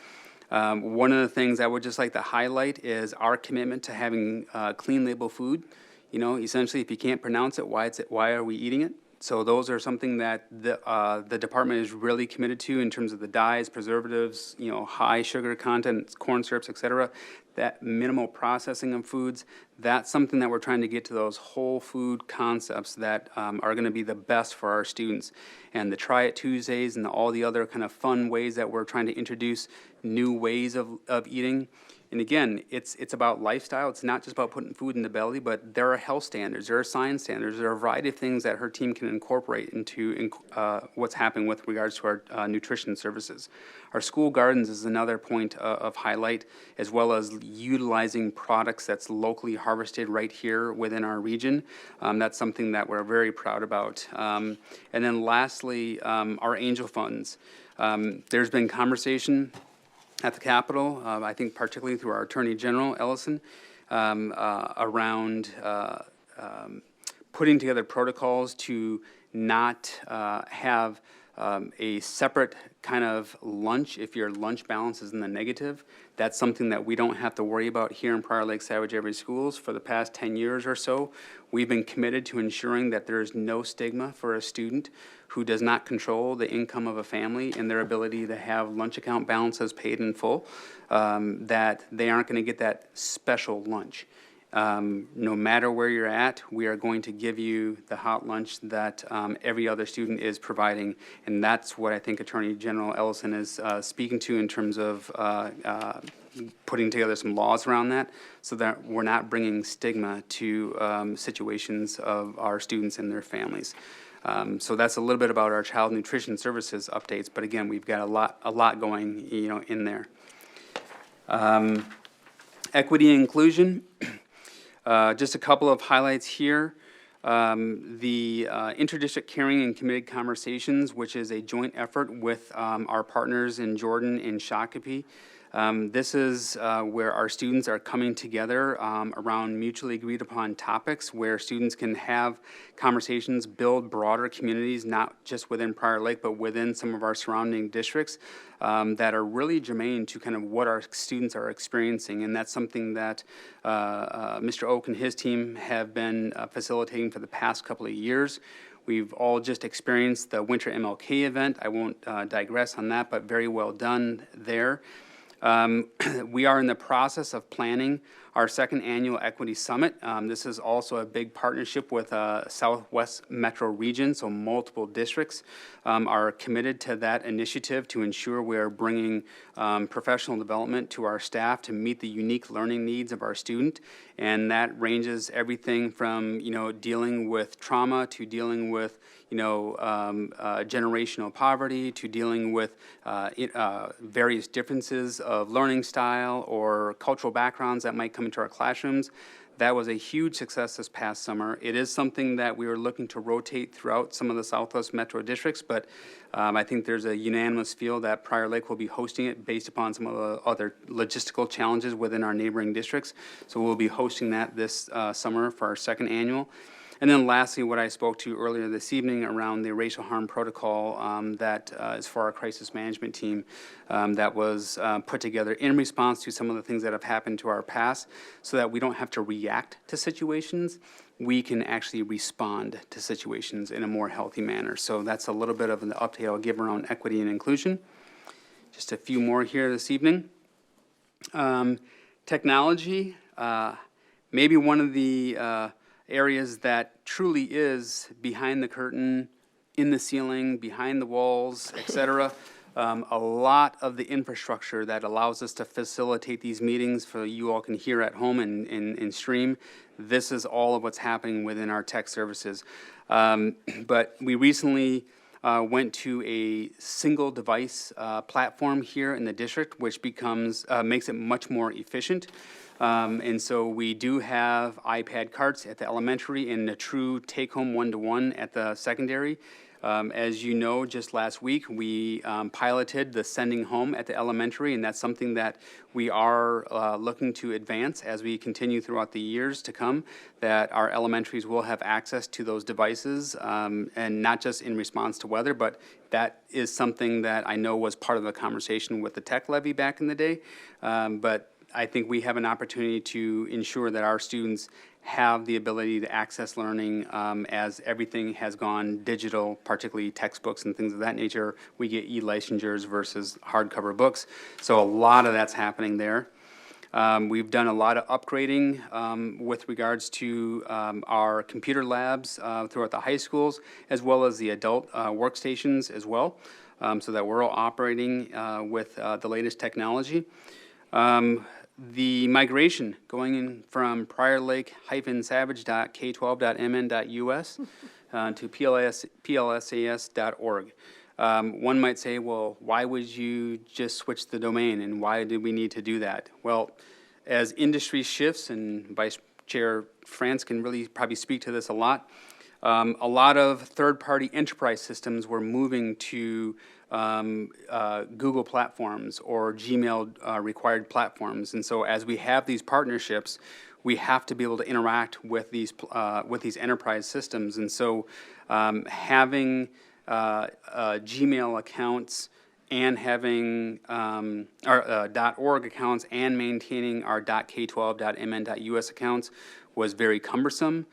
One of the things I would just like to highlight is our commitment to having clean label food. You know, essentially, if you can't pronounce it, why are we eating it? So those are something that the department is really committed to in terms of the dyes, preservatives, you know, high sugar content, corn syrups, et cetera. That minimal processing of foods, that's something that we're trying to get to, those whole food concepts that are going to be the best for our students. And the Try It Tuesdays and all the other kind of fun ways that we're trying to introduce new ways of eating. And again, it's about lifestyle. It's not just about putting food in the belly, but there are health standards, there are science standards, there are a variety of things that her team can incorporate into what's happening with regards to our nutrition services. Our school gardens is another point of highlight, as well as utilizing products that's locally harvested right here within our region. That's something that we're very proud about. And then lastly, our angel funds. There's been conversation at the Capitol, I think particularly through our Attorney General, Ellison, around putting together protocols to not have a separate kind of lunch if your lunch balance is in the negative. That's something that we don't have to worry about here in Prior Lake Savage Every Schools. For the past 10 years or so, we've been committed to ensuring that there is no stigma for a student who does not control the income of a family and their ability to have lunch account balances paid in full, that they aren't going to get that special lunch. No matter where you're at, we are going to give you the hot lunch that every other student is providing, and that's what I think Attorney General Ellison is speaking to in terms of putting together some laws around that, so that we're not bringing stigma to situations of our students and their families. So that's a little bit about our child nutrition services updates, but again, we've got a lot going, you know, in there. Equity and inclusion. Just a couple of highlights here. The Interdistrict Caring and Committed Conversations, which is a joint effort with our partners in Jordan and Shakopee. This is where our students are coming together around mutually agreed upon topics, where students can have conversations, build broader communities, not just within Prior Lake, but within some of our surrounding districts that are really germane to kind of what our students are experiencing. And that's something that Mr. Oak and his team have been facilitating for the past couple of years. We've all just experienced the Winter MLK event. I won't digress on that, but very well done there. We are in the process of planning our second annual Equity Summit. This is also a big partnership with Southwest Metro Region, so multiple districts are committed to that initiative to ensure we are bringing professional development to our staff to meet the unique learning needs of our student. And that ranges everything from, dealing with trauma to dealing with, generational poverty to dealing with various differences of learning style or cultural backgrounds that might come into our classrooms. That was a huge success this past summer. It is something that we are looking to rotate throughout some of the Southwest Metro districts, but I think there's a unanimous feel that Prior Lake will be hosting it based upon some of the other logistical challenges within our neighboring districts. So we'll be hosting that this summer for our second annual. And then lastly, what I spoke to earlier this evening around the racial harm protocol that is for our crisis management team that was put together in response to some of the things that have happened to our past so that we don't have to react to situations. We can actually respond to situations in a more healthy manner. So that's a little bit of an update I'll give around equity and inclusion. Just a few more here this evening. Technology, maybe one of the areas that truly is behind the curtain, in the ceiling, behind the walls, etc. A lot of the infrastructure that allows us to facilitate these meetings for you all can hear at home and stream. This is all of what's happening within our tech services. But we recently went to a single device platform here in the district, which makes it much more efficient. And so we do have iPad carts at the elementary and a true take-home one-to-one at the secondary. As you know, just last week, we piloted the sending home at the elementary, and that's something that we are looking to advance as we continue throughout the years to come, that our elementaries will have access to those devices, and not just in response to weather, but that is something that I know was part of the conversation with the tech levy back in the day. But I think we have an opportunity to ensure that our students have the ability to access learning as everything has gone digital, particularly textbooks and things of that nature. We get e-licensures versus hardcover books. So a lot of that's happening there. We've done a lot of upgrading with regards to our computer labs throughout the high schools, as well as the adult workstations as well, so that we're all operating with the latest technology. The migration going in from Prior Lake-Savage.k12.mn.us to plsas.org. One might say, well, why would you just switch the domain, and why did we need to do that? Well, as industry shifts, and Vice Chair France can really probably speak to this a lot of third-party enterprise systems were moving to Google platforms or Gmail required platforms. And so as we have these partnerships, we have to be able to interact with these enterprise systems. And so having Gmail accounts and having our .org accounts and maintaining our .k12.mn.us accounts was very cumbersome,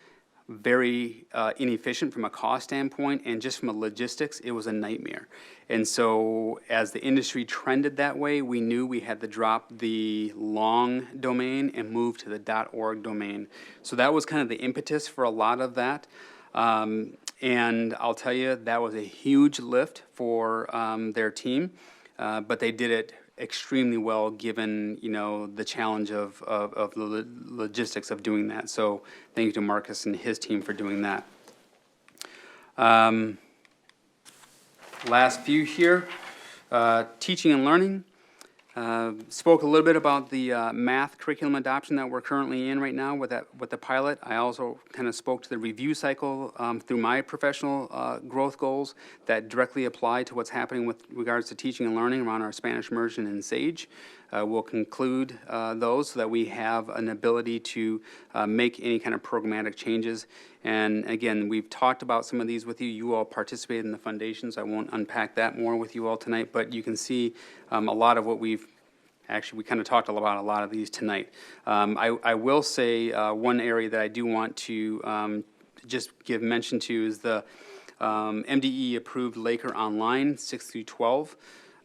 very inefficient from a cost standpoint, and just from a logistics, it was a nightmare. And so as the industry trended that way, we knew we had to drop the long domain and move to the .org domain. So that was kind of the impetus for a lot of that. And I'll tell you, that was a huge lift for their team, but they did it extremely well given, the challenge of the logistics of doing that. So thank you to Marcus and his team for doing that. Last few here, teaching and learning. Spoke a little bit about the math curriculum adoption that we're currently in right now with the pilot. I also kind of spoke to the review cycle through my professional growth goals that directly apply to what's happening with regards to teaching and learning around our Spanish immersion in SAGE. We'll conclude those so that we have an ability to make any kind of programmatic changes. And again, we've talked about some of these with you. You all participated in the foundations. I won't unpack that more with you all tonight, but you can see a lot of what we kind of talked about a lot of these tonight. I will say one area that I do want to just give mention to is the MDE approved Laker Online 6 through 12.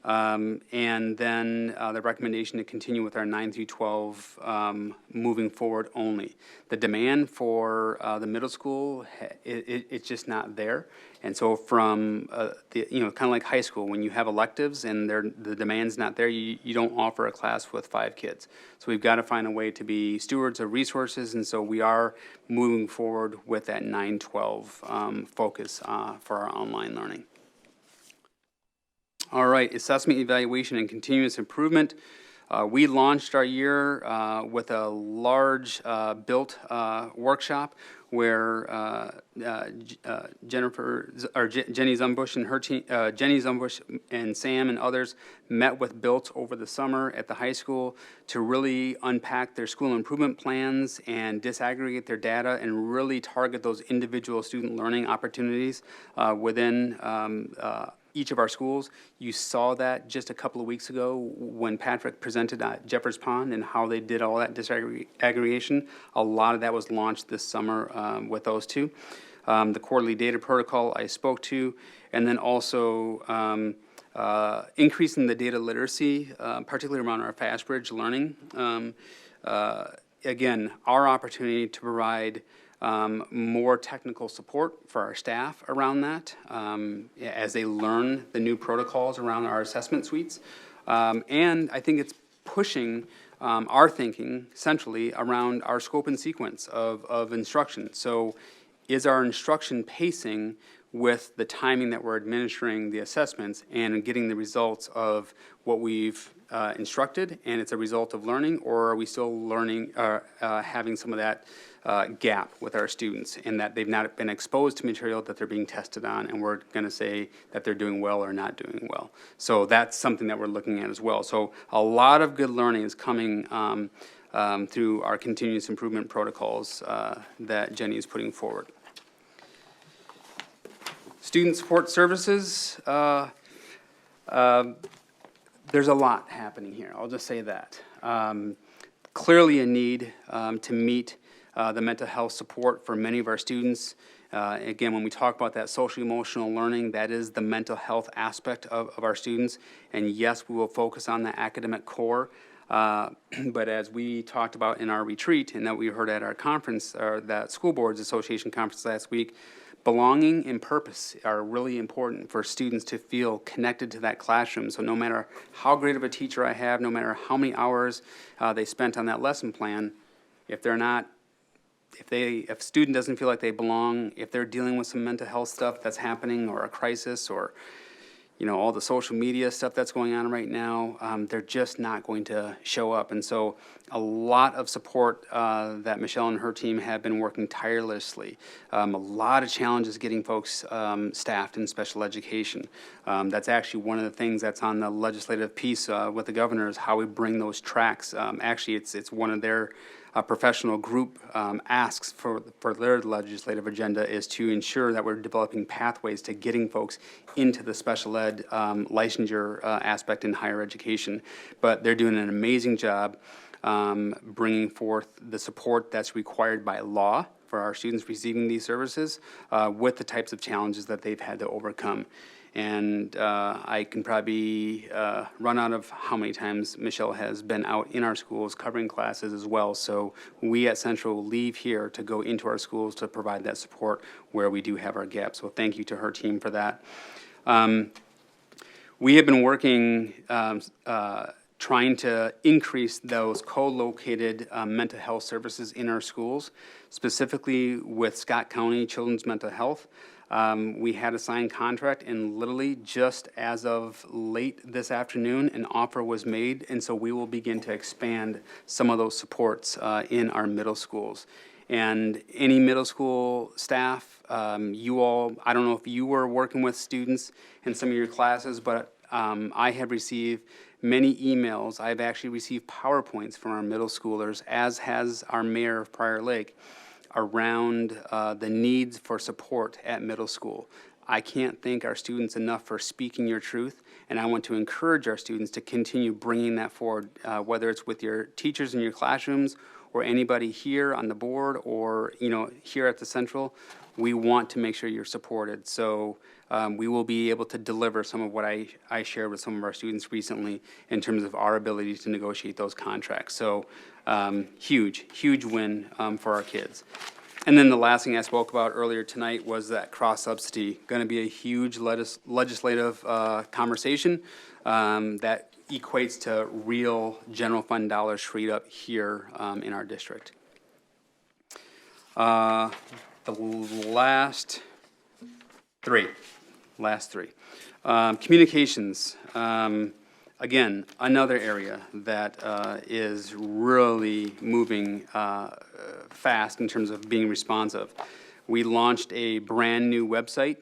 And then the recommendation to continue with our 9 through 12 moving forward only. The demand for the middle school, it's just not there. And so from, kind of like high school, when you have electives and the demand's not there, you don't offer a class with 5 kids. So we've got to find a way to be stewards of resources, and so we are moving forward with that 9-12 focus for our online learning. All right, assessment, evaluation, and continuous improvement. We launched our year with a large built workshop where Jenny Zumbush and her team, Jenny Zumbush and Sam and others met with Built over the summer at the high school to really unpack their school improvement plans and disaggregate their data and really target those individual student learning opportunities within each of our schools. You saw that just a couple of weeks ago when Patrick presented at Jeffers Pond and how they did all that disaggregation. A lot of that was launched this summer with those two. The quarterly data protocol I spoke to, and then also increasing the data literacy, particularly around our FastBridge learning. Again, our opportunity to provide more technical support for our staff around that as they learn the new protocols around our assessment suites. And I think it's pushing our thinking centrally around our scope and sequence of instruction. So is our instruction pacing with the timing that we're administering the assessments and getting the results of what we've instructed, and it's a result of learning, or are we still learning, having some of that gap with our students in that they've not been exposed to material that they're being tested on, and we're going to say that they're doing well or not doing well. So that's something that we're looking at as well. So a lot of good learning is coming through our continuous improvement protocols that Jenny is putting forward. Student support services, there's a lot happening here, I'll just say that. Clearly a need to meet the mental health support for many of our students. Again, when we talk about that social emotional learning, that is the mental health aspect of our students. And yes, we will focus on the academic core. But as we talked about in our retreat and that we heard at our conference, or that School Boards Association conference last week, belonging and purpose are really important for students to feel connected to that classroom. So no matter how great of a teacher I have, no matter how many hours they spent on that lesson plan, if they're not, if a student doesn't feel like they belong, if they're dealing with some mental health stuff that's happening, or a crisis, or all the social media stuff that's going on right now, they're just not going to show up. And so a lot of support that Michelle and her team have been working tirelessly. A lot of challenges getting folks staffed in special education. That's actually one of the things that's on the legislative piece with the governor, is how we bring those tracks. Actually, it's one of their professional group asks for their legislative agenda, is to ensure that we're developing pathways to getting folks into the special ed licensure aspect in higher education. But they're doing an amazing job bringing forth the support that's required by law for our students receiving these services with the types of challenges that they've had to overcome. And I can probably run out of how many times Michelle has been out in our schools covering classes as well. So we at Central leave here to go into our schools to provide that support where we do have our gaps. So thank you to her team for that. We have been working trying to increase those co-located mental health services in our schools, specifically with Scott County Children's Mental Health. We had a signed contract, and literally just as of late this afternoon, an offer was made, and so we will begin to expand some of those supports in our middle schools. And any middle school staff, you all, I don't know if you were working with students in some of your classes, but I have received many emails. I've actually received PowerPoints from our middle schoolers, as has our mayor of Prior Lake, around the needs for support at middle school. I can't thank our students enough for speaking your truth, and I want to encourage our students to continue bringing that forward, whether it's with your teachers in your classrooms or anybody here on the board or, here at the Central. We want to make sure you're supported. So we will be able to deliver some of what I shared with some of our students recently in terms of our ability to negotiate those contracts. So huge win for our kids. And then the last thing I spoke about earlier tonight was that cross-subsidy. Going to be a huge legislative conversation that equates to real general fund dollars freed up here in our district. The last three. Communications. Again, another area that is really moving fast in terms of being responsive. We launched a brand-new website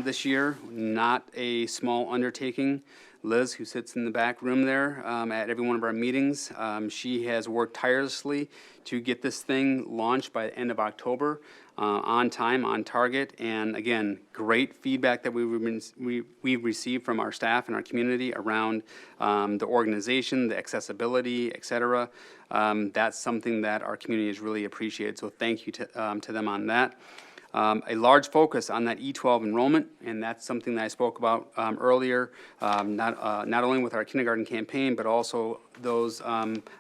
this year, not a small undertaking. Liz, who sits in the back room there at every one of our meetings, she has worked tirelessly to get this thing launched by the end of October, on time, on target, and again, great feedback that we've received from our staff and our community around the organization, the accessibility, et cetera. That's something that our community has really appreciated, so thank you to them on that. A large focus on that E12 enrollment, and that's something that I spoke about earlier, not only with our kindergarten campaign, but also those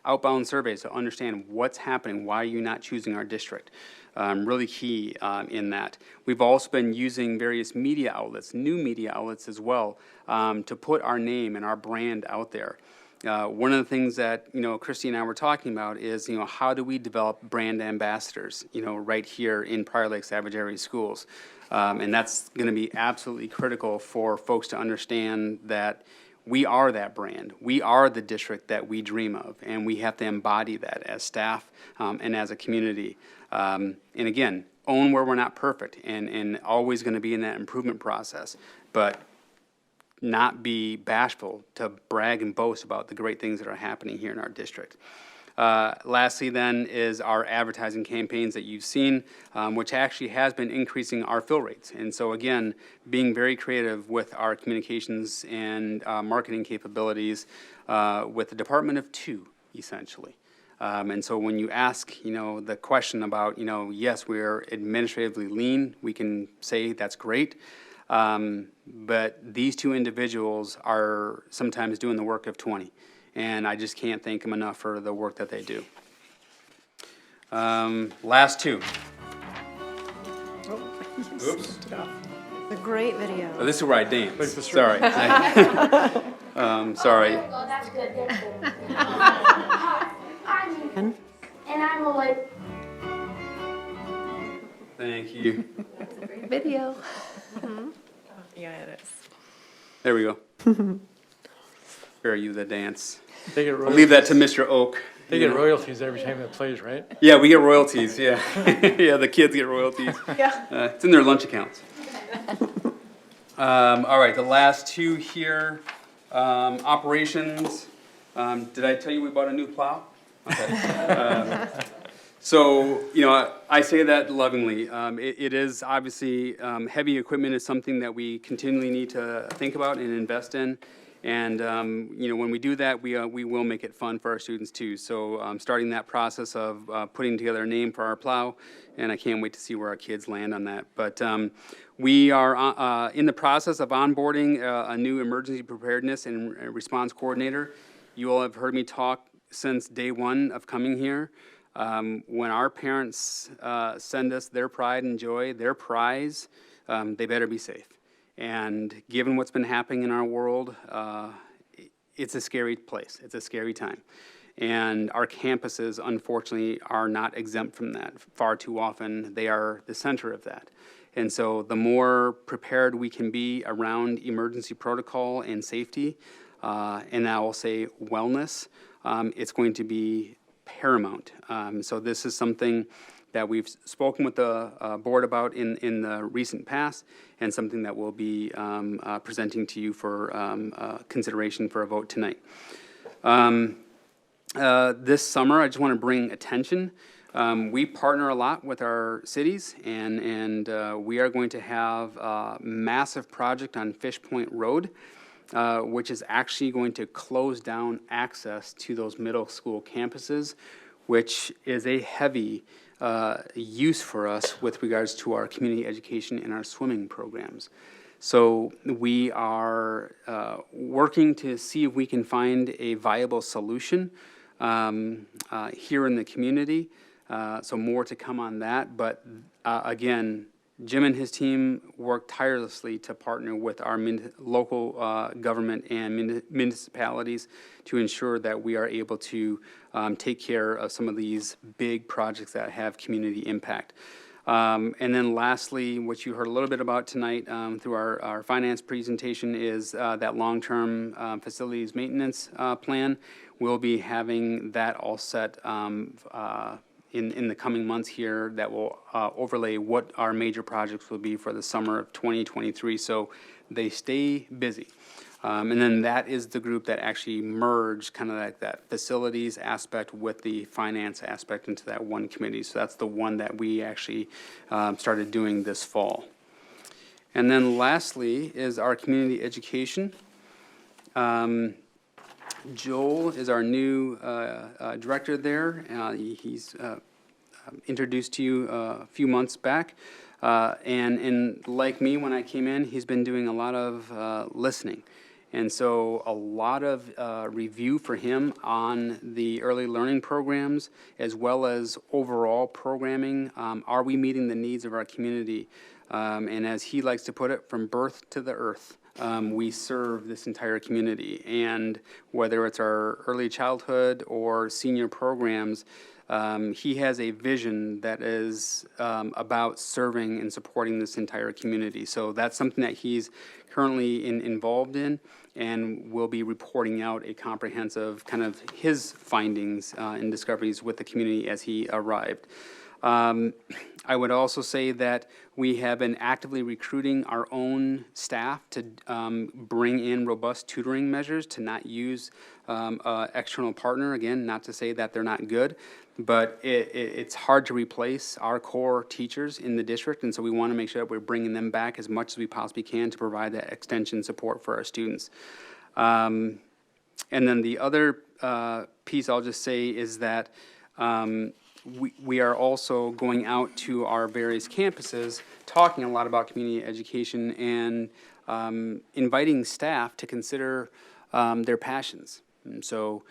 outbound surveys to understand what's happening, why are you not choosing our district. Really key in that. We've also been using various media outlets, new media outlets as well, to put our name and our brand out there. One of the things that, Christy and I were talking about is, how do we develop brand ambassadors, right here in Prior Lake Savage Area Schools? And that's going to be absolutely critical for folks to understand that we are that brand. We are the district that we dream of, and we have to embody that as staff and as a community. And again, own where we're not perfect and always going to be in that improvement process. But not be bashful to brag and boast about the great things that are happening here in our district. Lastly then is our advertising campaigns that you've seen, which actually has been increasing our fill rates. And so again, being very creative with our communications and marketing capabilities with the Department of Two, essentially. And so when you ask, the question about, yes, we're administratively lean, we can say that's great. But these two individuals are sometimes doing the work of 20, and I just can't thank them enough for the work that they do. Last two. Oops. A great video. Oh, this is where I dance. Sorry. Sorry. Oh, that's good, that's good. Hi, I'm, and I'm like. Thank you. Video. Yeah, it is. There we go. Spare you the dance. They get I'll royalties, leave that to Mr. Oak. they get royalties every time it plays, right? Yeah, we get royalties, yeah. Yeah, the kids get royalties. Yeah. It's in their lunch accounts. All right, the last two here, operations. Did I tell you we bought a new plow? Okay. So, I say that lovingly. It is obviously, heavy equipment is something that we continually need to think about and invest in. And, when we do that, we will make it fun for our students too. So starting that process of putting together a name for our plow, and I can't wait to see where our kids land on that. But we are in the process of onboarding a new emergency preparedness and response coordinator. You all have heard me talk since day one of coming here. When our parents send us their pride and joy, their prize, they better be safe. And given what's been happening in our world, it's a scary place. It's a scary time. And our campuses, unfortunately, are not exempt from that. Far too often, they are the center of that. And so the more prepared we can be around emergency protocol and safety, and I will say wellness, it's going to be paramount. So this is something that we've spoken with the board about in the recent past, and something that we'll be presenting to you for consideration for a vote tonight. This summer, I just want to bring attention. We partner a lot with our cities, and we are going to have a massive project on Fish Point Road, which is actually going to close down access to those middle school campuses, which is a heavy use for us with regards to our community education and our swimming programs. So we are working to see if we can find a viable solution here in the community. So more to come on that. But again, Jim and his team work tirelessly to partner with our local government and municipalities to ensure that we are able to take care of some of these big projects that have community impact. And then lastly, what you heard a little bit about tonight through our finance presentation is that long-term facilities maintenance plan. We'll be having that all set in the coming months here that will overlay what our major projects will be for the summer of 2023. So they stay busy. And then that is the group that actually merged kind of like that facilities aspect with the finance aspect into that one committee. So that's the one that we actually started doing this fall. And then lastly is our community education. Joel is our new director there. He's introduced to you a few months back. And like me, when I came in, he's been doing a lot of listening. And so a lot of review for him on the early learning programs, as well as overall programming. Are we meeting the needs of our community? And as he likes to put it, from birth to the earth. We serve this entire community, and whether it's our early childhood or senior programs, he has a vision that is about serving and supporting this entire community. So that's something that he's currently involved in, and will be reporting out a comprehensive kind of his findings and discoveries with the community as he arrived. I would also say that we have been actively recruiting our own staff to bring in robust tutoring measures, to not use an external partner. Again, not to say that they're not good, but it's hard to replace our core teachers in the district, and so we want to make sure that we're bringing them back as much as we possibly can to provide that extension support for our students. And then the other piece I'll just say is that we are also going out to our various campuses, talking a lot about community education, and inviting staff to consider their passions. And so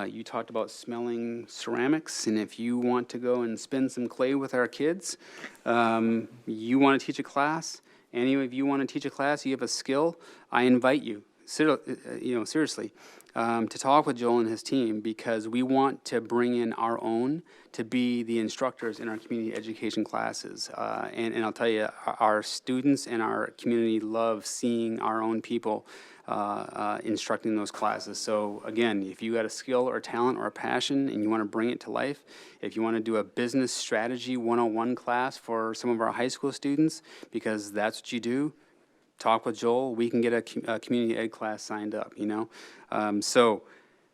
you talked about smelling ceramics, and if you want to go and spin some clay with our kids, you want to teach a class, any of you want to teach a class, you have a skill, I invite you, seriously, to talk with Joel and his team, because we want to bring in our own to be the instructors in our community education classes. And I'll tell you, our students and our community love seeing our own people instructing those classes. So again, if you got a skill or talent or a passion and you want to bring it to life, if you want to do a business strategy 101 class for some of our high school students, because that's what you do, talk with Joel, we can get a community ed class signed up, So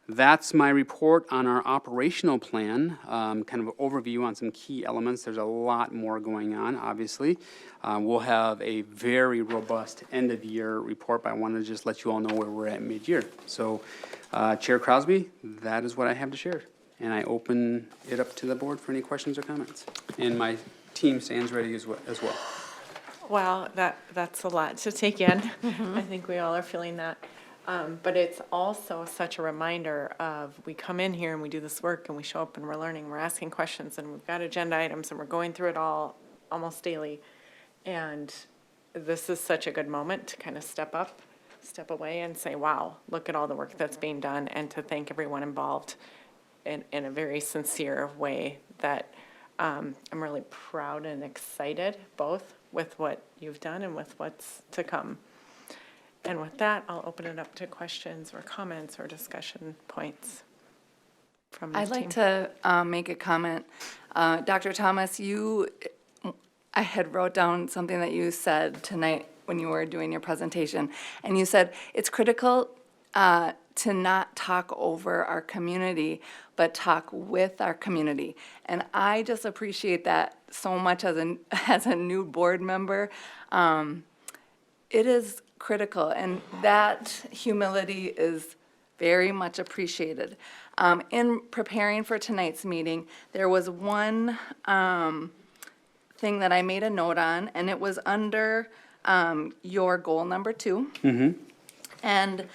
that's my report on our operational plan, kind of an overview on some key elements. There's a lot more going on, obviously. We'll have a very robust end-of-year report, but I wanted to just let you all know where we're at mid-year. So, Chair Crosby, that is what I have to share. And I open it up to the board for any questions or comments. And my team stands ready as well. Wow, that's a lot to take in. I think we all are feeling that. But it's also such a reminder of, we come in here and we do this work and we show up and we're learning, we're asking questions, and we've got agenda items and we're going through it all almost daily. And this is such a good moment to kind of step away and say, wow, look at all the work that's being done, and to thank everyone involved in a very sincere way that I'm really proud and excited, both with what you've done and with what's to come. And with that, I'll open it up to questions or comments or discussion points from this I'd team. like to make a comment. Dr. Thomas, I had wrote down something that you said tonight when you were doing your presentation, and you said it's critical to not talk over our community, but talk with our community. And I just appreciate that so much as a new board member. It is critical, and that humility is very much appreciated. In preparing for tonight's meeting, there was one thing that I made a note on, and it was under your goal number 2. And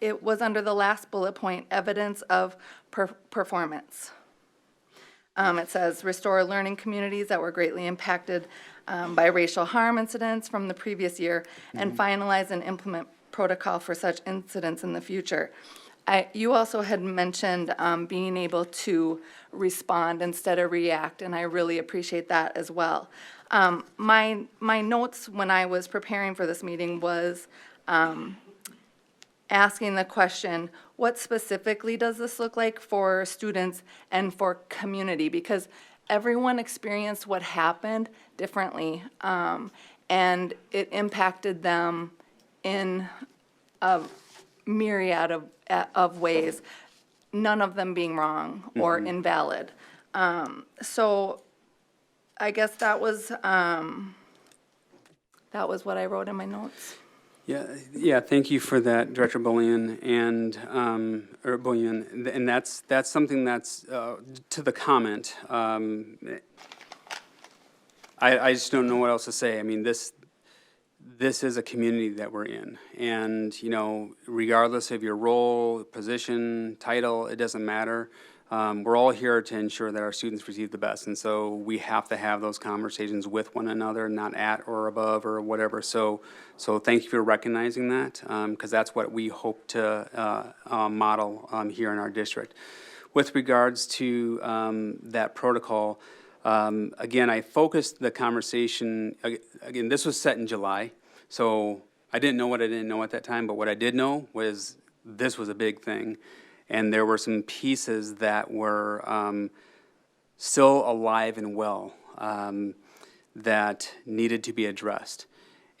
it was under the last bullet point, evidence of performance. It says, restore learning communities that were greatly impacted by racial harm incidents from the previous year, and finalize and implement protocol for such incidents in the future. You also had mentioned being able to respond instead of react, and I really appreciate that as well. My notes when I was preparing for this meeting was asking the question, what specifically does this look like for students and for community? Because everyone experienced what happened differently, and it impacted them in a myriad of ways, none of them being wrong or invalid. So I guess that was what I wrote in my notes. Yeah. Thank you for that, Director Bullion, and that's something that's to the comment. I just don't know what else to say. I mean, this is a community that we're in, and regardless of your role, position, title, it doesn't matter. We're all here to ensure that our students receive the best, and so we have to have those conversations with one another, not at or above or whatever. So thank you for recognizing that, because that's what we hope to model here in our district. With regards to that protocol, again, I focused the conversation, again, this was set in July, so I didn't know what I didn't know at that time, but what I did know was this was a big thing. And there were some pieces that were still alive and well that needed to be addressed.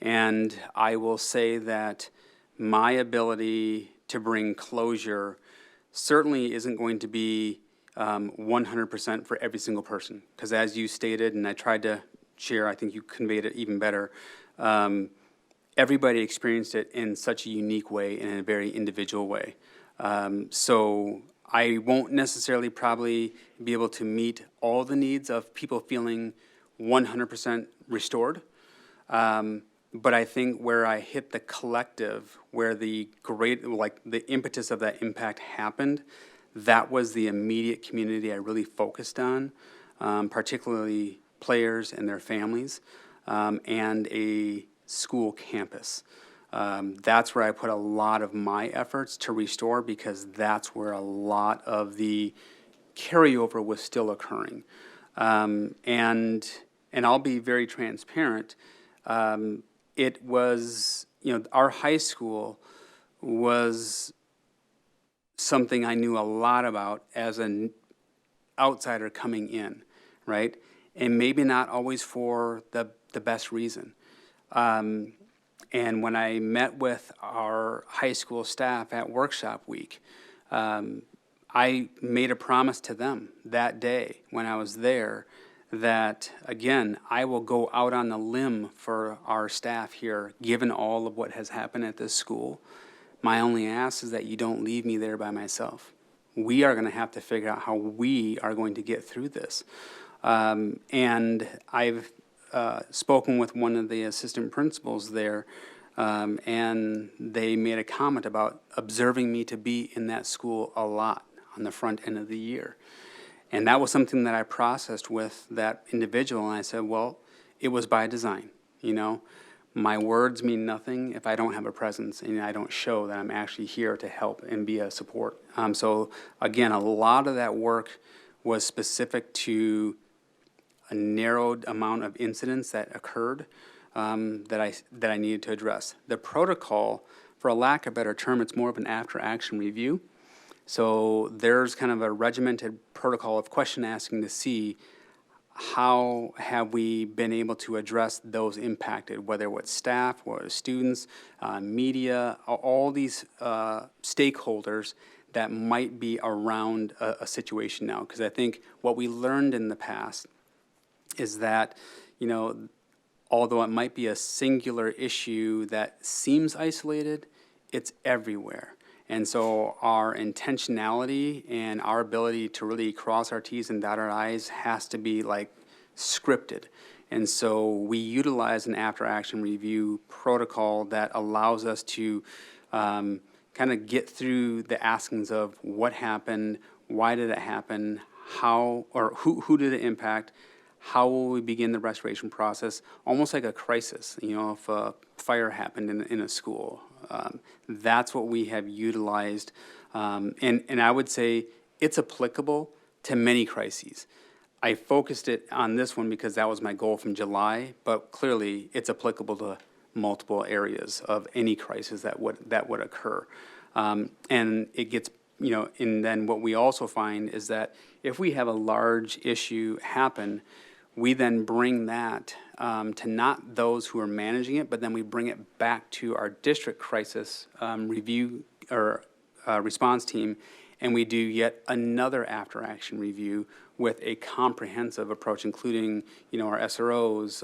And I will say that my ability to bring closure certainly isn't going to be 100% for every single person. Because as you stated, and I tried to share, I think you conveyed it even better, everybody experienced it in such a unique way and in a very individual way. So I won't necessarily probably be able to meet all the needs of people feeling 100% restored. But I think where I hit the collective, where the impetus of that impact happened, that was the immediate community I really focused on, particularly players and their families, and a school campus. That's where I put a lot of my efforts to restore, because that's where a lot of the carryover was still occurring. And I'll be very transparent. It was, our high school was something I knew a lot about as an outsider coming in, right? And maybe not always for the best reason. And when I met with our high school staff at workshop week, I made a promise to them that day when I was there that, again, I will go out on the limb for our staff here, given all of what has happened at this school. My only ask is that you don't leave me there by myself. We are going to have to figure out how we are going to get through this. And I've spoken with one of the assistant principals there, and they made a comment about observing me to be in that school a lot on the front end of the year. And that was something that I processed with that individual, and I said, well, it was by design, My words mean nothing if I don't have a presence and I don't show that I'm actually here to help and be a support. So again, a lot of that work was specific to a narrowed amount of incidents that occurred that I needed to address. The protocol, for a lack of a better term, it's more of an after-action review. So there's kind of a regimented protocol of question asking to see how have we been able to address those impacted, whether it's staff, or students, media, all these stakeholders that might be around a situation now. Because I think what we learned in the past is that, you know, although it might be a singular issue that seems isolated, it's everywhere. And so our intentionality and our ability to really cross our T's and dot our I's has to be like scripted. And so we utilize an after-action review protocol that allows us to kind of get through the askings of what happened, why did it happen, how, or who did it impact, how will we begin the restoration process, almost like a crisis, you know, if a fire happened in a school. That's what we have utilized. And I would say it's applicable to many crises. I focused it on this one because that was my goal from July, but clearly it's applicable to multiple areas of any crisis that would occur. And it gets, you know, and then what we also find is that if we have a large issue happen, we then bring that to not those who are managing it, but then we bring it back to our district crisis review or response team, and we do yet another after-action review with a comprehensive approach, including, you know, our SROs,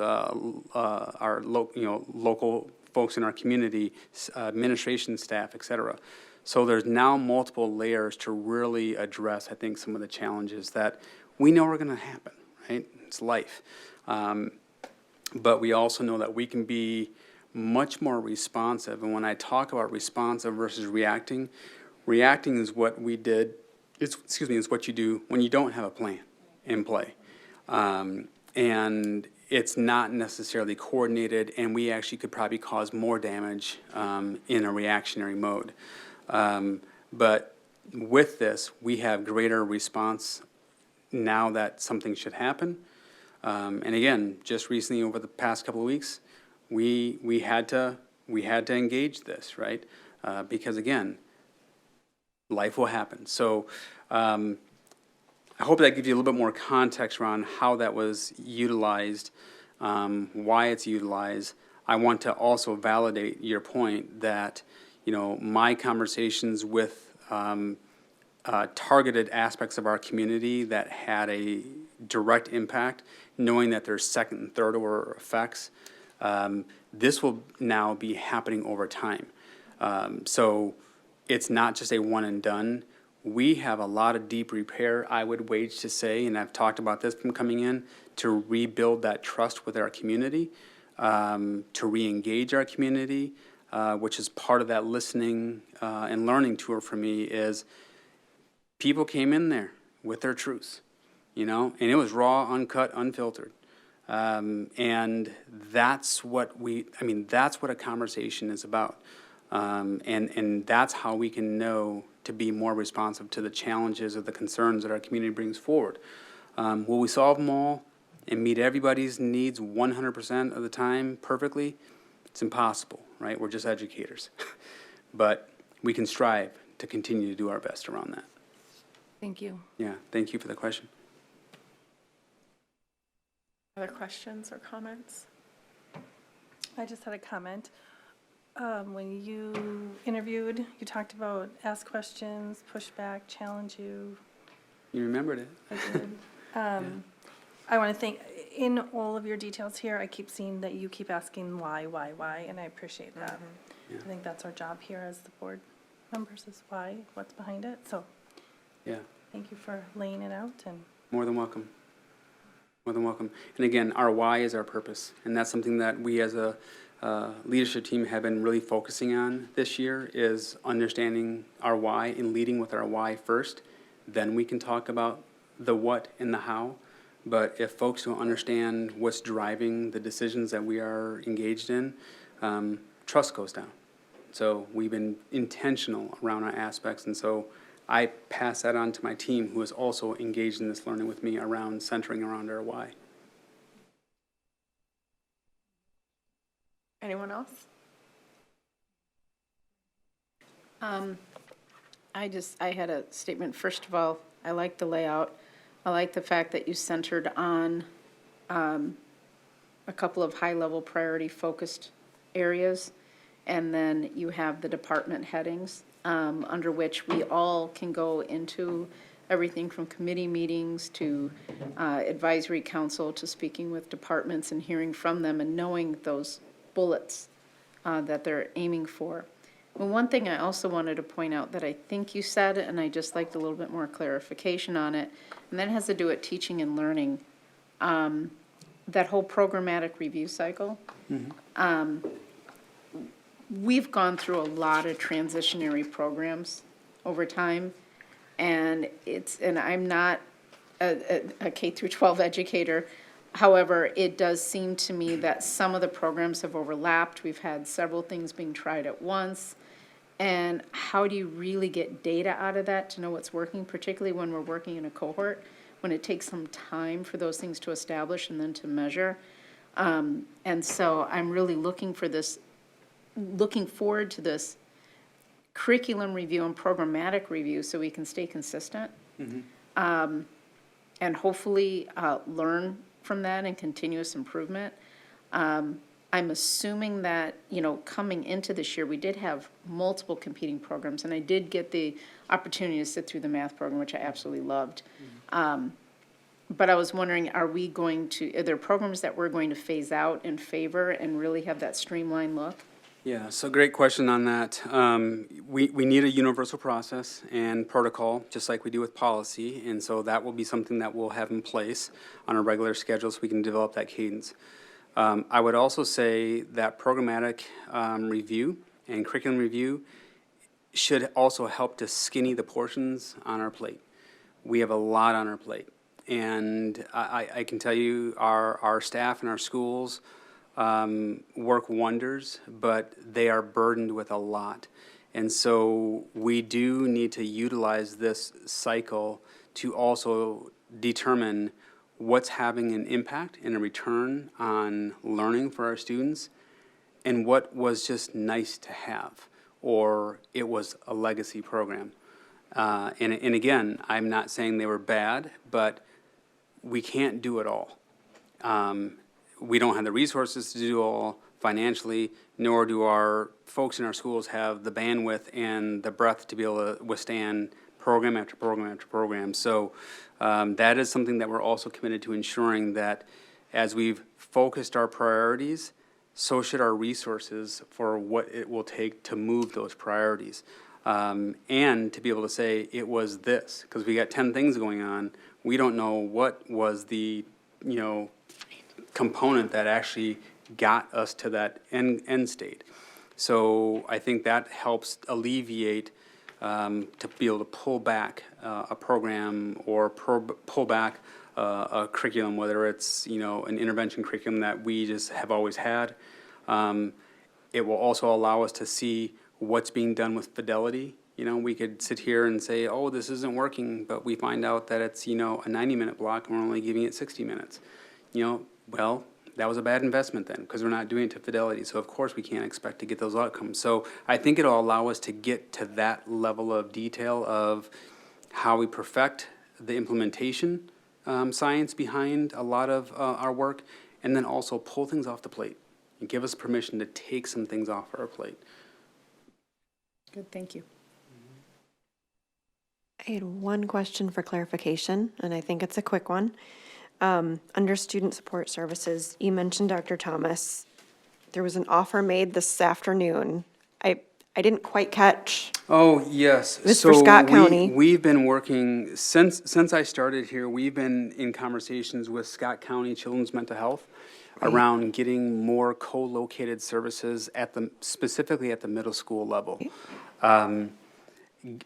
our local folks in our community, administration staff, et cetera. So there's now multiple layers to really address, I think, some of the challenges that we know are going to happen, right? It's life. But we also know that we can be much more responsive. And when I talk about responsive versus reacting, reacting is what we did, is what you do when you don't have a plan in play. And it's not necessarily coordinated, and we actually could probably cause more damage in a reactionary mode. But with this, we have greater response now that something should happen. And again, just recently over the past couple of weeks, we had to engage this, right? Because again, life will happen. So I hope that gives you a little bit more context around how that was utilized, why it's utilized. I want to also validate your point that, you know, my conversations with targeted aspects of our community that had a direct impact, knowing that there's second and third order effects, this will now be happening over time. So it's not just a one and done. We have a lot of deep repair, I would wage to say, and I've talked about this from coming in, to rebuild that trust with our community, to re-engage our community, which is part of that listening and learning tour for me, is people came in there with their truths, you know, and it was raw, uncut, unfiltered. And that's what that's what a conversation is about. And that's how we can know to be more responsive to the challenges or the concerns that our community brings forward. Will we solve them all and meet everybody's needs 100% of the time perfectly? It's impossible, right? We're just educators. But we can strive to continue to do our best around that. Thank you. Yeah, thank you for the question. Other questions or comments? I just had a comment. When you interviewed, you talked about ask questions, push back, challenge you. You remembered it. I did. I want to thank, in all of your details here, I keep seeing that you keep asking why, and I appreciate that. Yeah. I think that's our job here as the board members, is why, what's behind it. So Yeah, thank you for laying it out. And more than welcome. More than welcome. And again, our why is our purpose. And that's something that we as a leadership team have been really focusing on this year, is understanding our why and leading with our why first. Then we can talk about the what and the how. But if folks don't understand what's driving the decisions that we are engaged in, trust goes down. So we've been intentional around our aspects. And so I pass that on to my team, who is also engaged in this learning with me around centering around our why. Anyone else? I had a statement. First of all, I like the layout. I like the fact that you centered on a couple of high-level priority-focused areas. And then you have the department headings, under which we all can go into everything from committee meetings to advisory council to speaking with departments and hearing from them and knowing those bullets that they're aiming for. Well, one thing I also wanted to point out that I think you said, and I just liked a little bit more clarification on it, and that has to do with teaching and learning. That whole programmatic review cycle. We've gone through a lot of transitionary programs over time, and I'm not a K through 12 educator. However, it does seem to me that some of the programs have overlapped. We've had several things being tried at once. And how do you really get data out of that to know what's working, particularly when we're working in a cohort, when it takes some time for those things to establish and then to measure? And so I'm really looking forward to this curriculum review and programmatic review so we can stay consistent. And hopefully learn from that and continuous improvement. I'm assuming that, coming into this year, we did have multiple competing programs, and I did get the opportunity to sit through the math program, which I absolutely loved. But I was wondering, are there programs that we're going to phase out in favor and really have that streamlined look? Yeah, so great question on that. We need a universal process and protocol, just like we do with policy, and so that will be something that we'll have in place on a regular schedule so we can develop that cadence. I would also say that programmatic review and curriculum review should also help to skinny the portions on our plate. We have a lot on our plate, and I can tell you our staff and our schools work wonders, but they are burdened with a lot. And so we do need to utilize this cycle to also determine what's having an impact and a return on learning for our students, and what was just nice to have, or it was a legacy program. And again, I'm not saying they were bad, but we can't do it all. We don't have the resources to do it all financially, nor do our folks in our schools have the bandwidth and the breadth to be able to withstand program after program after program. So that is something that we're also committed to ensuring that as we've focused our priorities, so should our resources for what it will take to move those priorities. And to be able to say it was this, because we got 10 things going on, we don't know what was the, component that actually got us to that end state. So I think that helps alleviate to be able to pull back a program or pull back a curriculum, whether it's an intervention curriculum that we just have always had. It will also allow us to see what's being done with fidelity. We could sit here and say, oh, this isn't working, but we find out that it's a 90-minute block and we're only giving it 60 minutes. Well, that was a bad investment then, because we're not doing it to fidelity. So of course we can't expect to get those outcomes. So I think it'll allow us to get to that level of detail of how we perfect the implementation science behind a lot of our work, and then also pull things off the plate and give us permission to take some things off our plate. Good, thank you. I had one question for clarification, and I think it's a quick one. Under student support services, you mentioned Dr. Thomas. There was an offer made this afternoon. I didn't quite catch. Oh, yes. was for Scott County. We've been working, since I started here, we've been in conversations with Scott County Children's Mental Health around getting more co-located services specifically at the middle school level.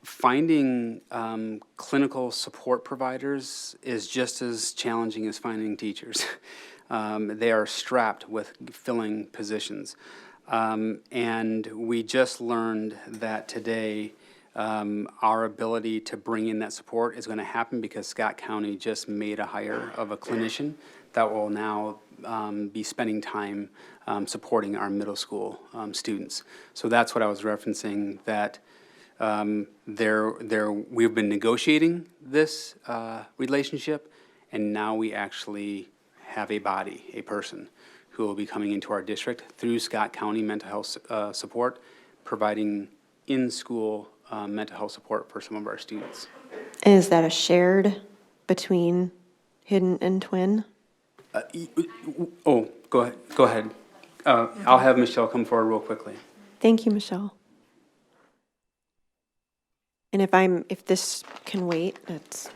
Finding clinical support providers is just as challenging as finding teachers. They are strapped with filling positions. And we just learned that today our ability to bring in that support is going to happen because Scott County just made a hire of a clinician that will now be spending time supporting our middle school students. So that's what I was referencing, that we've been negotiating this relationship, and now we actually have a body, a person, who will be coming into our district through Scott County Mental Health Support, providing in-school mental health support for some of our students. And is that a shared between Hidden and Twin? Oh, go ahead. I'll have Michelle come forward real quickly. Thank you, Michelle. And if this can wait, that's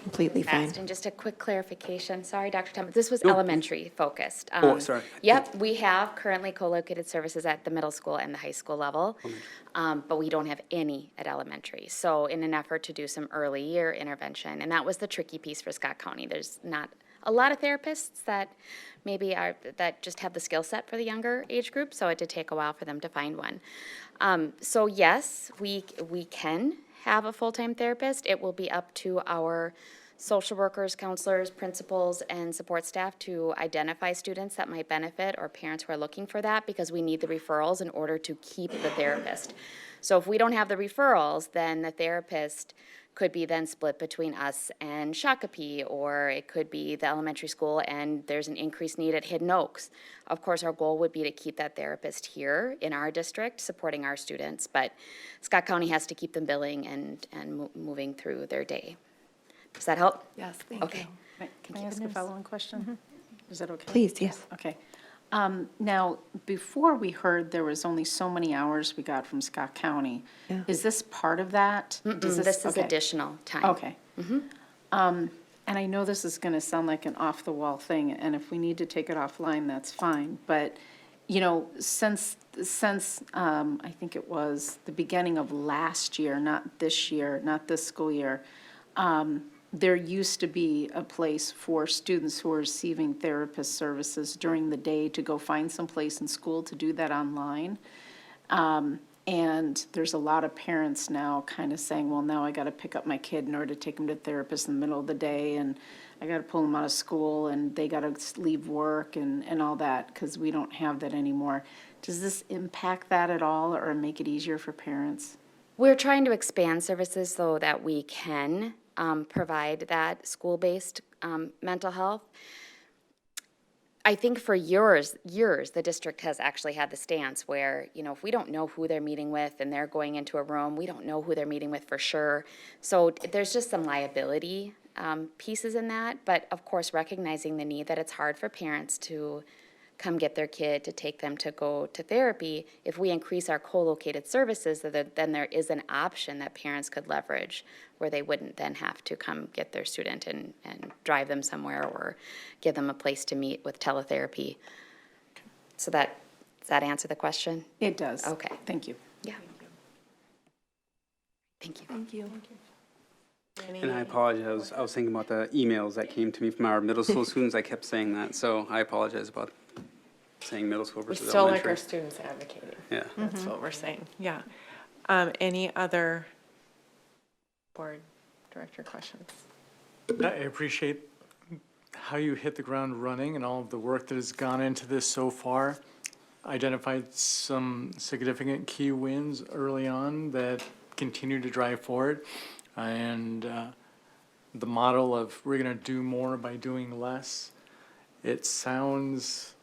completely fine. And just a quick clarification, sorry, Dr. Thomas, this was elementary focused. Oh, sorry. Yep, we have currently co-located services at the middle school and the high school level, but we don't have any at elementary. So in an effort to do some early year intervention, and that was the tricky piece for Scott County. There's not a lot of therapists that that just have the skill set for the younger age group, so it did take a while for them to find one. So yes, we can have a full-time therapist. It will be up to our social workers, counselors, principals, and support staff to identify students that might benefit or parents who are looking for that, because we need the referrals in order to keep the therapist. So if we don't have the referrals, then the therapist could be then split between us and Shakopee, or it could be the elementary school and there's an increased need at Hidden Oaks. Of course, our goal would be to keep that therapist here in our district, supporting our students, but Scott County has to keep them billing and moving through their day. Does that help? Yes, thank you. Okay. Can I ask a follow-on question? Is that okay? Please, yes. Okay. Now, before we heard there was only so many hours we got from Scott County. Yeah. Is this part of that? Does This is okay. additional time. Okay. And I know this is going to sound like an off-the-wall thing, and if we need to take it offline, that's fine. But, you know, since I think it was the beginning of last year, not this school year, there used to be a place for students who are receiving therapist services during the day to go find some place in school to do that online. And there's a lot of parents now kind of saying, well, now I got to pick up my kid in order to take him to therapist in the middle of the day, and I got to pull them out of school, and they got to leave work and all that, because we don't have that anymore. Does this impact that at all, or make it easier for parents? We're trying to expand services so that we can provide that school-based mental health. I think for years, the district has actually had the stance where, you know, if we don't know who they're meeting with and they're going into a room, we don't know who they're meeting with for sure. So there's just some liability pieces in that, but of course recognizing the need that it's hard for parents to come get their kid to take them to go to therapy. If we increase our co-located services, then there is an option that parents could leverage where they wouldn't then have to come get their student and drive them somewhere or give them a place to meet with teletherapy. So does that answer the question? It does. Okay. Thank you. Yeah. Thank you. Thank you. And I apologize, I was thinking about the emails that came to me from our middle school students. I kept saying that, so I apologize about saying middle school We versus still like elementary. our students advocating. Yeah. That's what we're saying, yeah. Any other board director questions? I appreciate how you hit the ground running and all of the work that has gone into this so far. Identified some significant key wins early on that continue to drive forward. And the model of we're going to do more by doing less, it sounds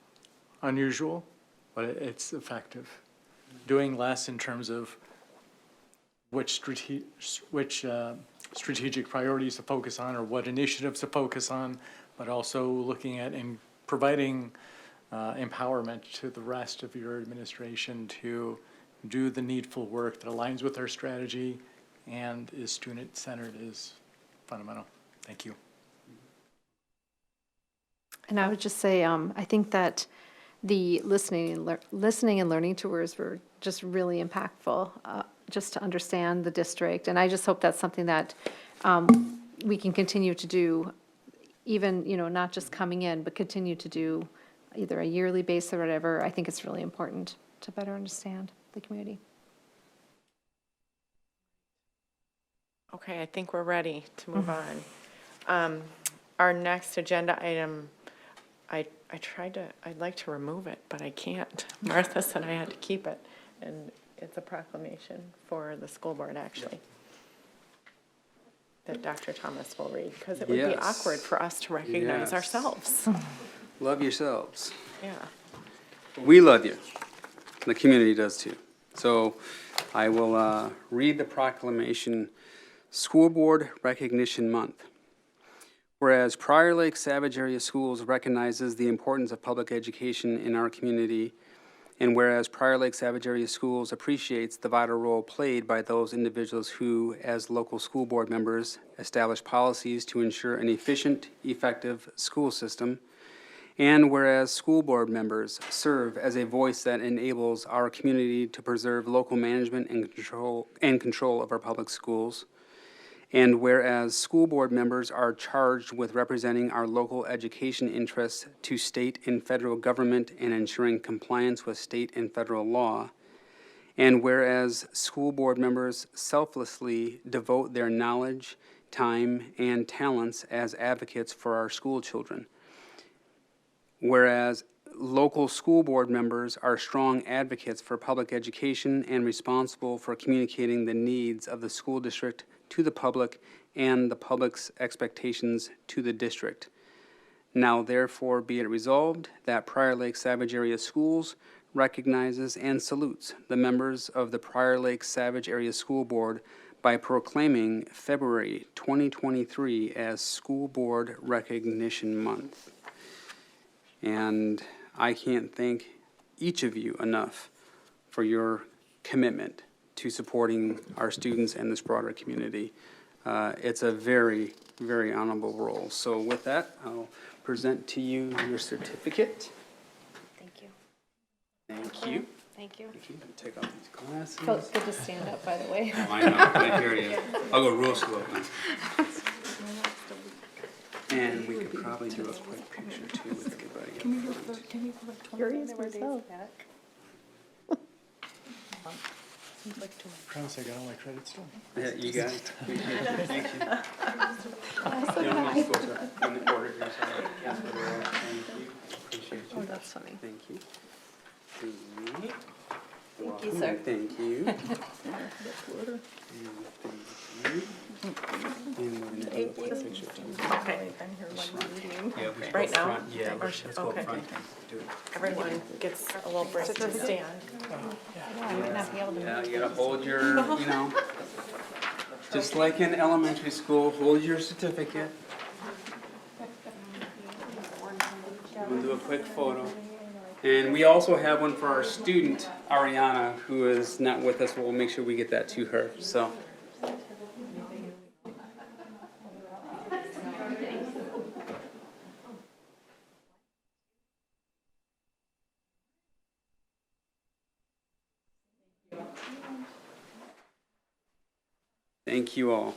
unusual, but it's effective. Doing less in terms of which strategic priorities to focus on or what initiatives to focus on, but also looking at and providing empowerment to the rest of your administration to do the needful work that aligns with our strategy and is student-centered is fundamental. Thank you. And I would just say, I think that the listening and learning tours were just really impactful, just to understand the district. And I just hope that's something that we can continue to do, even, you know, not just coming in, but continue to do either a yearly basis or whatever. I think it's really important to better understand the community. Okay, I think we're ready to move on. our next agenda item, I tried to, I'd like to remove it, but I can't. Martha said I had to keep it, and it's a proclamation for the school board, actually, that Dr. Thomas will read, because it would be Yes. awkward for us to recognize Yes. ourselves. Love yourselves. Yeah. We love you. The community does too. So I will read the proclamation, School Board Recognition Month. Whereas Prior Lake Savage Area Schools recognizes the importance of public education in our community, and whereas Prior Lake Savage Area Schools appreciates the vital role played by those individuals who, as local school board members, establish policies to ensure an efficient, effective school system, and whereas school board members serve as a voice that enables our community to preserve local management and control of our public schools, and whereas school board members are charged with representing our local education interests to state and federal government and ensuring compliance with state and federal law, and whereas school board members selflessly devote their knowledge, time, and talents as advocates for our school children, whereas local school board members are strong advocates for public education and responsible for communicating the needs of the school district to the public and the public's expectations to the district. Now therefore be it resolved that Prior Lake Savage Area Schools recognizes and salutes the members of the Prior Lake Savage Area School Board by proclaiming February 2023 as School Board Recognition Month. And I can't thank each of you enough for your commitment to supporting our students and this broader community. It's a very, very honorable role. So with that, I'll present to you your certificate. Thank you. Thank you. Thank you. Take off these glasses. Felt good to stand up, by the way. I know, I hear you. I'll go real slow now. And we could probably do a quick picture too with everybody up front. Curious myself. Promise I got all my credits still. Yeah, you got it. Thank you. You don't want to go to in order here, sorry. Thank you. Appreciate you. Oh, that's funny. Thank you. Thank you, sir. Thank you. And we're gonna do a quick picture too. Okay. Yeah, we should Right go now? front. Yeah, Or let's should- go okay. front. Do it. Everyone gets a little break to stand. I would not be able to. Yeah, you gotta hold your, you know, just like in elementary school, hold your certificate. We'll do a quick photo. And we also have one for our student, Ariana, who is not with us. We'll make sure we get that to her, so. Thank you all.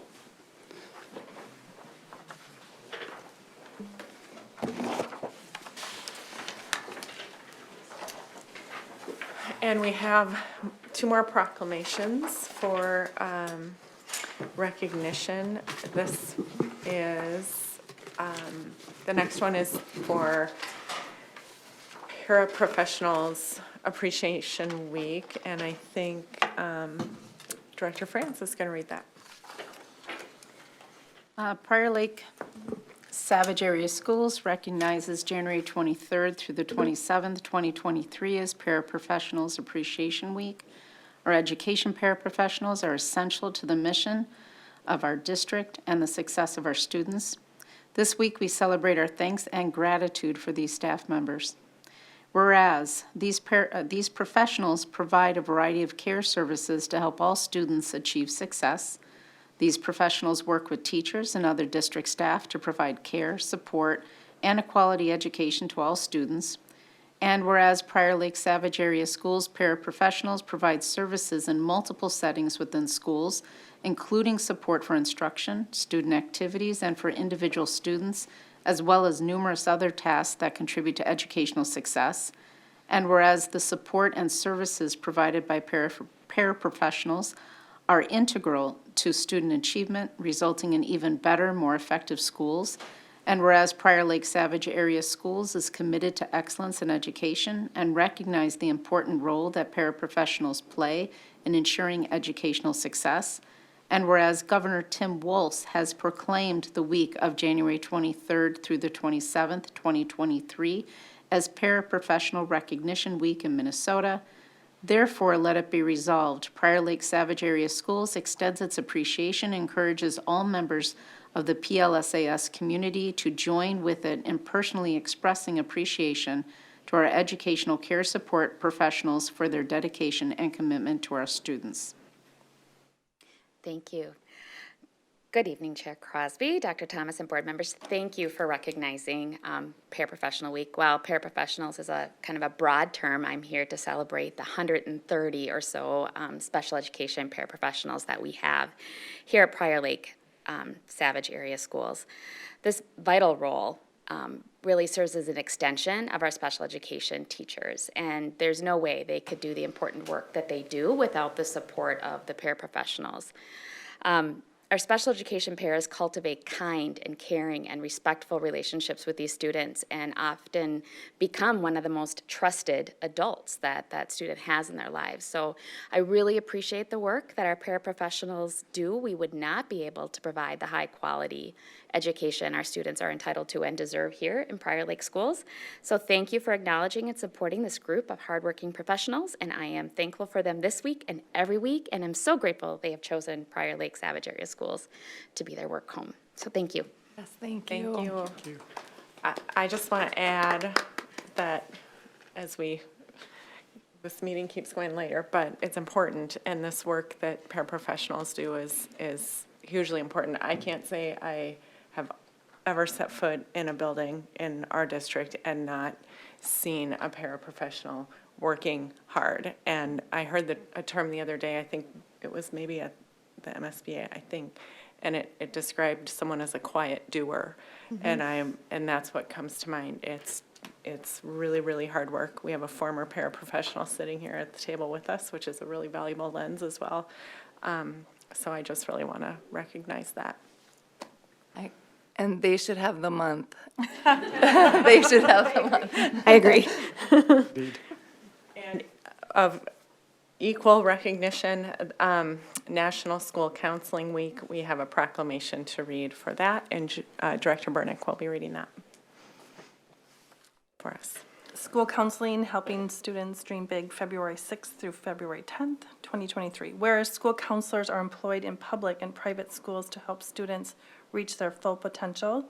And we have two more proclamations for recognition. This is, the next one is for Paraprofessionals Appreciation Week, and I think Director France is going to read that. Prior Lake Savage Area Schools recognizes January 23rd through the 27th, 2023 as Paraprofessionals Appreciation Week. Our education paraprofessionals are essential to the mission of our district and the success of our students. This week, we celebrate our thanks and gratitude for these staff members. Whereas these professionals provide a variety of care services to help all students achieve success. These professionals work with teachers and other district staff to provide care, support, and a quality education to all students. And whereas Prior Lake Savage Area Schools paraprofessionals provide services in multiple settings within schools, including support for instruction, student activities, and for individual students, as well as numerous other tasks that contribute to educational success. And whereas the support and services provided by paraprofessionals are integral to student achievement, resulting in even better, more effective schools. And whereas Prior Lake Savage Area Schools is committed to excellence in education and recognize the important role that paraprofessionals play in ensuring educational success. And whereas Governor Tim Walz has proclaimed the week of January 23rd through the 27th, 2023, as Paraprofessional Recognition Week in Minnesota, therefore let it be resolved, Prior Lake Savage Area Schools extends its appreciation and encourages all members of the PLSAS community to join with it in personally expressing appreciation to our educational care support professionals for their dedication and commitment to our students. Thank you. Good evening, Chair Crosby, Dr. Thomas, and board members. Thank you for recognizing Paraprofessional Week. While paraprofessionals is a kind of a broad term, I'm here to celebrate the 130 or so special education paraprofessionals that we have here at Prior Lake Savage Area Schools. This vital role really serves as an extension of our special education teachers, and there's no way they could do the important work that they do without the support of the paraprofessionals. Our special education paras cultivate kind and caring and respectful relationships with these students and often become one of the most trusted adults that that student has in their lives. So I really appreciate the work that our paraprofessionals do. We would not be able to provide the high quality education our students are entitled to and deserve here in Prior Lake Schools. So thank you for acknowledging and supporting this group of hardworking professionals, and I am thankful for them this week and every week, and I'm so grateful they have chosen Prior Lake Savage Area Schools to be their work home. So thank you. Yes, thank Thank you. you. I just want to add that this meeting keeps going later, but it's important, and this work that paraprofessionals do is hugely important. I can't say I have ever set foot in a building in our district and not seen a paraprofessional working hard. And I heard a term the other day, I think it was maybe at the MSBA, I think, and it described someone as a quiet doer. And that's what comes to mind. It's really, really hard work. We have a former paraprofessional sitting here at the table with us, which is a really valuable lens as well. So I just really want to recognize that. And they should have the month. They should have the month. I agree. And of equal recognition, National School Counseling Week, we have a proclamation to read for that, and Director Burnick will be reading that for us. School counseling, helping students dream big, February 6th through February 10th, 2023. Whereas school counselors are employed in public and private schools to help students reach their full potential,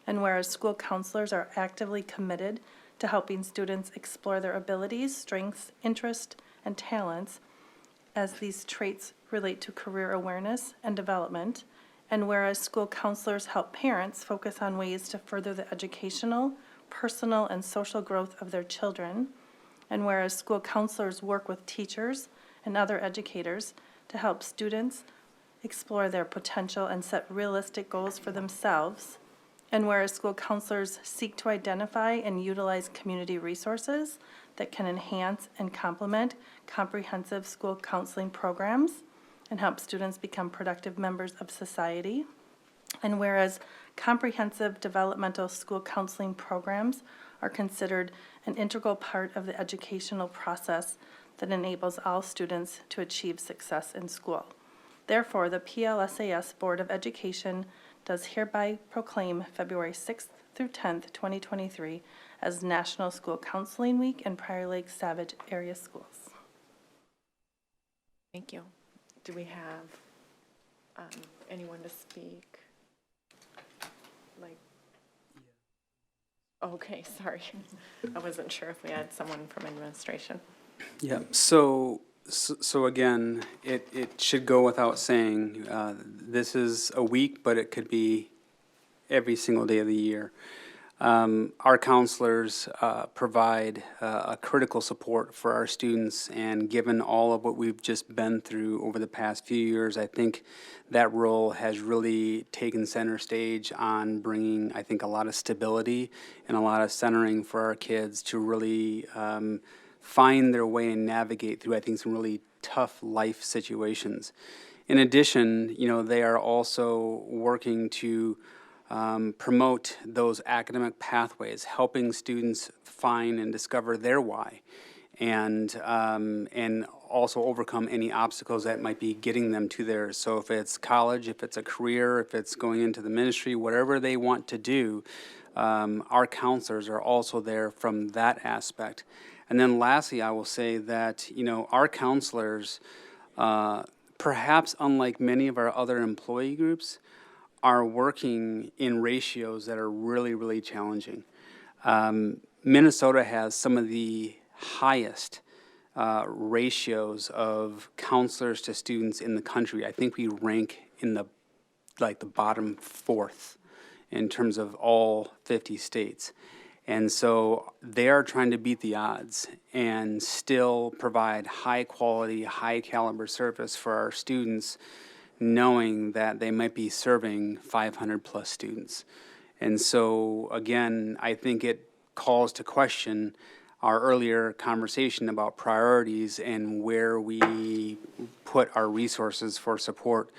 and whereas school counselors are actively committed to helping students explore their abilities, strengths, interests, and talents as these traits relate to career awareness and development, and whereas school counselors help parents focus on ways to further the educational, personal, and social growth of their children, and whereas school counselors work with teachers and other educators to help students explore their potential and set realistic goals for themselves, and whereas school counselors seek to identify and utilize community resources that can enhance and complement comprehensive school counseling programs and help students become productive members of society, and whereas comprehensive developmental school counseling programs are considered an integral part of the educational process that enables all students to achieve success in school. Therefore, the PLSAS Board of Education does hereby proclaim February 6th through 10th, 2023 as National School Counseling Week in Prior Lake Savage Area Schools. Thank you. Do we have anyone to speak? Okay, sorry. I wasn't sure if we had someone from administration. Yeah, so again, it should go without saying, this is a week, but it could be every single day of the year. Our counselors provide a critical support for our students, and given all of what we've just been through over the past few years, I think that role has really taken center stage on bringing, I think, a lot of stability and a lot of centering for our kids to really find their way and navigate through, I think, some really tough life situations. In addition, you know, they are also working to promote those academic pathways, helping students find and discover their why, and also overcome any obstacles that might be getting them to theirs. So if it's college, if it's a career, if it's going into the ministry, whatever they want to do, our counselors are also there from that aspect. And then lastly, I will say that, our counselors, perhaps unlike many of our other employee groups, are working in ratios that are really, really challenging. Minnesota has some of the highest ratios of counselors to students in the country. I think we rank in the bottom fourth in terms of all 50 states. And so they are trying to beat the odds and still provide high quality, high caliber service for our students, knowing that they might be serving 500 plus students. And so again, I think it calls to question our earlier conversation about priorities and where we put our resources for support.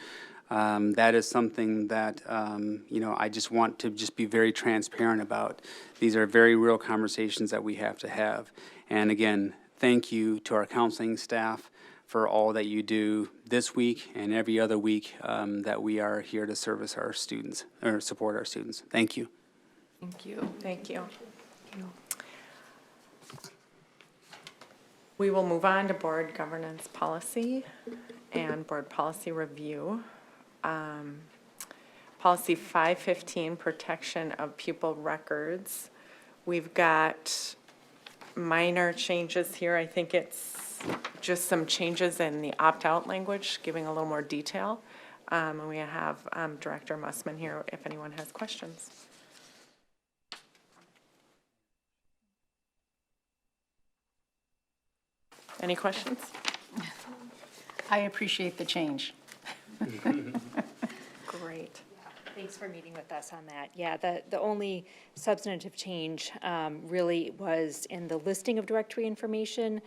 That is something that, I just want to just be very transparent about. These are very real conversations that we have to have. And again, thank you to our counseling staff for all that you do this week and every other week that we are here to service our students or support our students. Thank you. Thank you. Thank you. We will move on to board governance policy and board policy review. Policy 515, protection of pupil records. We've got minor changes here. I think it's just some changes in the opt-out language, giving a little more detail. And we have Director Mussman here if anyone has questions. Any questions? I appreciate the change. Great. Thanks for meeting with us on that. Yeah, the only substantive change really was in the listing of directory information.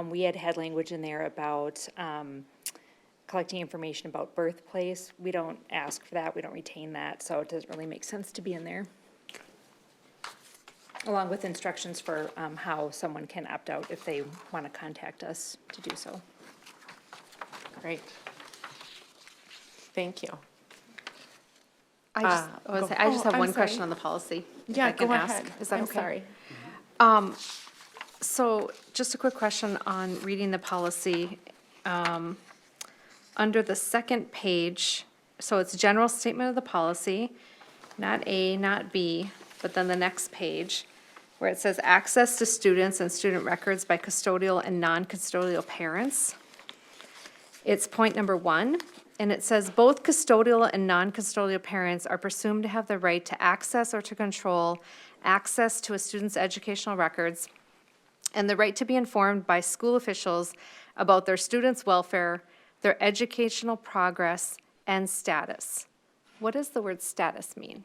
We had language in there about collecting information about birthplace. We don't ask for that, we don't retain that, so it doesn't really make sense to be in there. Along with instructions for how someone can opt out if they want to contact us to do so. Great. Thank you. I just have I'm one sorry. question on the policy. if Yeah, I can go ask. ahead. Is that I'm okay? sorry. So just a quick question on reading the policy. Under the second page, so it's general statement of the policy, not A, not B, but then the next page, where it says access to students and student records by custodial and non-custodial parents. It's point number 1, and it says both custodial and non-custodial parents are presumed to have the right to access or to control access to a student's educational records and the right to be informed by school officials about their students' welfare, their educational progress, and status. What does the word status mean?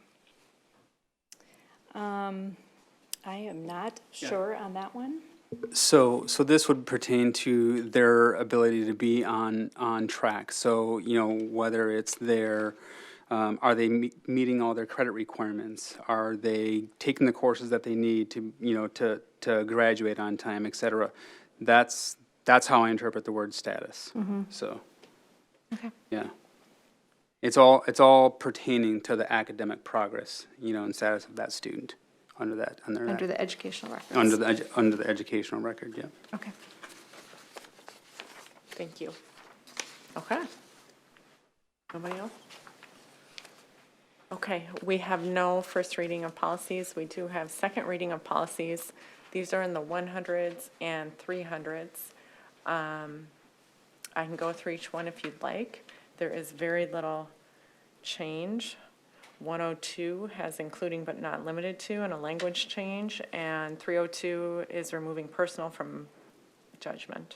I am not sure on that one. So this would pertain to their ability to be on track. So, whether it's their, are they meeting all their credit requirements? Are they taking the courses that they need to, to graduate on time, et cetera? That's how I interpret the word status. So, Okay. yeah. It's all pertaining to the academic progress, and status of that student under that. Under the educational records? Under the educational record, yeah. Okay. Thank you. Okay. Nobody else? Okay, we have no first reading of policies. We do have second reading of policies. These are in the 100s and 300s. I can go through each one if you'd like. There is very little change. 102 has including but not limited to and a language change, and 302 is removing personal from judgment.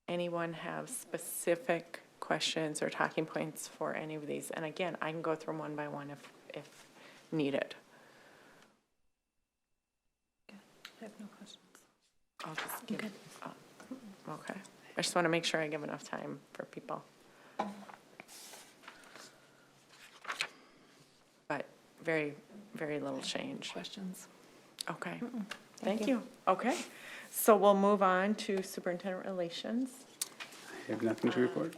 Anyone have specific questions or talking points for any of these? And again, I can go through them one by one if needed. I have no questions. I'll just give, okay. I just want to make sure I give enough time for people. very, very little change. Questions? Okay, thank you. Okay, so we'll move on to superintendent relations. I have nothing to report.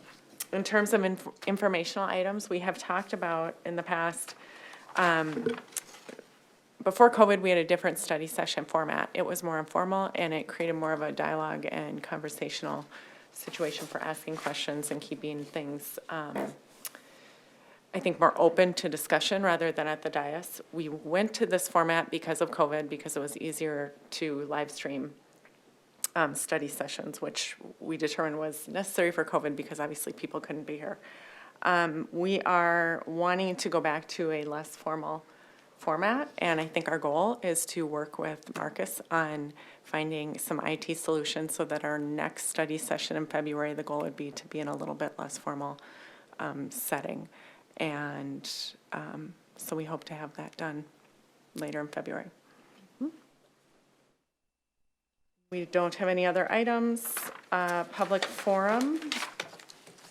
In terms of informational items, we have talked about in the past, before COVID, we had a different study session format. It was more informal, and it created more of a dialogue and conversational situation for asking questions and keeping things, I think, more open to discussion rather than at the dais. We went to this format because of COVID, because it was easier to live stream study sessions, which we determined was necessary for COVID because obviously people couldn't be here. We are wanting to go back to a less formal format, and I think our goal is to work with Marcus on finding some IT solutions so that our next study session in February, the goal would be to be in a little bit less formal setting. And so we hope to have that done later in February. We don't have any other items. Public forum.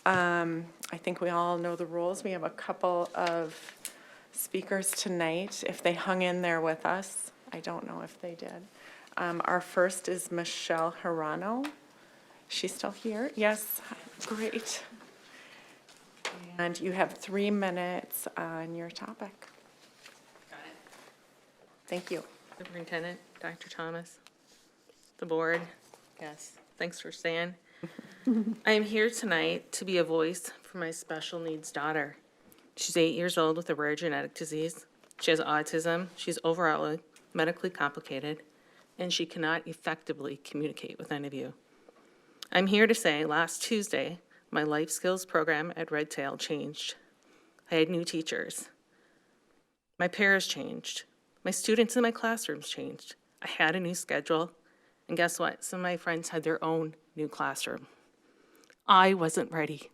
I think we all know the rules. We have a couple of speakers tonight. If they hung in there with us, I don't know if they did. Our first is Michelle Hirano. She's still here? Yes, great. And you have 3 minutes on your topic. Got it. Thank you. Superintendent, Dr. Thomas, the board, yes, thanks for staying. I am here tonight to be a voice for my special needs daughter. She's 8 years old with a rare genetic disease. She has autism, she's overall medically complicated, and she cannot effectively communicate with any of you. I'm here to say last Tuesday, my life skills program at Red Tail changed. I had new teachers. My pairs changed. My students in my classrooms changed. I had a new schedule, and guess what? Some of my friends had their own new classroom. I wasn't ready.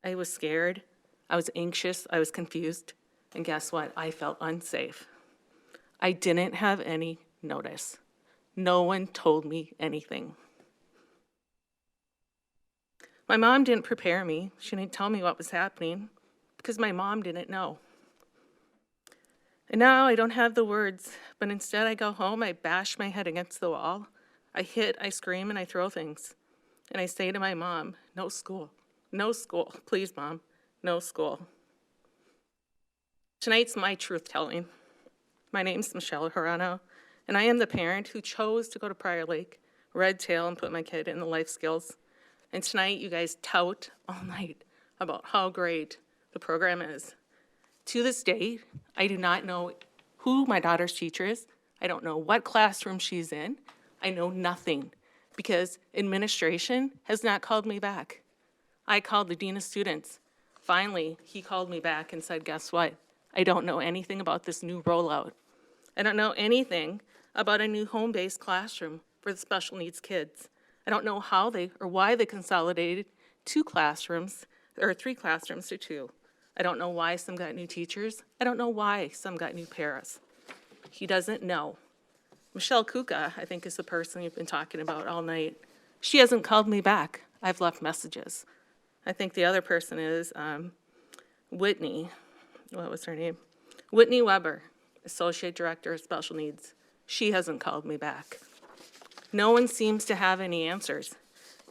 I was scared, I was anxious, I was confused, and guess what? I felt unsafe. I didn't have any notice. No one told me anything. My mom didn't prepare me. She didn't tell me what was happening because my mom didn't know. And now I don't have the words, but instead I go home, I bash my head against the wall. I hit, I scream, and I throw things. And I say to my mom, no school, please mom, no school. Tonight's my truth telling. My name's Michelle Hirano, and I am the parent who chose to go to Prior Lake, Red Tail, and put my kid in the life skills. And tonight you guys tout all night about how great the program is. To this day, I do not know who my daughter's teacher is. I don't know what classroom she's in. I know nothing because administration has not called me back. I called the dean of students. Finally, he called me back and said, guess what? I don't know anything about this new rollout. I don't know anything about a new home-based classroom for the special needs kids. I don't know how they or why they consolidated 2 classrooms or 3 classrooms to 2. I don't know why some got new teachers. I don't know why some got new paras. He doesn't know. Michelle Kuka, I think, is the person you've been talking about all night. She hasn't called me back. I've left messages. I think the other person is Whitney. What was her name? Whitney Weber, Associate Director of Special Needs. She hasn't called me back. No one seems to have any answers.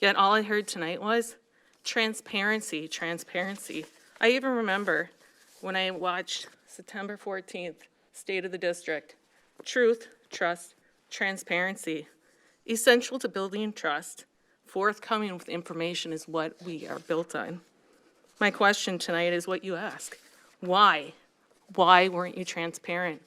Yet all I heard tonight was transparency, transparency. I even remember when I watched September 14th, State of the District. Truth, trust, transparency. Essential to building trust, forthcoming with information is what we are built on. My question tonight is what you ask. Why? Why weren't you transparent?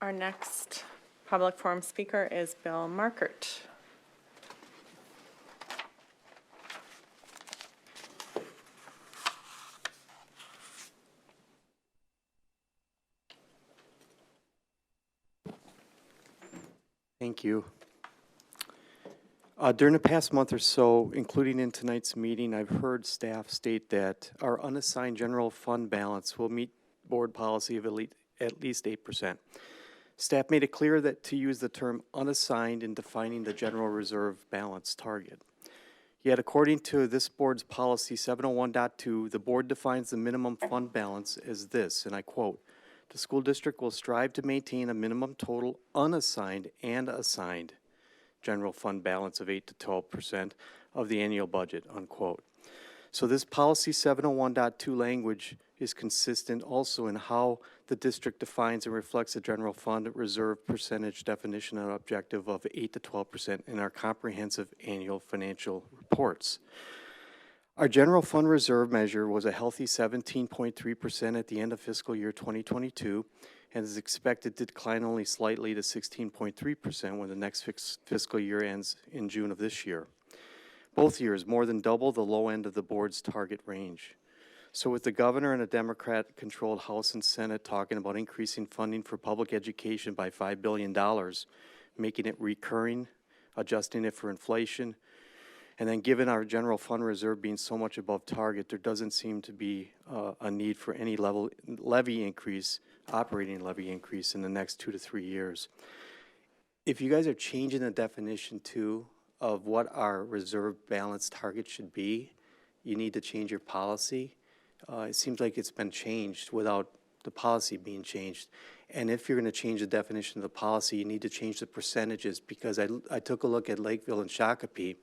Our next public forum speaker is Bill Markert. Thank you. During the past month or so, including in tonight's meeting, I've heard staff state that our unassigned general fund balance will meet board policy of at least 8%. Staff made it clear that to use the term unassigned in defining the general reserve balance target. Yet, according to this board's policy 701.2, the board defines the minimum fund balance as this, and I quote, "The school district will strive to maintain a minimum total unassigned and assigned general fund balance of 8 to 12% of the annual budget," unquote. So this policy 701.2 language is consistent also in how the district defines and reflects the general fund reserve percentage definition and objective of 8 to 12% in our comprehensive annual financial reports. Our general fund reserve measure was a healthy 17.3% at the end of fiscal year 2022 and is expected to decline only slightly to 16.3% when the next fiscal year ends in June of this year. Both years more than double the low end of the board's target range. So with the governor and a Democrat-controlled House and Senate talking about increasing funding for public education by $5 billion, making it recurring, adjusting it for inflation, and then given our general fund reserve being so much above target, there doesn't seem to be a need for any levy increase, operating levy increase in the next 2 to 3 years. If you guys are changing the definition too of what our reserve balance target should be, you need to change your policy. It seems like it's been changed without the policy being changed. And if you're going to change the definition of the policy, you need to change the percentages, because I took a look at Lakeville and Shakopee.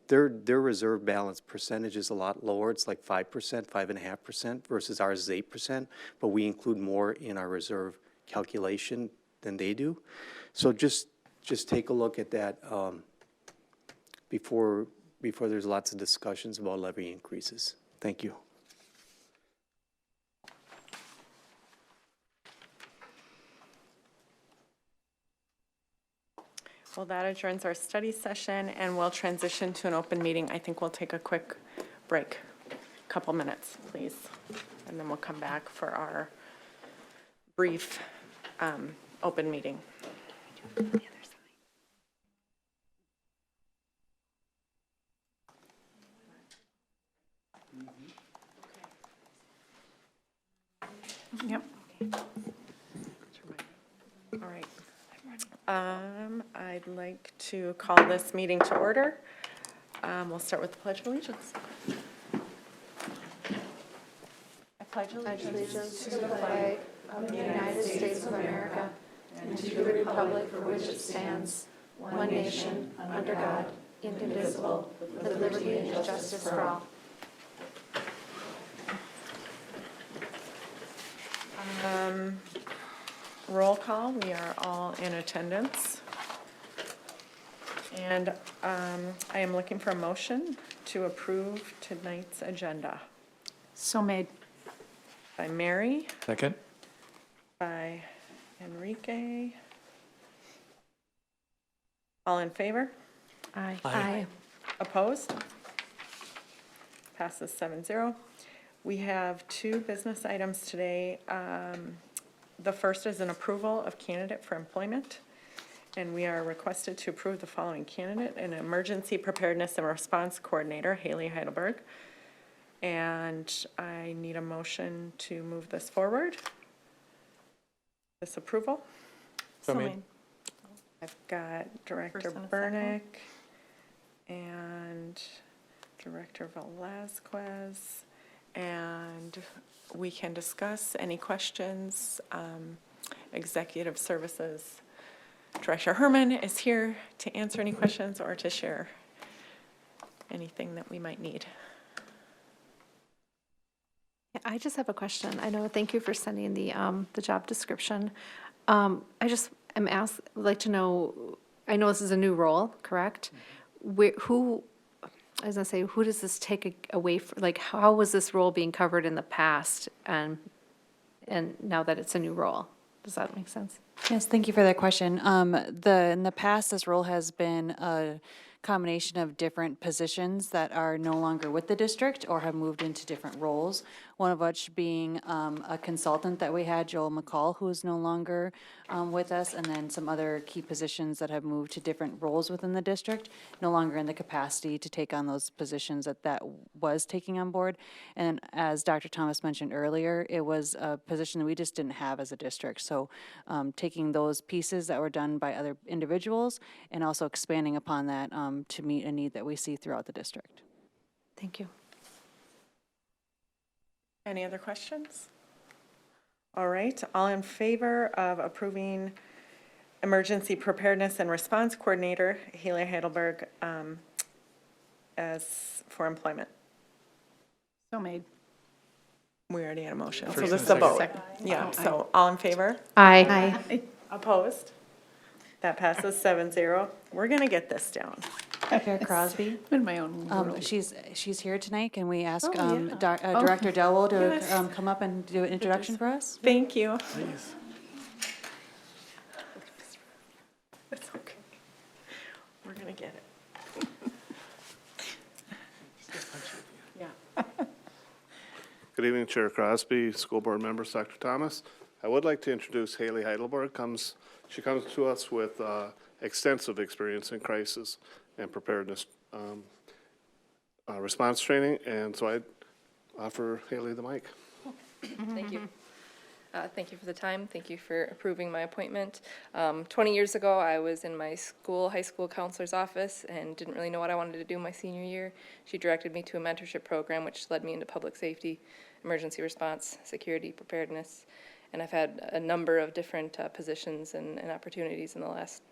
Their reserve balance percentage is a lot lower. It's like 5%, 5.5% versus ours is 8%, but we include more in our reserve calculation than they do. So just take a look at that before there's lots of discussions about levy increases. Thank you. Well, that adjourns our study session, and we'll transition to an open meeting. I think we'll take a quick break, couple minutes, please, and then we'll come back for our brief open meeting. Yep. All right. I'd like to call this meeting to order. We'll start with the Pledge of Allegiance. I pledge allegiance To the flag of the United States of America and to the republic for which it stands, one nation, under God, indivisible, with liberty and justice for all. Roll call, we are all in attendance. And I am looking for a motion to approve tonight's agenda. So made. By Mary, Second? by Enrique. All in favor? Aye. Aye. Opposed? Passes 7-0. We have 2 business items today. The first is an approval of candidate for employment, and we are requested to approve the following candidate: an emergency preparedness and response coordinator, Haley Heidelberg. And I need a motion to move this forward. This approval. So made. I've got Director First and a second. Burnick and Director Velazquez, and we can discuss any questions. Executive Services Director Herman is here to answer any questions or to share anything that we might need. I just have a question. I know, thank you for sending the job description. I just am like to know, I know this is a new role, correct? Who does this take away from, like, how was this role being covered in the past and now that it's a new role? Does that make sense? Yes, thank you for that question. In the past, this role has been combination of different positions that are no longer with the district or have moved into different roles. One of which being a consultant that we had, Joel McCall, who is no longer with us, and then some other key positions that have moved to different roles within the district, no longer in the capacity to take on those positions that was taking on board. And as Dr. Thomas mentioned earlier, it was a position that we just didn't have as a district. So taking those pieces that were done by other individuals and also expanding upon that to meet a need that we see throughout the district. Thank you. Any other questions? All right, all in favor of approving Emergency Preparedness and Response Coordinator Haley Heidelberg as for employment? So made. We already had a motion, so First this is and a vote. second. Yeah, so all in favor? Aye. Opposed? That passes 7-0. We're gonna get this down. Chair Crosby? In my own world. She's here tonight. Can we ask Oh, yeah. Director Delwo to Yes. come up and do an introduction for us? Thank you. Please. It's okay. We're gonna get it. Yeah. Good evening, Chair Crosby, School Board members, Dr. Thomas. I would like to introduce Haley Heidelberg. She comes to us with extensive experience in crisis and preparedness response training, and so I'd offer Haley the mic. Thank you. Thank you for the time. Thank you for approving my appointment. 20 years ago, I was in my high school counselor's office and didn't really know what I wanted to do my senior year. She directed me to a mentorship program, which led me into public safety, emergency response, security, preparedness. And I've had a number of different positions and opportunities in the last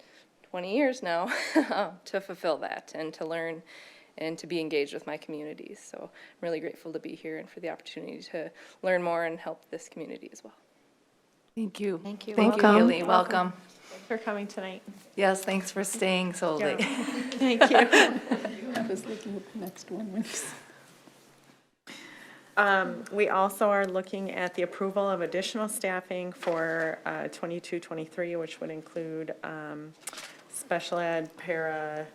20 years now to fulfill that and to learn and to be engaged with my communities. So I'm really grateful to be here and for the opportunity to learn more and help this community as well. Thank you. Thank you. Thank you, Welcome. Haley. Welcome. Thanks for coming tonight. Yes, thanks for staying so late. Thank you. I was looking at the next one. We also are looking at the approval of additional staffing for 22-23, which would include special ed, para,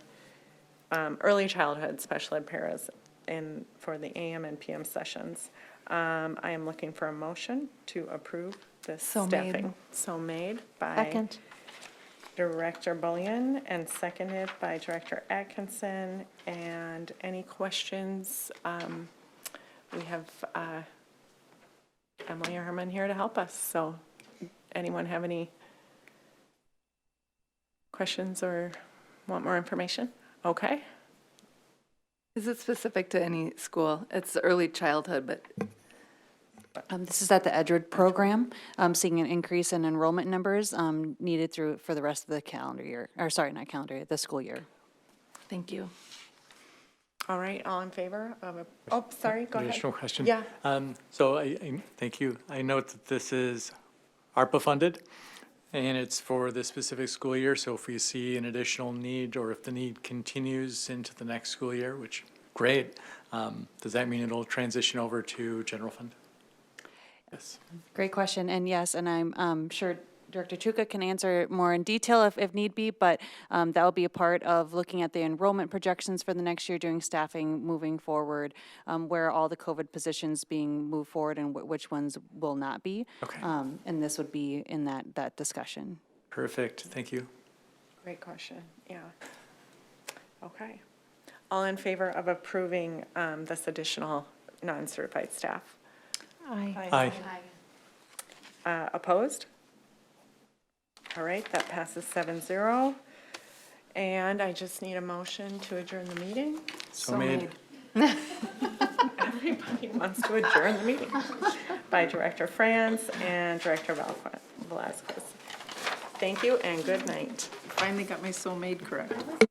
early childhood special ed paras for the AM and PM sessions. I am looking for a motion to approve this So made. staffing. So made by Second. Director Bullion and seconded by Director Atkinson. And any questions? We have Emily Herman here to help us, so anyone have any questions or want more information? Okay. Is it specific to any school? It's early childhood, but This is at the Edgewood program, seeing an increase in enrollment numbers needed for the rest of the calendar year, or sorry, not calendar year, the school year. thank you. All right, all in favor of oh, sorry, go ahead. Additional question? Yeah. So I thank you. I note that this is ARPA funded, and it's for the specific school year. So if we see an additional need, or if the need continues into the next school year, which, great, does that mean it'll transition over to general fund? Yes. Great question, and yes, and I'm sure Director Chuka can answer more in detail if need be, but that will be a part of looking at the enrollment projections for the next year during staffing moving forward, where all the COVID positions being moved forward and which ones will not be. Okay. And this would be in that discussion. Perfect. Thank you. Great question, yeah. Okay. All in favor of approving this additional non-certified staff? Aye. Opposed? All right, that passes 7-0. And I just need a motion to adjourn the meeting. So made. Everybody wants to adjourn the meeting by Director Franz and Director Velazquez. Thank you and good night. Finally got my so made correct.